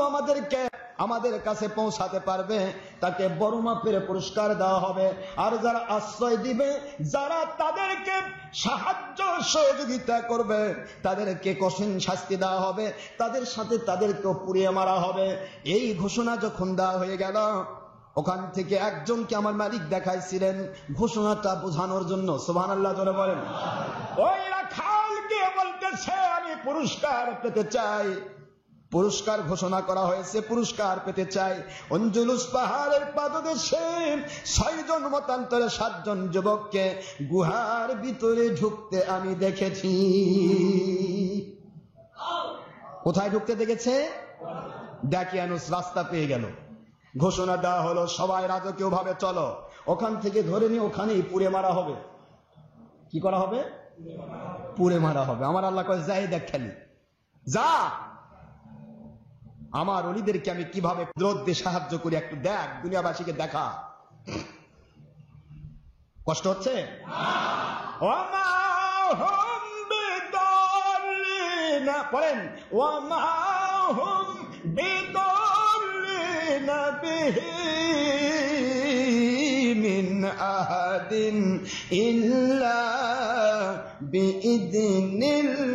আমাদের কাছে পৌঁছাতে পারবে তাকে বড় মাপের পুরস্কার দেওয়া হবে। আর যারা আশ্রয় দিবে, যারা তাদেরকে সাহায্য সহযোগিতা করবে, তাদেরকে কঠিন শাস্তি দেওয়া হবে, তাদের সাথে তাদেরকেও পুড়িয়ে মারা হবে। এই ঘোষণা যখন দেওয়া হয়ে গেল, ওখান থেকে একজনকে আমার মালিক দেখাইছিলেন ঘোষণাটা বোঝানোর জন্য। সুবহানাল্লাহ, জোরে বলেন। ওই রাখালকে বলতেছে আমি পুরস্কার পেতে চাই। পুরস্কার ঘোষণা করা হয়েছে, পুরস্কার পেতে চাই। অঞ্জুলুস পাহাড়ের পাদদেশে 6 জন মতান্তরে 7 জন যুবককে গুহার ভিতরে ঢুকতে আমি দেখেছি। কোথায় ঢুকতে দেখেছে? দাকিয়ানুস রাস্তা পেয়ে গেল, ঘোষণা দেওয়া হলো সবাই রাজকীয় ভাবে চলো, ওখান থেকে ধরে নিয়ে ওখানেই পুড়ে মারা হবে। কি করা হবে? পুড়ে মারা হবে। আমার আল্লাহ কয় যাই দেখ, খালি যা, আমার ওলিদেরকে আমি কিভাবে কুদরত দিয়ে সাহায্য করি একটু দেখ, দুনিয়াবাসীকে দেখা। কষ্ট হচ্ছে? ওমা হুম বিদল্লিনা, পড়েন, ওমা হুম বিদল্লিনা বিহি মিন আহাদিন ইল্লা বিইذنিল্লাহ।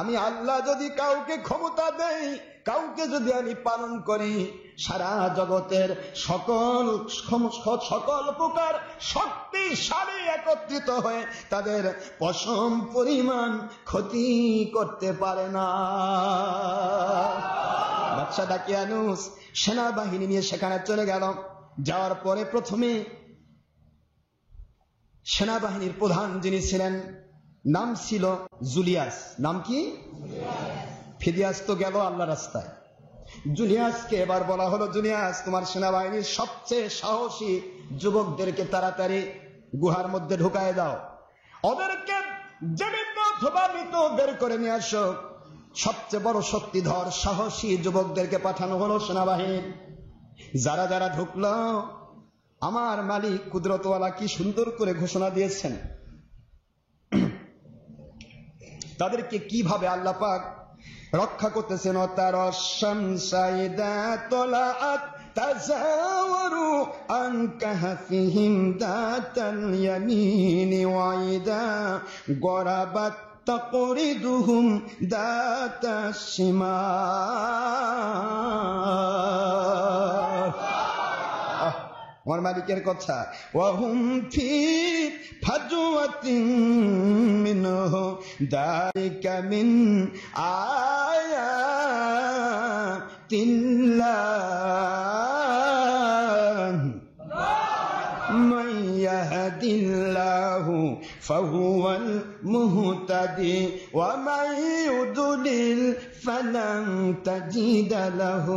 আমি আল্লাহ যদি কাউকে ক্ষমতা দেই, কাউকে যদি আমি পালন করি, সারা জগতের সকল প্রকার শক্তিশালী একত্রিত হয়ে তাদের পশম পরিমাণ ক্ষতি করতে পারে না। বাদশা দাকিয়ানুস সেনাবাহিনী নিয়ে সেখানে চলে গেল। যাওয়ার পরে প্রথমে সেনাবাহিনীর প্রধান যিনি ছিলেন, নাম ছিল জুলিয়াস। নাম কি? ফিদিয়াস তো গেল আল্লাহ রাস্তায়। জুলিয়াসকে এবার বলা হলো, জুলিয়াস তোমার সেনাবাহিনীর সবচেয়ে সাহসী যুবকদেরকে তাড়াতাড়ি গুহার মধ্যে ঢুকায় দাও, ওদেরকে জীবিত অথবা মৃত বের করে নিয়ে আসো। সবচেয়ে বড় শক্তিধর সাহসী যুবকদেরকে পাঠানো হলো সেনাবাহিনীর। যারা যারা ঢুকলো, আমার মালিক কুদরতওয়ালা কি সুন্দর করে ঘোষণা দিয়েছেন তাদেরকে কিভাবে আল্লাহ পাক রক্ষা করতেছেন। তার শামসাইদা তোলাআত তাজাওয়ারু আন কাহফিহিম দাতাল ইয়ামিনি ওয়াইদা গরাবাত তাকরিদুহুম দাতাশ শিমাল। আমার মালিকের কথা, ওয়াহুম ফি ফাজওয়াতিন মিনহু দালিকা মিন আয়াতিল্লাহ মান ইয়াহদিল্লাহু ফাহুয়াল মুহতাদি ওয়া মান ইউদ্লিল ফালান তাজিদা লাহু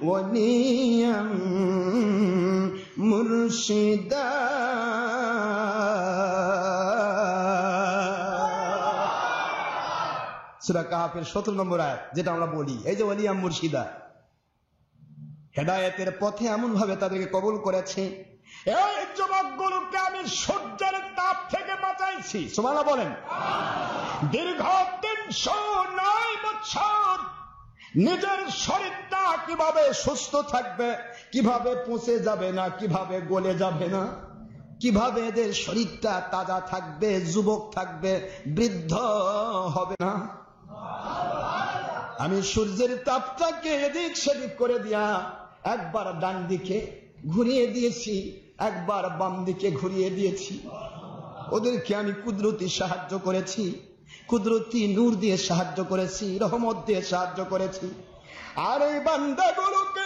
ওয়ালিয়াম মুরশিদা। সূরা কাহফের 17 নম্বর আয়াত, যেটা আমরা বলি এই যে ওয়ালিয়াম মুরশিদা, হেদায়েতের পথে এমন ভাবে তাদেরকে কবুল করেছে। এই যুবকগুলোকে আমি সূর্যের তাপ থেকে বাঁচাইছি, সুবহানাল্লাহ বলেন। দীর্ঘ 309 বছর নিজের শরীরটা কিভাবে সুস্থ থাকবে, কিভাবে পচে যাবে না, কিভাবে গলে যাবে না, কিভাবে এদের শরীরটা তাজা থাকবে, যুবক থাকবে, বৃদ্ধ হবে না। আমি সূর্যের তাপটাকে এদিক সেদিক করে দিয়া একবার ডান দিকে ঘুরিয়ে দিয়েছি, একবার বাম দিকে ঘুরিয়ে দিয়েছি। ওদেরকে আমি কুদরতি সাহায্য করেছি, কুদরতি নূর দিয়ে সাহায্য করেছি, রহমত দিয়ে সাহায্য করেছি। আর এই বান্দাগুলোকে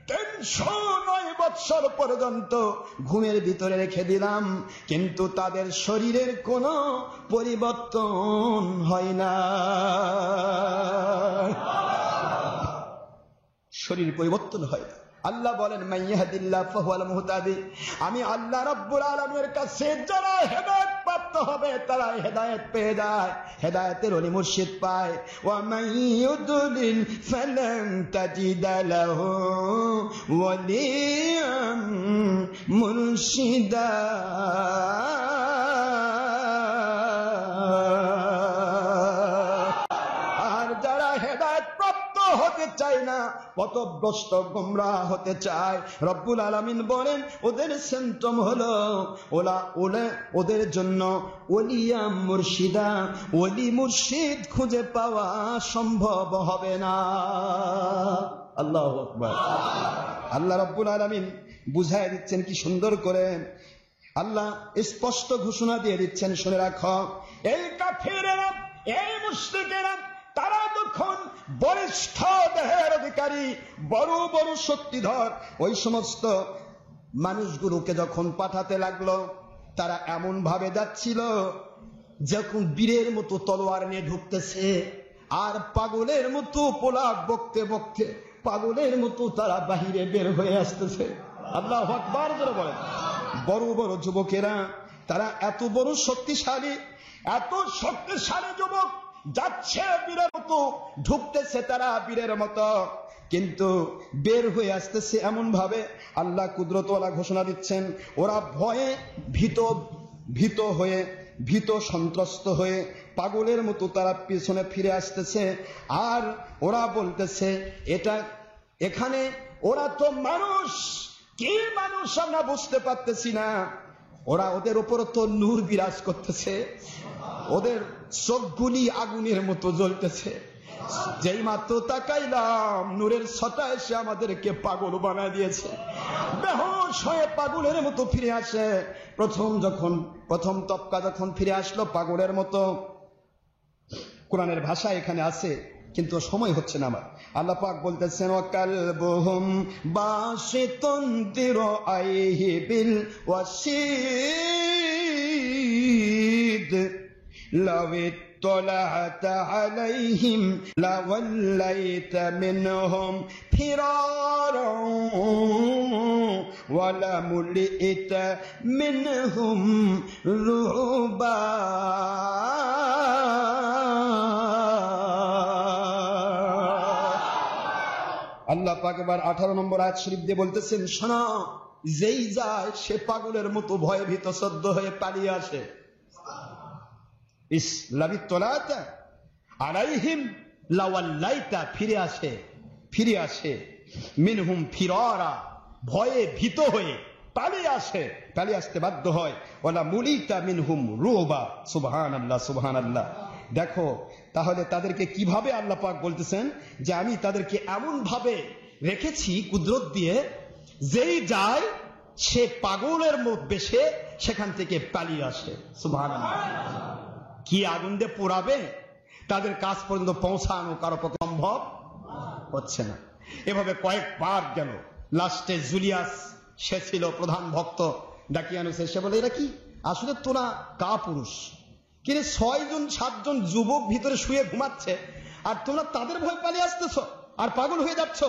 309 বছর পর্যন্ত ঘুমের ভিতরে রেখে দিলাম, কিন্তু তাদের শরীরের কোনো পরিবর্তন হয় না। শরীর পরিবর্তন হয় না। আল্লাহ বলেন মাইয়াহদিল্লাহু ফাহুয়াল মুহতাদি, আমি আল্লাহ রাব্বুল আলামিনের কাছে যারা হেদায়েত প্রাপ্ত হবে তারা হেদায়েত পেয়ে যায়, হেদায়েতের ওলি মুর্শিদ পায়। ওয়া মান ইউদ্লিল ফালান তাজিদা লাহু ওয়ালিয়াম মুরশিদা। আর যারা হেদায়েত প্রাপ্ত হতে চায় না, পথভ্রষ্ট গোমরাহ হতে চায়, রব্বুল আলামিন বলেন ওদের সিম্পটম হলো ওদের জন্য ওলিয়াম মুর্শিদা, ওলি মুর্শিদ খুঁজে পাওয়া সম্ভব হবে না। আল্লাহু আকবার। আল্লাহ রব্বুল আলামিন বুঝায় দিচ্ছেন কি সুন্দর করে, আল্লাহ স্পষ্ট ঘোষণা দিয়ে দিচ্ছেন, শুনে রাখো, এই কাফিরেরা, এই মুশরিকেরা, তারা যখন বরিষ্ঠ দেহের অধিকারী, বড় বড় শক্তিধর ওই সমস্ত মানুষগুলোকে যখন পাঠাতে লাগলো, তারা এমন ভাবে যাচ্ছিল যখন বীরের মতো তলোয়ার নিয়ে ঢুকতেছে, আর পাগলের মতো পোলাপ বকতে বকতে পাগলের মতো তারা বাহিরে বের হয়ে আসতেছে। আল্লাহু আকবার জোরে বলেন। বড় বড় যুবকেরা, তারা এত বড় শক্তিশালী, এত শক্তিশালী যুবক যাচ্ছে বীরের মতো, ঢুকতেছে তারা বীরের মতো, কিন্তু বের হয়ে আসতেছে এমন ভাবে আল্লাহ কুদরতওয়ালা ঘোষণা দিচ্ছেন, ওরা ভয়ে ভীত হয়ে, ভীত সন্ত্রস্ত হয়ে পাগলের মতো তারা পিছনে ফিরে আসতেছে। আর ওরা বলতেছে এখানে ওরা তো মানুষ, কি মানুষ আমরা বুঝতে পারতেছি না। ওদের উপর তো নূর বিরাজ করতেছে, ওদের চোখগুলি আগুনের মতো জ্বলতেছে। যেই মাত্র তাকাইলাম, নূরের ছটা এসে আমাদেরকে পাগল বানায় দিয়েছে। বেহুশ হয়ে পাগলের মতো ফিরে আসে। প্রথম তবকা যখন ফিরে আসলো পাগলের মতো, কোরআনের ভাষা এখানে আছে কিন্তু সময় হচ্ছে না আমার। আল্লাহ পাক বলতেছেন, ওয়াকালবুহুম বাশিতুন দিরআইহি বিল ওয়াসিদ লাউ ইত্তালা'তা আলাইহিম লাওয়াল্লাইতা মিনহুম ফিরারান ওয়া লামুলি'তা মিনহুম রুবা। আল্লাহ পাক এবার 18 নম্বর আয়াত শরীফ দিয়ে বলতেছেন, শোনো, যেই যায় সে পাগলের মতো ভয়ে ভীত সদ্য হয়ে পালিয়ে আসে। ইসলামিত্তলাতা আলাইহিম লাওয়াল্লাইতা, ফিরে আসে মিনহুম ফিরারা, ভয়ে ভীত হয়ে পালিয়ে আসতে বাধ্য হয়। ওয়ালা মুলিতা মিনহুম রুবা। সুবহানাল্লাহ, সুবহানাল্লাহ। দেখো তাহলে তাদেরকে কিভাবে আল্লাহ পাক বলতেছেন যে আমি তাদেরকে এমন ভাবে রেখেছি কুদরত দিয়ে, যেই যায় সে পাগলের মধ্যে সেখান থেকে পালিয়ে আসে। সুবহানাল্লাহ। কি আগুন দিয়ে পোড়াবে, তাদের কাজ পর্যন্ত পৌঁছানো কারো পক্ষে সম্ভব হচ্ছে না। এভাবে কয়েকবার গেল। লাস্টে জুলিয়াস, সে ছিল প্রধান ভক্ত, দাকিয়ানুস এসে বলে, এরা কি আসলে তোরা কাপুরুষ, কিন্তু 6 জন 7 জন যুবক ভিতরে শুয়ে ঘুমাচ্ছে আর তোমরা তাদের ভয় পালিয়ে আসতেছ আর পাগল হয়ে যাচ্ছ।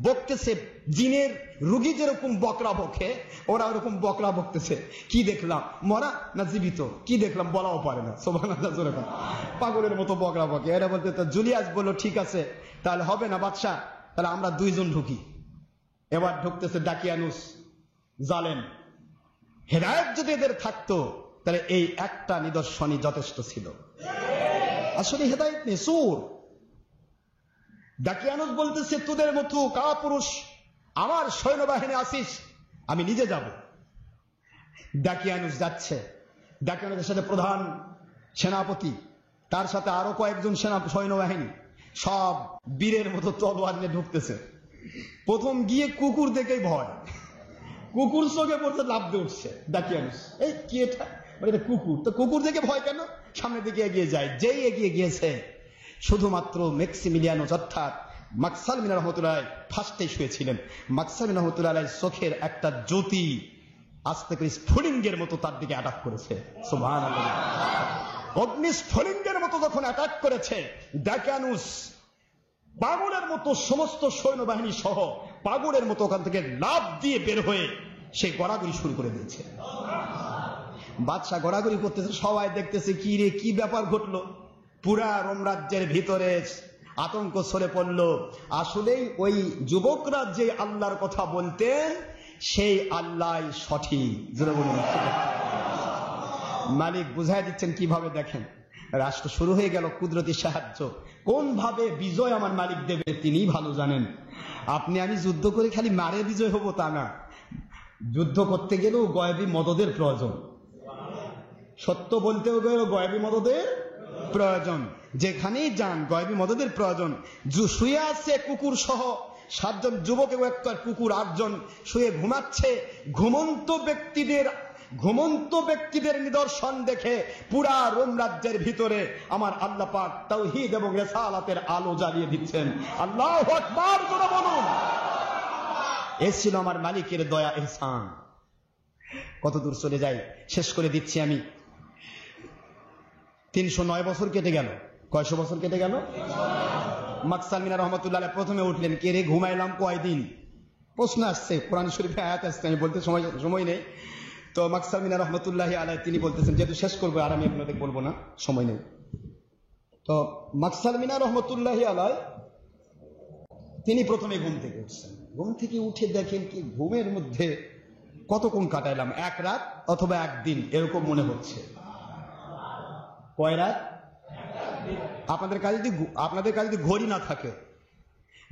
বকতেছে, জিনের রুগী যেরকম বকরা বকে ওরা ওরকম বকরা বকতেছে। কি দেখলাম, মরা না জীবিত, কি দেখলাম বলাও পারে না। সুবহানাল্লাহ, জোরে বলেন। পাগলের মতো বকরা বকে। এরা বলতে, জুলিয়াস বলল ঠিক আছে তাহলে হবে না বাদশা, তাহলে আমরা 2 জন ঢুকি। এবার ঢুকতেছে দাকিয়ানুস, জালেম। হেদায়েত যদি এদের থাকতো তাহলে এই একটা নিদর্শনই যথেষ্ট ছিল। আসলে হেদায়েত নেই, সুর। দাকিয়ানুস বলতেছে, তোদের মতো কাপুরুষ আমার সৈন্যবাহিনী আসিস, আমি নিজে যাব। দাকিয়ানুস যাচ্ছে। দাকিয়ানুসের সাথে প্রধান সেনাপতি, তার সাথে আরো কয়েকজন সৈন্যবাহিনী, সব বীরের মতো তলোয়ার নিয়ে ঢুকতেছে। প্রথম গিয়ে কুকুর দেখেই ভয়, কুকুর চোখে পড়তে লাফ দিয়ে উঠছে দাকিয়ানুস। এই কি এটা, এটা কুকুর। তো কুকুর দেখে ভয় কেন, সামনের দিকে এগিয়ে যায়। যেই এগিয়ে গিয়েছে শুধুমাত্র ম্যাক্সিমিলিয়ানুস অর্থাৎ মাকসালমিন রহমতুল্লাহ ফার্স্টে শুয়েছিলেন। মাকসালমিন রহমতুল্লাহ চোখের একটা জ্যোতি আস্তে করে স্ফুলিঙ্গের মতো তার দিকে অ্যাটাক করেছে। সুবহানাল্লাহ। অগ্নি স্ফুলিঙ্গের মতো যখন অ্যাটাক করেছে, দাকিয়ানুস পাগলের মতো সমস্ত সৈন্যবাহিনী সহ পাগলের মতো ওখান থেকে লাফ দিয়ে বের হয়ে সে গড়াগড়ি শুরু করে দিয়েছে। বাদশা গড়াগড়ি করতেছে, সবাই দেখতেছে কি রে, কি ব্যাপার ঘটলো। পুরা রোম রাজ্যের ভিতরে আতঙ্ক ছড়ে পড়ল। আসলেই ওই যুবকরা যে আল্লাহর কথা বলতেন সেই আল্লাহ সঠিক। মালিক বুঝাই দিচ্ছেন কিভাবে, দেখেন রাষ্ট্র শুরু হয়ে গেল, কুদরতি সাহায্য। কোন ভাবে বিজয় আমার মালিক দেবে তিনি ভালো জানেন। আপনি আমি যুদ্ধ করে খালি মারে বিজয় হব তা না, যুদ্ধ করতে গেলেও গয়েবী মদদের প্রয়োজন, সত্য বলতেও গেলেও গয়েবী মদদের প্রয়োজন। যেখানেই যান গয়েবী মদদের প্রয়োজন। শুয়ে আছে কুকুর সহ 7 জন যুবক এবং একটা কুকুর, 8 জন শুয়ে ঘুমাচ্ছে। ঘুমন্ত ব্যক্তিদের নিদর্শন দেখে পুরা রোম রাজ্যের ভিতরে আমার আল্লাহ পাক তাওহীদ এবং রিসালাতের আলো জ্বালিয়ে দিচ্ছেন। আল্লাহু আকবার করে বলুন। এ ছিল আমার মালিকের দয়া ইহসান। কত দূর চলে যাই, শেষ করে দিচ্ছি আমি। 309 বছর কেটে গেল। কয়শো বছর কেটে গেল? মাকসালমিন রহমতুল্লাহ প্রথমে উঠলেন, কে রে ঘুমাইলাম কয়দিন? প্রশ্ন আসছে, কোরআন শরীফে আয়াত আসছে, আমি বলতে সময় নেই। তো মাকসালমিন রহমতুল্লাহ আলাই তিনি বলতেছেন, যেহেতু শেষ করবো আর আমি আপনাদের বলবো না, সময় নেই। তো মাকসালমিন রহমতুল্লাহ আলাই তিনি প্রথমে ঘুম থেকে উঠছেন। ঘুম থেকে উঠে দেখেন কি ঘুমের মধ্যে কতক্ষণ কাটাইলাম, 1 রাত অথবা 1 দিন এরকম মনে হচ্ছে। কয় রাত? আপনাদের কাছে যদি ঘড়ি না থাকে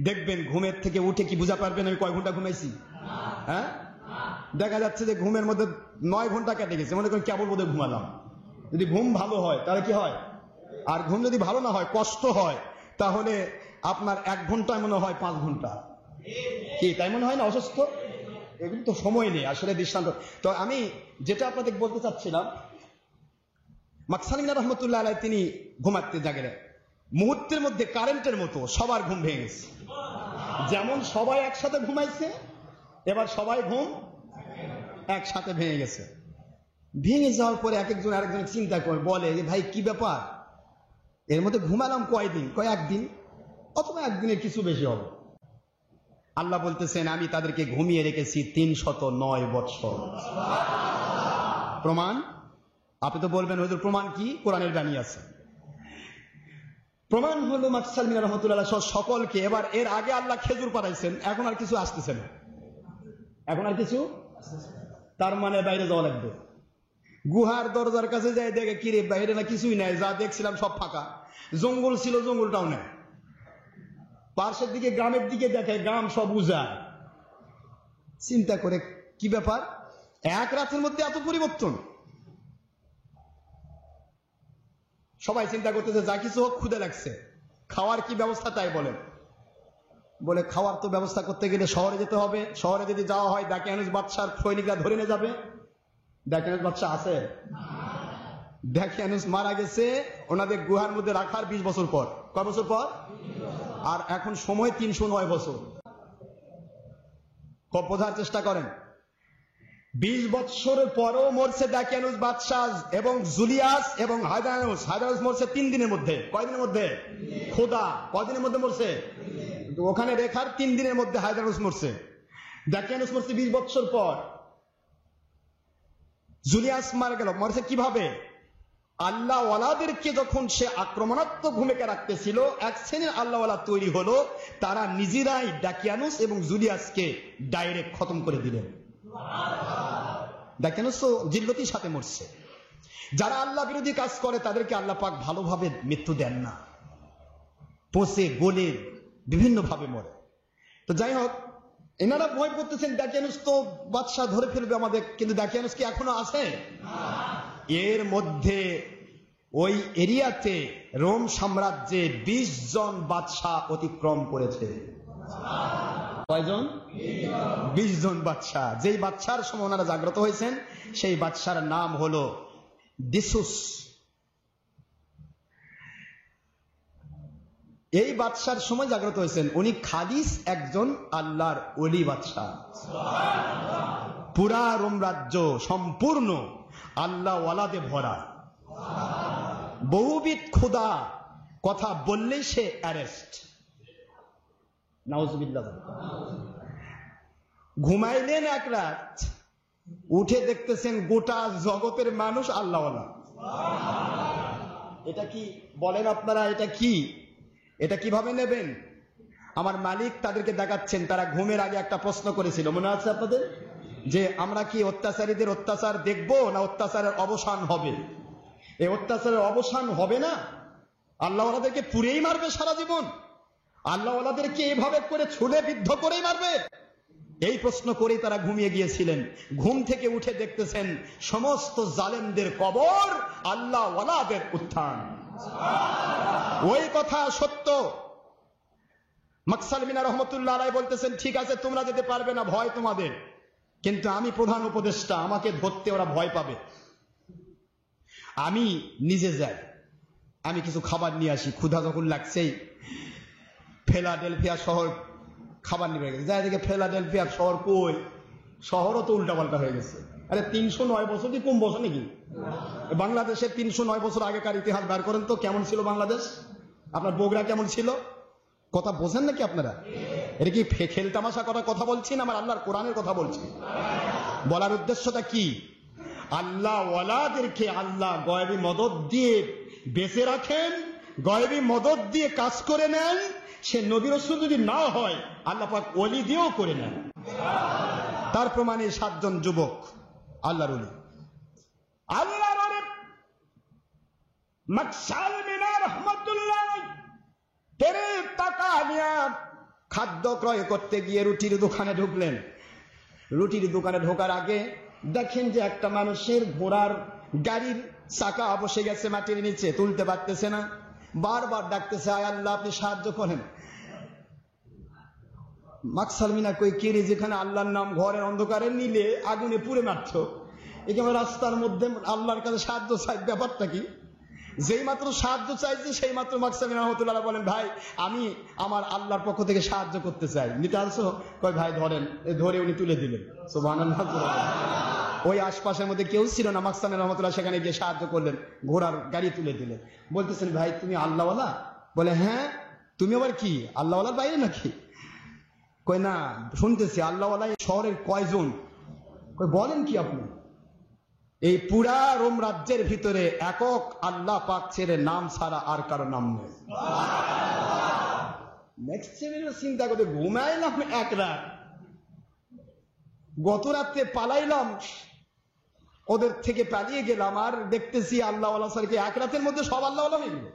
দেখবেন ঘুমের থেকে উঠে কি বুঝা পারবেন আমি কয় ঘন্টা ঘুমাইছি? হ্যাঁ, দেখা যাচ্ছে যে ঘুমের মধ্যে 9 ঘন্টা কেটে গেছে, মনে করেন কেবল বোধহয় ঘুমালাম। যদি ঘুম ভালো হয় তাহলে কি হয়, আর ঘুম যদি ভালো না হয়, কষ্ট হয়, তাহলে আপনার 1 ঘন্টায় মনে হয় 5 ঘন্টা। কি তাই মনে হয় না? অসুস্থ, এগুলো তো সময় নেই আসলে দৃষ্টান্ত। তো আমি যেটা আপনাদের বলতে চাচ্ছিলাম, মাকসালমিন রহমতুল্লাহ আলাই তিনি ঘুমাতে জাগলেন, মুহূর্তের মধ্যে কারেন্টের মতো সবার ঘুম ভেঙে গেছে। যেমন সবাই একসাথে ঘুমাইছে, এবার সবাই ঘুম একসাথে ভেঙে গেছে। ভেঙে যাওয়ার পরে একজন আরেকজন চিন্তা করে বলে, ভাই কি ব্যাপার, এর মধ্যে ঘুমালাম কয়দিন? কয় 1 দিন অথবা 1 দিনের কিছু বেশি হবে। আল্লাহ বলতেছেন, আমি তাদেরকে ঘুমিয়ে রেখেছি 309 বৎসর। প্রমাণ? আপনি তো বলবেন হুজুর প্রমাণ কি? কোরআনের বাণী আছে। প্রমাণ হলো মাকসালমিন রহমতুল্লাহ সকলকে। এবার এর আগে আল্লাহ খেজুর পাঠাইছেন, এখন আর কিছু আসতেছে না, এখন আর কিছু, তার মানে বাইরে যাওয়া লাগবে। গুহার দরজার কাছে যাই দেখে কিরে বাইরে না কিছুই নাই, যা দেখছিলাম সব ফাঁকা। জঙ্গল ছিল, জঙ্গলটাও নেই। পার্শ্বের দিকে গ্রামের দিকে দেখে গ্রাম সব উজাড়। চিন্তা করে কি ব্যাপার, 1 রাতের মধ্যে এত পরিবর্তন। সবাই চিন্তা করতেছে যা কিছু হোক, ক্ষুধা লাগছে, খাওয়ার কি ব্যবস্থা তাই বলেন। বলে খাওয়ার তো ব্যবস্থা করতে গেলে শহরে যেতে হবে। শহরে যদি যাওয়া হয় দাকিয়ানুস বাদশার সৈনিকরা ধরে নিয়ে যাবে। দাকিয়ানুস বাদশা আছে? দাকিয়ানুস মারা গেছে ওনাদের গুহার মধ্যে রাখার 20 বছর পর। কয় বছর পর? আর এখন সময় 309 বছর। বোঝার চেষ্টা করেন। 20 বৎসরের পরও মরছে দাকিয়ানুস বাদশাহ এবং জুলিয়াস এবং হায়দারানুস। হায়দারানুস মরছে 3 দিনের মধ্যে। কয়দিনের মধ্যে? খোদা কয়দিনের মধ্যে মরছে? ওখানে রেখার 3 দিনের মধ্যে হায়দারানুস মরছে। দাকিয়ানুস মরছে 20 বৎসর পর। জুলিয়াস মারা গেল। মরছে কিভাবে? আল্লাহ ওয়ালাদেরকে যখন সে আক্রমণাত্মক ভূমিকা রাখতেছিল, এক শ্রেণীর আল্লাহ ওয়ালা তৈরি হলো, তারা নিজেরাই দাকিয়ানুস এবং জুলিয়াসকে ডাইরেক্ট খতম করে দিলেন। দাকিয়ানুস তো জিল্লতির সাথে মরছে। যারা আল্লাহ বিরোধী কাজ করে তাদেরকে আল্লাহ পাক ভালোভাবে মৃত্যু দেন না, পচে গলে বিভিন্ন ভাবে মরে। তো যাই হোক, এনারা ভয় করতেছেন দাকিয়ানুস তো বাদশাহ ধরে ফেলবে আমাদের, কিন্তু দাকিয়ানুস কি এখনো আছে? এর মধ্যে ওই এরিয়াতে রোম সাম্রাজ্যে 20 জন বাদশাহ অতিক্রম করেছে। কয়জন? 20 জন বাদশাহ। যেই বাদশার সময় ওনারা জাগ্রত হয়েছেন সেই বাদশার নাম হলো ডিসুস। এই বাদশার সময় জাগ্রত হয়েছেন উনি খালিস একজন আল্লাহর ওলি বাদশাহ। পুরা রোম রাজ্য সম্পূর্ণ আল্লাহ ওয়ালাদে ভরা। বহুবিধ খোদা কথা বললেই সে অ্যারেস্ট। নাউজুবিল্লাহ। ঘুমাইলেন এক রাত, উঠে দেখতেছেন গোটা জগতের মানুষ আল্লাহওয়ালা। এটা কি বলেন আপনারা? এটা কি? এটা কিভাবে নেবেন? আমার মালিক তাদেরকে দেখাচ্ছেন। তারা ঘুমের আগে একটা প্রশ্ন করেছিল, মনে আছে আপনাদের? যে আমরা কি অত্যাচারীদের অত্যাচার দেখবো না অত্যাচারের অবসান হবে? এই অত্যাচারের অবসান হবে না, আল্লাহওয়ালাদেরকে পুরেই মারবে সারা জীবন। আল্লাহওয়ালাদেরকে এভাবে করে ছুলে বিদ্ধ করেই মারবে। এই প্রশ্ন করেই তারা ঘুমিয়ে গিয়েছিলেন। ঘুম থেকে উঠে দেখতেছেন সমস্ত জালেমদের কবর, আল্লাহওয়ালাদের উত্থান। ওই কথা সত্য। মাকসাল মিনা রহমতুল্লাহ আলাইহি বলতেছেন, ঠিক আছে তোমরা যেতে পারবে না, ভয় তোমাদের, কিন্তু আমি প্রধান উপদেষ্টা, আমাকে ধরতে ওরা ভয় পাবে। আমি নিজে যাই, আমি কিছু খাবার নিয়ে আসি। ক্ষুধা যখন লাগছেই ফিলাডেলফিয়া শহর খাবার নিয়ে গেছে। যাই দেখে ফিলাডেলফিয়া শহর কই, শহরও তো উল্টাপাল্টা হয়ে গেছে। আরে 309 বছর কি কম বছর নাকি? বাংলাদেশের 309 বছর আগেকার ইতিহাস বার করেন তো, কেমন ছিল বাংলাদেশ? আপনার বগুড়া কেমন ছিল? কথা বোঝেন নাকি আপনারা? এটা কি খেল তামাশা করার কথা বলছি না, আমার আল্লাহর কোরআনের কথা বলছি। বলার উদ্দেশ্যটা কি? আল্লাহ ওয়ালাদেরকে আল্লাহ গয়বী মদদ দিয়ে বেঁচে রাখেন, গয়বী মদদ দিয়ে কাজ করে নেন। সে নবী রাসূল যদি না হয় আল্লাহ পাক ওলি দিয়েও করে নেন। তার প্রমাণে 7 জন যুবক আল্লাহর ওলি। আল্লাহর ওলি মাকসাল মিনা রহমাতুল্লাহ তেরে টাকা নিয়ে খাদ্য ক্রয় করতে গিয়ে রুটির দোকানে ঢুকলেন। রুটির দোকানে ঢোকার আগে দেখেন যে একটা মানুষের ঘোড়ার গাড়ির চাকা বসে গেছে মাটির নিচে, তুলতে পারতেছে না। বারবার ডাকতেছে, আয় আল্লাহ আপনি সাহায্য করেন। মাকসাল মিনা কই কে রে, যেখানে আল্লাহর নাম ঘরের অন্ধকারে নিলে আগুনে পুড়ে মারছ, একেবারে রাস্তার মধ্যে আল্লাহর কাছে সাহায্য চাই, ব্যাপারটা কি? যেই মাত্র সাহায্য চাইছে সেই মাত্র মাকসাল মিনা রহমাতুল্লাহ বলেন, ভাই আমি আমার আল্লাহর পক্ষ থেকে সাহায্য করতে চাই, নিতে আসো? কয় ভাই ধরেন। ধরে উনি তুলে দিলেন। সুবহানাল্লাহ। ওই আশপাশের মধ্যে কেউ ছিল না। মাকসাল মিনা রহমাতুল্লাহ সেখানে গিয়ে সাহায্য করলেন, ঘোড়ার গাড়ি তুলে দিলেন। বলতেছেন, ভাই তুমি আল্লাহওয়ালা? বলে হ্যাঁ। তুমি আবার কি আল্লাহওয়ালার বাইরে নাকি? কয় না, শুনতেছি আল্লাহওয়ালা শহরের কয়জন? কয় বলেন কি আপনি? এই পুরা রোম রাজ্যের ভিতরে একক আল্লাহ পাক ছেড়ে নাম ছাড়া আর কারো নাম নেই। নেক্সট চিন্তা করে ঘুমাইলাম এক রাত, গত রাত্রে পালাইলাম, ওদের থেকে পালিয়ে গেলাম, আর দেখতেছি আল্লাহওয়ালা স্যারকে এক রাতের মধ্যে সব আল্লাহওয়ালা হয়ে গেল।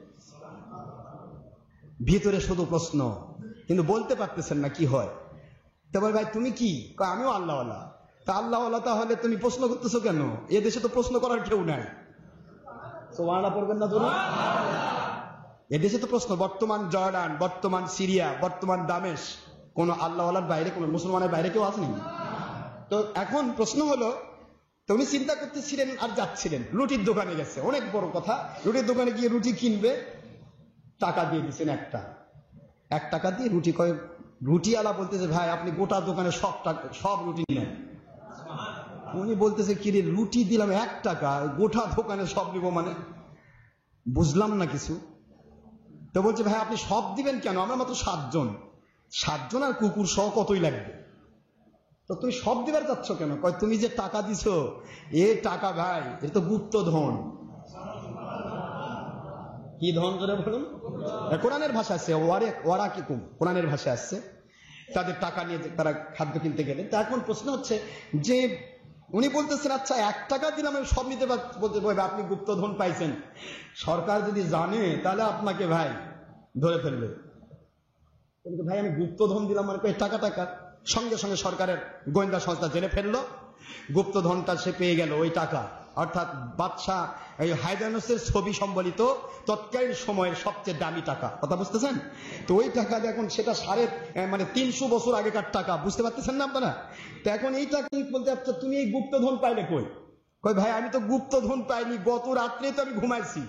ভিতরে শুধু প্রশ্ন, কিন্তু বলতে পারতেছেন না কি হয়। তারপর ভাই তুমি কি? আমিও আল্লাহওয়ালা। তা আল্লাহওয়ালা তাহলে তুমি প্রশ্ন করতেছো কেন? এ দেশে তো প্রশ্ন করার কেউ নাই। সুবহানাল্লাহ পড়বেন না জোরে? এদেশে তো প্রশ্ন, বর্তমান জর্ডান, বর্তমান সিরিয়া, বর্তমান দামেশ, কোন আল্লাহওয়ালার বাইরে, কোন মুসলমানের বাইরে কেউ আসেনি। তো এখন প্রশ্ন হলো, তুমি চিন্তা করতেছিলেন আর যাচ্ছিলেন, রুটির দোকানে গেছে, অনেক বড় কথা। রুটির দোকানে গিয়ে রুটি কিনবে, টাকা দিয়ে দিচ্ছেন 1 টাকা দিয়ে রুটি। রুটিওয়ালা বলতেছে, ভাই আপনি গোটা দোকানে সব রুটি নেন। উনি বলতেছে কিরে রুটি দিলাম 1 টাকা, গোটা দোকানে সব নিব মানে? বুঝলাম না কিছু। তো বলছে ভাই আপনি সব দিবেন কেন, আমরা মাত্র 7 জন, 7 জন আর কুকুর সহ কতই লাগবে, তো তুমি সব দিবার চাচ্ছ কেন? কয় তুমি যে টাকা দিছো এ টাকা ভাই এটা তো গুপ্ত ধন। কি ধন করে বলুন? কোরআনের ভাষা আছে, ওয়ারা কি কুম, কোরআনের ভাষা আসছে। তাদের টাকা নিয়ে তারা খাদ্য কিনতে গেলে। তা এখন প্রশ্ন হচ্ছে যে উনি বলতেছেন আচ্ছা 1 টাকা দিলাম আমি সব নিতে বলতে আপনি গুপ্ত ধন পাইছেন, সরকার যদি জানে তাহলে আপনাকে ভাই ধরে ফেলবে। কিন্তু ভাই আমি গুপ্ত ধন দিলাম মানে টাকা টাকা, সঙ্গে সঙ্গে সরকারের গোয়েন্দা সংস্থা জেনে ফেললো, গুপ্ত ধনটা সে পেয়ে গেল ওই টাকা, অর্থাৎ বাদশাহ এই হায়দানুসের ছবি সম্বলিত তৎকালীন সময়ের সবচেয়ে দামি টাকা, কথা বুঝতেছেন তো? ওই টাকা এখন সেটা 300 বছর আগেকার টাকা, বুঝতে পারতেছেন না আপনারা? তো এখন এই টাকা বলতে আচ্ছা তুমি এই গুপ্ত ধন পাইলে কই? কই ভাই আমি তো গুপ্ত ধন পাইনি, গত রাত্রে তো আমি ঘুমাইছি,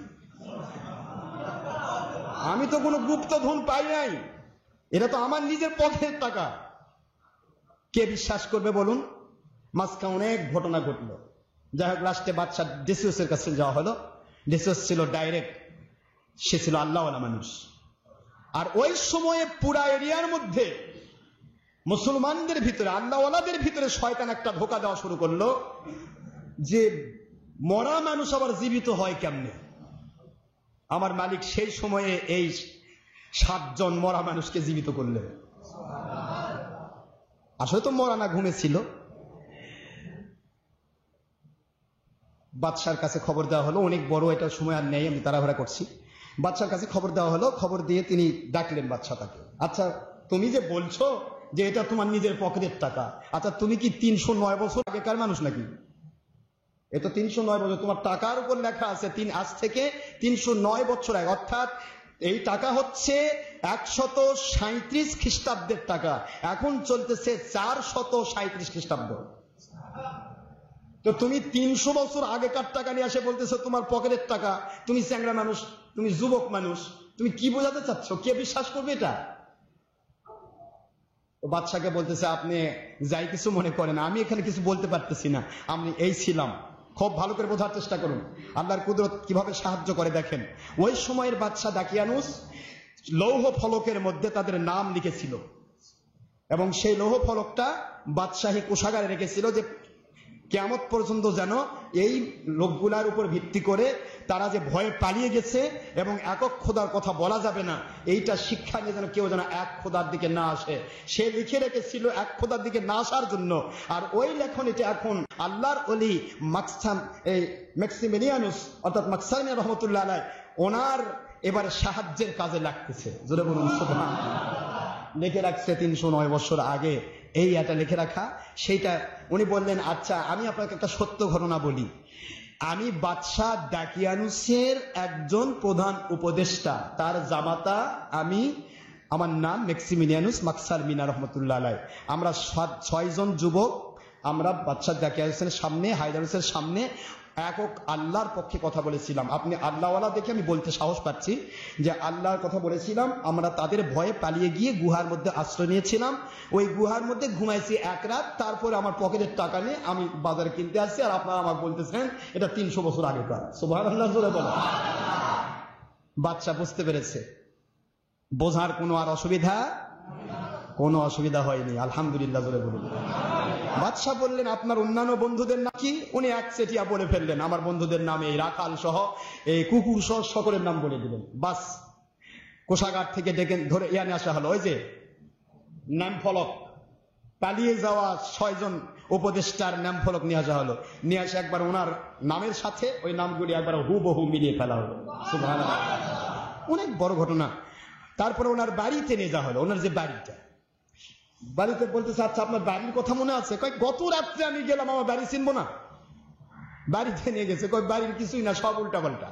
আমি তো কোনো গুপ্ত ধন পাই নাই, এটা তো আমার নিজের পকেটের টাকা। কে বিশ্বাস করবে বলুন? মাঝখানে অনেক ঘটনা ঘটলো। যাই হোক লাস্টে বাদশা ডেসিউসের কাছে যাওয়া হলো। ডেসিউস ছিল ডাইরেক্ট, সে ছিল আল্লাহওয়ালা মানুষ। আর ওই সময়ে পুরা এরিয়ার মধ্যে মুসলমানদের ভিতরে, আল্লাহওয়ালাদের ভিতরে শয়তান একটা ধোঁকা দেওয়া শুরু করলো যে মরা মানুষ আবার জীবিত হয় কেমনে। আমার মালিক সেই সময়ে এই 7 জন মরা মানুষকে জীবিত করলেন। আসলে তো মরা না, ঘুমেছিল। বাদশার কাছে খবর দেওয়া হলো, অনেক বড় এটা সময় আর নেই, আমি তাড়াহুড়া করছি। বাদশার কাছে খবর দেওয়া হলো, খবর দিয়ে তিনি ডাকলেন বাদশা তাকে। আচ্ছা তুমি যে বলছো যে এটা তোমার নিজের পকেটের টাকা, আচ্ছা তুমি কি 309 বছর আগেকার মানুষ নাকি? এ তো 309 বছর, তোমার টাকার উপর লেখা আছে আজ থেকে 309 বছর আগে, অর্থাৎ এই টাকা হচ্ছে 137 খ্রিস্টাব্দের টাকা, এখন চলতেছে 437 খ্রিস্টাব্দ। তো তুমি 300 বছর আগেকার টাকা নিয়ে আসে বলতেছো তোমার পকেটের টাকা, তুমি চ্যাংড়া মানুষ, তুমি যুবক মানুষ, তুমি কি বোঝাতে চাচ্ছ? কে বিশ্বাস করবে এটা? বাদশাকে বলতেছে আপনি যাই কিছু মনে করেন, আমি এখানে কিছু বলতে পারতেছি না, আমি এই ছিলাম। খুব ভালো করে বোঝার চেষ্টা করুন আল্লাহর কুদরত কিভাবে সাহায্য করে। দেখেন ওই সময়ের বাদশা দাকিয়ানুস লৌহ ফলকের মধ্যে তাদের নাম লিখেছিল, এবং সেই লৌহ ফলকটা বাদশাহী কোষাগারে রেখেছিল যে কিয়ামত পর্যন্ত যেন এই লোকগুলার উপর ভিত্তি করে তারা যে ভয়ে পালিয়ে গেছে এবং একক খোদার কথা বলা যাবে না, এইটা শিক্ষা নিয়ে যেন কেউ যেন এক খোদার দিকে না আসে, সে লিখে রেখেছিল এক খোদার দিকে না আসার জন্য। আর ওই লেখনীটা এখন আল্লাহর ওলি ম্যাক্সিমিলিয়ানুস অর্থাৎ মাক্সামিয়া রহমতুল্লাহ আলাইহি ওনার এবারে সাহায্যের কাজে লাগতেছে। জোরে বলুন সুবহানাল্লাহ। লিখে রাখছে 309 বছর আগে, এই এটা লিখে রাখা। সেইটা উনি বললেন আচ্ছা আমি আপনাকে একটা সত্য ঘটনা বলি, আমি বাদশাহ দাকিয়ানুসের একজন প্রধান উপদেষ্টা, তার জামাতা আমি, আমার নাম ম্যাক্সিমিলিয়ানুস মাকসার মিনা রহমতুল্লাহ আলাইহি। আমরা 6 জন যুবক, আমরা বাদশাহ দাকিয়ানুসের সামনে, হায়দারুসের সামনে একক আল্লাহর পক্ষে কথা বলেছিলাম। আপনি আল্লাহওয়ালা দেখে আমি বলতে সাহস পাচ্ছি যে আল্লাহর কথা বলেছিলাম। আমরা তাদের ভয়ে পালিয়ে গিয়ে গুহার মধ্যে আশ্রয় নিয়েছিলাম, ওই গুহার মধ্যে ঘুমাইছি 1 রাত, তারপরে আমার পকেটের টাকা নিয়ে আমি বাজারে কিনতে আসছি, আর আপনারা আমাকে বলতেছেন এটা 300 বছর আগেকার। সুবহানাল্লাহ জোরে বলো। বাদশা বুঝতে পেরেছে, বোঝার কোনো অসুবিধা হয়নি, আলহামদুলিল্লাহ জোরে বলুন। বাদশা বললেন আপনার অন্যান্য বন্ধুদের নাম কি? উনি একচেটিয়া বলে ফেললেন আমার বন্ধুদের নামে, এই রাখাল সহ এই কুকুর সহ সকলের নাম বলে দিলেন। বাস কোষাগার থেকে ডেকে ধরে ইয়ানে আসা হলো, ওই যে নাম ফলক, পালিয়ে যাওয়া 6 জন উপদেষ্টার নাম ফলক নিয়ে আসা হলো। নিয়ে আসে একবার ওনার নামের সাথে ওই নামগুলি একবার হুবহু মিলিয়ে ফেলা হলো। সুবহানাল্লাহ, অনেক বড় ঘটনা। তারপরে ওনার বাড়িতে নিয়ে যাওয়া হলো, ওনার যে বাড়িতে বলতেছে আচ্ছা আপনার বাড়ির কথা মনে আছে? কয় গত রাত্রে আমি গেলাম, আমার বাড়ি চিনবো না? বাড়িতে নিয়ে গেছে, কয় বাড়ির কিছুই না, সব উল্টা পাল্টা।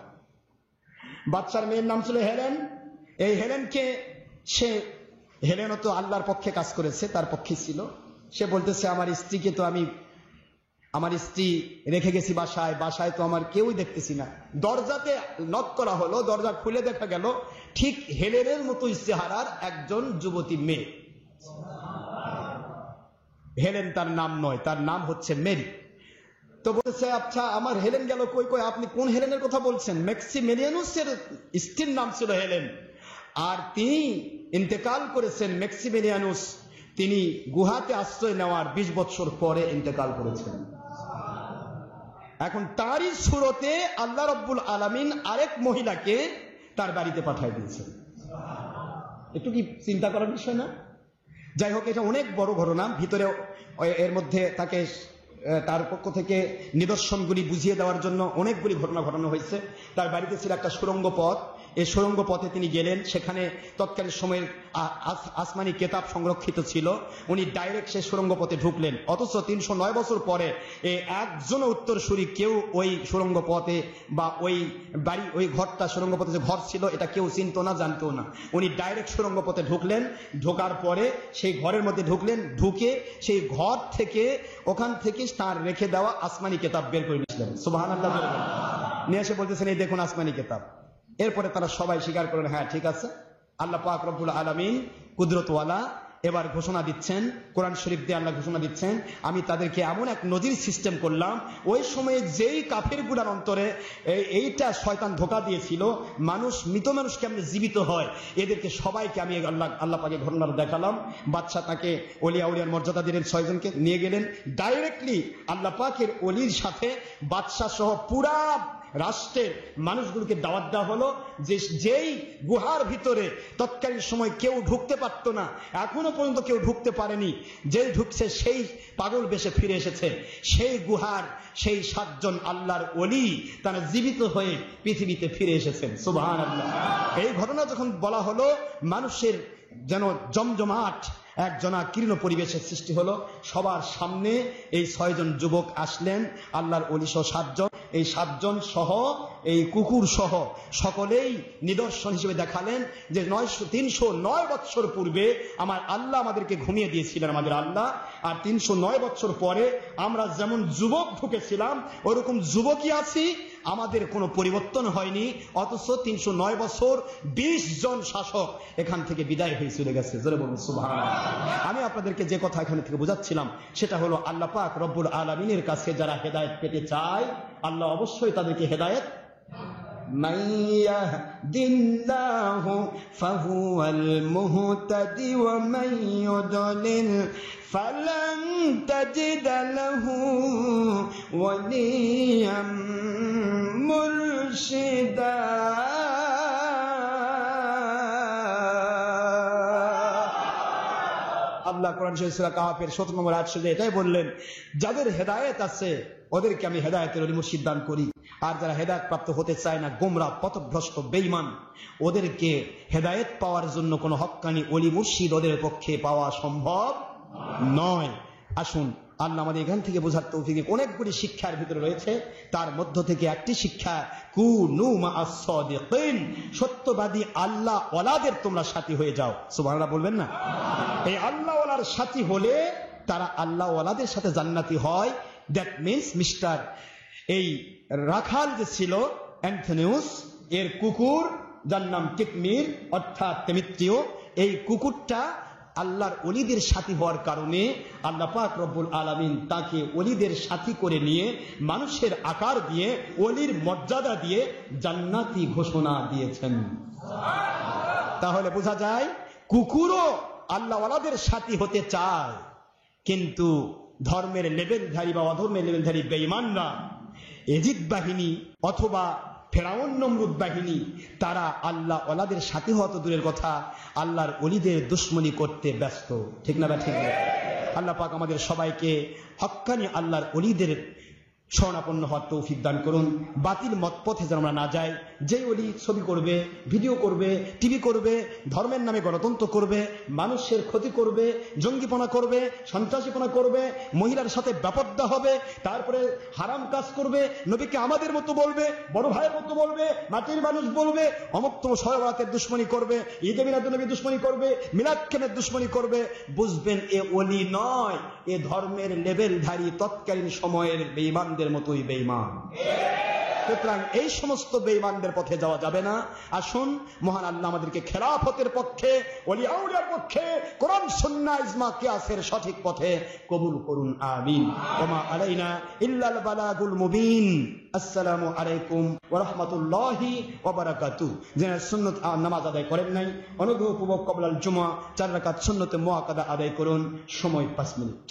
বাচ্চার মেয়ের নাম ছিল হেলেন। এই হেলেনকে হেলেনও তো আল্লাহর পক্ষে কাজ করেছে, তার পক্ষে ছিল। সে বলতেছে আমার স্ত্রীকে তো আমি, আমার স্ত্রী রেখে গেছি বাসায় তো আমার কেউই দেখতেছি না। দরজাতে নক করা হলো, দরজা খুলে দেখা গেল ঠিক হেলেনের মতো চেহারার একজন যুবতী মেয়ে। হেলেন তার নাম নয়, তার নাম হচ্ছে মেরি। তো বলেছে আচ্ছা আমার হেলেন গেল কই কই, আপনি কোন হেলেনের কথা বলছেন? ম্যাক্সিমিলিয়ানুসের স্ত্রীর নাম ছিল হেলেন, আর তিনি ইন্তেকাল করেছেন। ম্যাক্সিমিলিয়ানুস তিনি গুহাতে আশ্রয় নেওয়ার 20 বছর পরে ইন্তেকাল করেছেন। এখন তারই সুরতে আল্লাহ রাব্বুল আলামিন আরেক মহিলাকে তার বাড়িতে পাঠিয়ে দিয়েছেন। একটু কি চিন্তা করার বিষয় না? যাই হোক, এটা অনেক বড় ঘটনা। ভিতরে এর মধ্যে তাকে তার পক্ষ থেকে নিদর্শনগুলি বুঝিয়ে দেওয়ার জন্য অনেকগুলি ঘটনা ঘটানো হয়েছে। তার বাড়িতে ছিল একটা সুড়ঙ্গ পথ। এই সুড়ঙ্গ পথে তিনি গেলেন, সেখানে তৎকালীন সময়ের আসমানি কেতাব সংরক্ষিত ছিল। উনি ডাইরেক্ট সেই সুড়ঙ্গ পথে ঢুকলেন। অথচ 309 বছর পরে একজন উত্তরসূরি কেউ ওই সুড়ঙ্গ পথে বা ওই বাড়ি, ওই ঘরটা সুড়ঙ্গ পথে যে ঘর ছিল এটা কেউ চিনতো না, জানতো না। উনি ডাইরেক্ট সুড়ঙ্গ পথে ঢুকলেন। ঢোকার পরে সেই ঘরের মধ্যে ঢুকলেন, ঢুকে সেই ঘর থেকে ওখান থেকে তার রেখে দেওয়া আসমানি কেতাব বের করে নিয়েছিলেন। সুবহানাল্লাহ। নিয়ে এসে বলতেছেন এই দেখুন আসমানি কেতাব। এরপরে তারা সবাই স্বীকার করলেন হ্যাঁ ঠিক আছে, আল্লাহ পাক রব্বুল আলামিন কুদরতওয়ালা। এবার ঘোষণা দিচ্ছেন, কোরআন শরীফ দিয়ে আল্লাহ ঘোষণা দিচ্ছেন, আমি তাদেরকে এমন এক নজির সিস্টেম করলাম, ওই সময়ে যেই কাফের গুলার অন্তরে এইটা শয়তান ধোকা দিয়েছিল, মানুষ মৃত মানুষ কেমনে জীবিত হয়, এদেরকে সবাইকে আমি আল্লাহ পাকে ঘটনা দেখালাম। বাদশা তাকে ওলিয়া উলিয়ার মর্যাদা দিলেন, 6 জনকে নিয়ে গেলেন। ডাইরেক্টলি আল্লাহ পাকের ওলির সাথে বাদশা সহ পুরা রাষ্ট্রের মানুষগুলোকে দাওয়াত দেওয়া হলো যে যেই গুহার ভিতরে তৎকালীন সময় কেউ ঢুকতে পারতো না, এখনো পর্যন্ত কেউ ঢুকতে পারেনি, যেই ঢুকছে সেই পাগল বেশে ফিরে এসেছে। সেই গুহার সেই 7 জন আল্লাহর ওলি তারা জীবিত হয়ে পৃথিবীতে ফিরে এসেছেন। সুবহানাল্লাহ। এই ঘটনা যখন বলা হলো, মানুষের যেন জমজমাট এক জনাকীর্ণ পরিবেশের সৃষ্টি হলো। সবার সামনে এই 6 জন যুবক আসলেন, আল্লাহর ওলি সহ 7 জন। এই 7 জন সহ এই কুকুর সহ সকলেই নিদর্শন হিসেবে দেখালেন যে 309 বছর পূর্বে আমার আল্লাহ আমাদেরকে ঘুমিয়ে দিয়েছিলেন, আমাদের আল্লাহ। আর 309 বছর পরে আমরা যেমন যুবক ঢুকেছিলাম ওরকম যুবকই আছি, আমাদের কোনো পরিবর্তন হয়নি। অথচ 309 বছর 20 জন শাসক এখান থেকে বিদায় হয়ে চলে গেছে। জোরে বলুন সুবহানাল্লাহ। আমি আপনাদেরকে যে কথা এখান থেকে বোঝাচ্ছিলাম সেটা হলো আল্লাহ পাক রব্বুল আলামিনের কাছে যারা হেদায়েত পেতে চায়, আল্লাহ অবশ্যই তাদেরকে হেদায়েত من يهد الله فهو المهتدي ومن يضلل فلن تجد له وليا مرشدا। আল্লাহ কোরআন সূরা কাহাফের 17 নম্বর আয়াতে এটাই বললেন, যাদের হেদায়েত আছে ওদেরকে আমি হেদায়েতের ওলি মুর্শিদ দান করি, আর যারা হেদায়েত প্রাপ্ত হতে চায় না, গোমরা পথভ্রষ্ট বেঈমান, ওদেরকে হেদায়েত পাওয়ার জন্য কোন হক্কানি ওলি মুর্শিদ ওদের পক্ষে পাওয়া সম্ভব নয়। আসুন আল্লাহ আমাদের এখান থেকে বোঝার তৌফিক অনেকগুলি শিক্ষার ভিতরে রয়েছে। তার মধ্য থেকে একটি শিক্ষা, কুনু মা'আস সাদিকিন, সত্যবাদী আল্লাহ ওয়ালাদের তোমরা সাথী হয়ে যাও। সুবহানাল্লাহ বলবেন না? এই আল্লাহ ওয়ালার সাথী হলে তারা আল্লাহ ওয়ালাদের সাথে জান্নাতি হয়। দ্যাট মিন্স মিস্টার এই রাখাল যে ছিল অ্যান্থনিউস, এর কুকুর যার নাম কিতমির অর্থাৎ তেমিত্রিয়, এই কুকুরটা আল্লাহর ওলিদের সাথী হওয়ার কারণে আল্লাহ পাক রব্বুল আলামিন তাকে ওলিদের সাথী করে নিয়ে মানুষের আকার দিয়ে ওলির মর্যাদা দিয়ে জান্নাতি ঘোষণা দিয়েছেন। তাহলে বোঝা যায় কুকুরও আল্লাহ ওয়ালাদের সাথী হতে চায়, কিন্তু ধর্মের লেভেলধারী বা অধর্মের লেভেলধারী বেঈমানরা, এজিদ বাহিনী অথবা ফেরাউন নমরুদ বাহিনী, তারা আল্লাহ ওয়ালাদের সাথী হওয়া তো দূরের কথা, আল্লাহর ওলিদের দুশমনি করতে ব্যস্ত। ঠিক না? ঠিক না? আল্লাহ পাক আমাদের সবাইকে হক্কানি আল্লাহর ওলিদের শরণাপন্ন হওয়ার তৌফিক দান করুন। বাতিল মত পথে যেন আমরা না যাই। যেই ওলি ছবি করবে, ভিডিও করবে, টিভি করবে, ধর্মের নামে গণতন্ত্র করবে, মানুষের ক্ষতি করবে, জঙ্গিপনা করবে, সন্ত্রাসীপনা করবে, মহিলার সাথে ব্যাপারটা হবে, তারপরে হারাম কাজ করবে, নবীকে আমাদের মতো বলবে, বড় ভাইয়ের মতো বলবে, মাটির মানুষ বলবে, অমুকতম শবে-বরাতের দুশ্মনী করবে, ঈদে মিলাদুন্নবীর দুশ্মনী করবে, মিলাদ কেনের দুশ্মনী করবে, বুঝবেন এ ওলি নয়, এ ধর্মের লেভেলধারী তৎকালীন সময়ের বেঈমানদের মতোই বেঈমান। সুতরাং এই সমস্ত বেঈমানদের পথে যাওয়া যাবে না। আসুন মহান আল্লাহ আমাদেরকে খেলাফতের পক্ষে, ওলিয়া আউলিয়ার পক্ষে, কোরআন সুন্নাহ ইজমা কিয়াসের সঠিক পথে কবুল করুন, আমিন। ওমা আলাইনা ইল্লাল বালাগুল মুবিন। আসসালামু আলাইকুম ওয়া রাহমাতুল্লাহি ওয়া বারাকাতুহু। যারা সুন্নত নামাজ আদায় করেন নাই, অনুগ্রহপূর্বক ক্বাবলাল জুমআ 4 রাকাত সুন্নতে মুআক্কাদা আদায় করুন। সময় 5 মিনিট।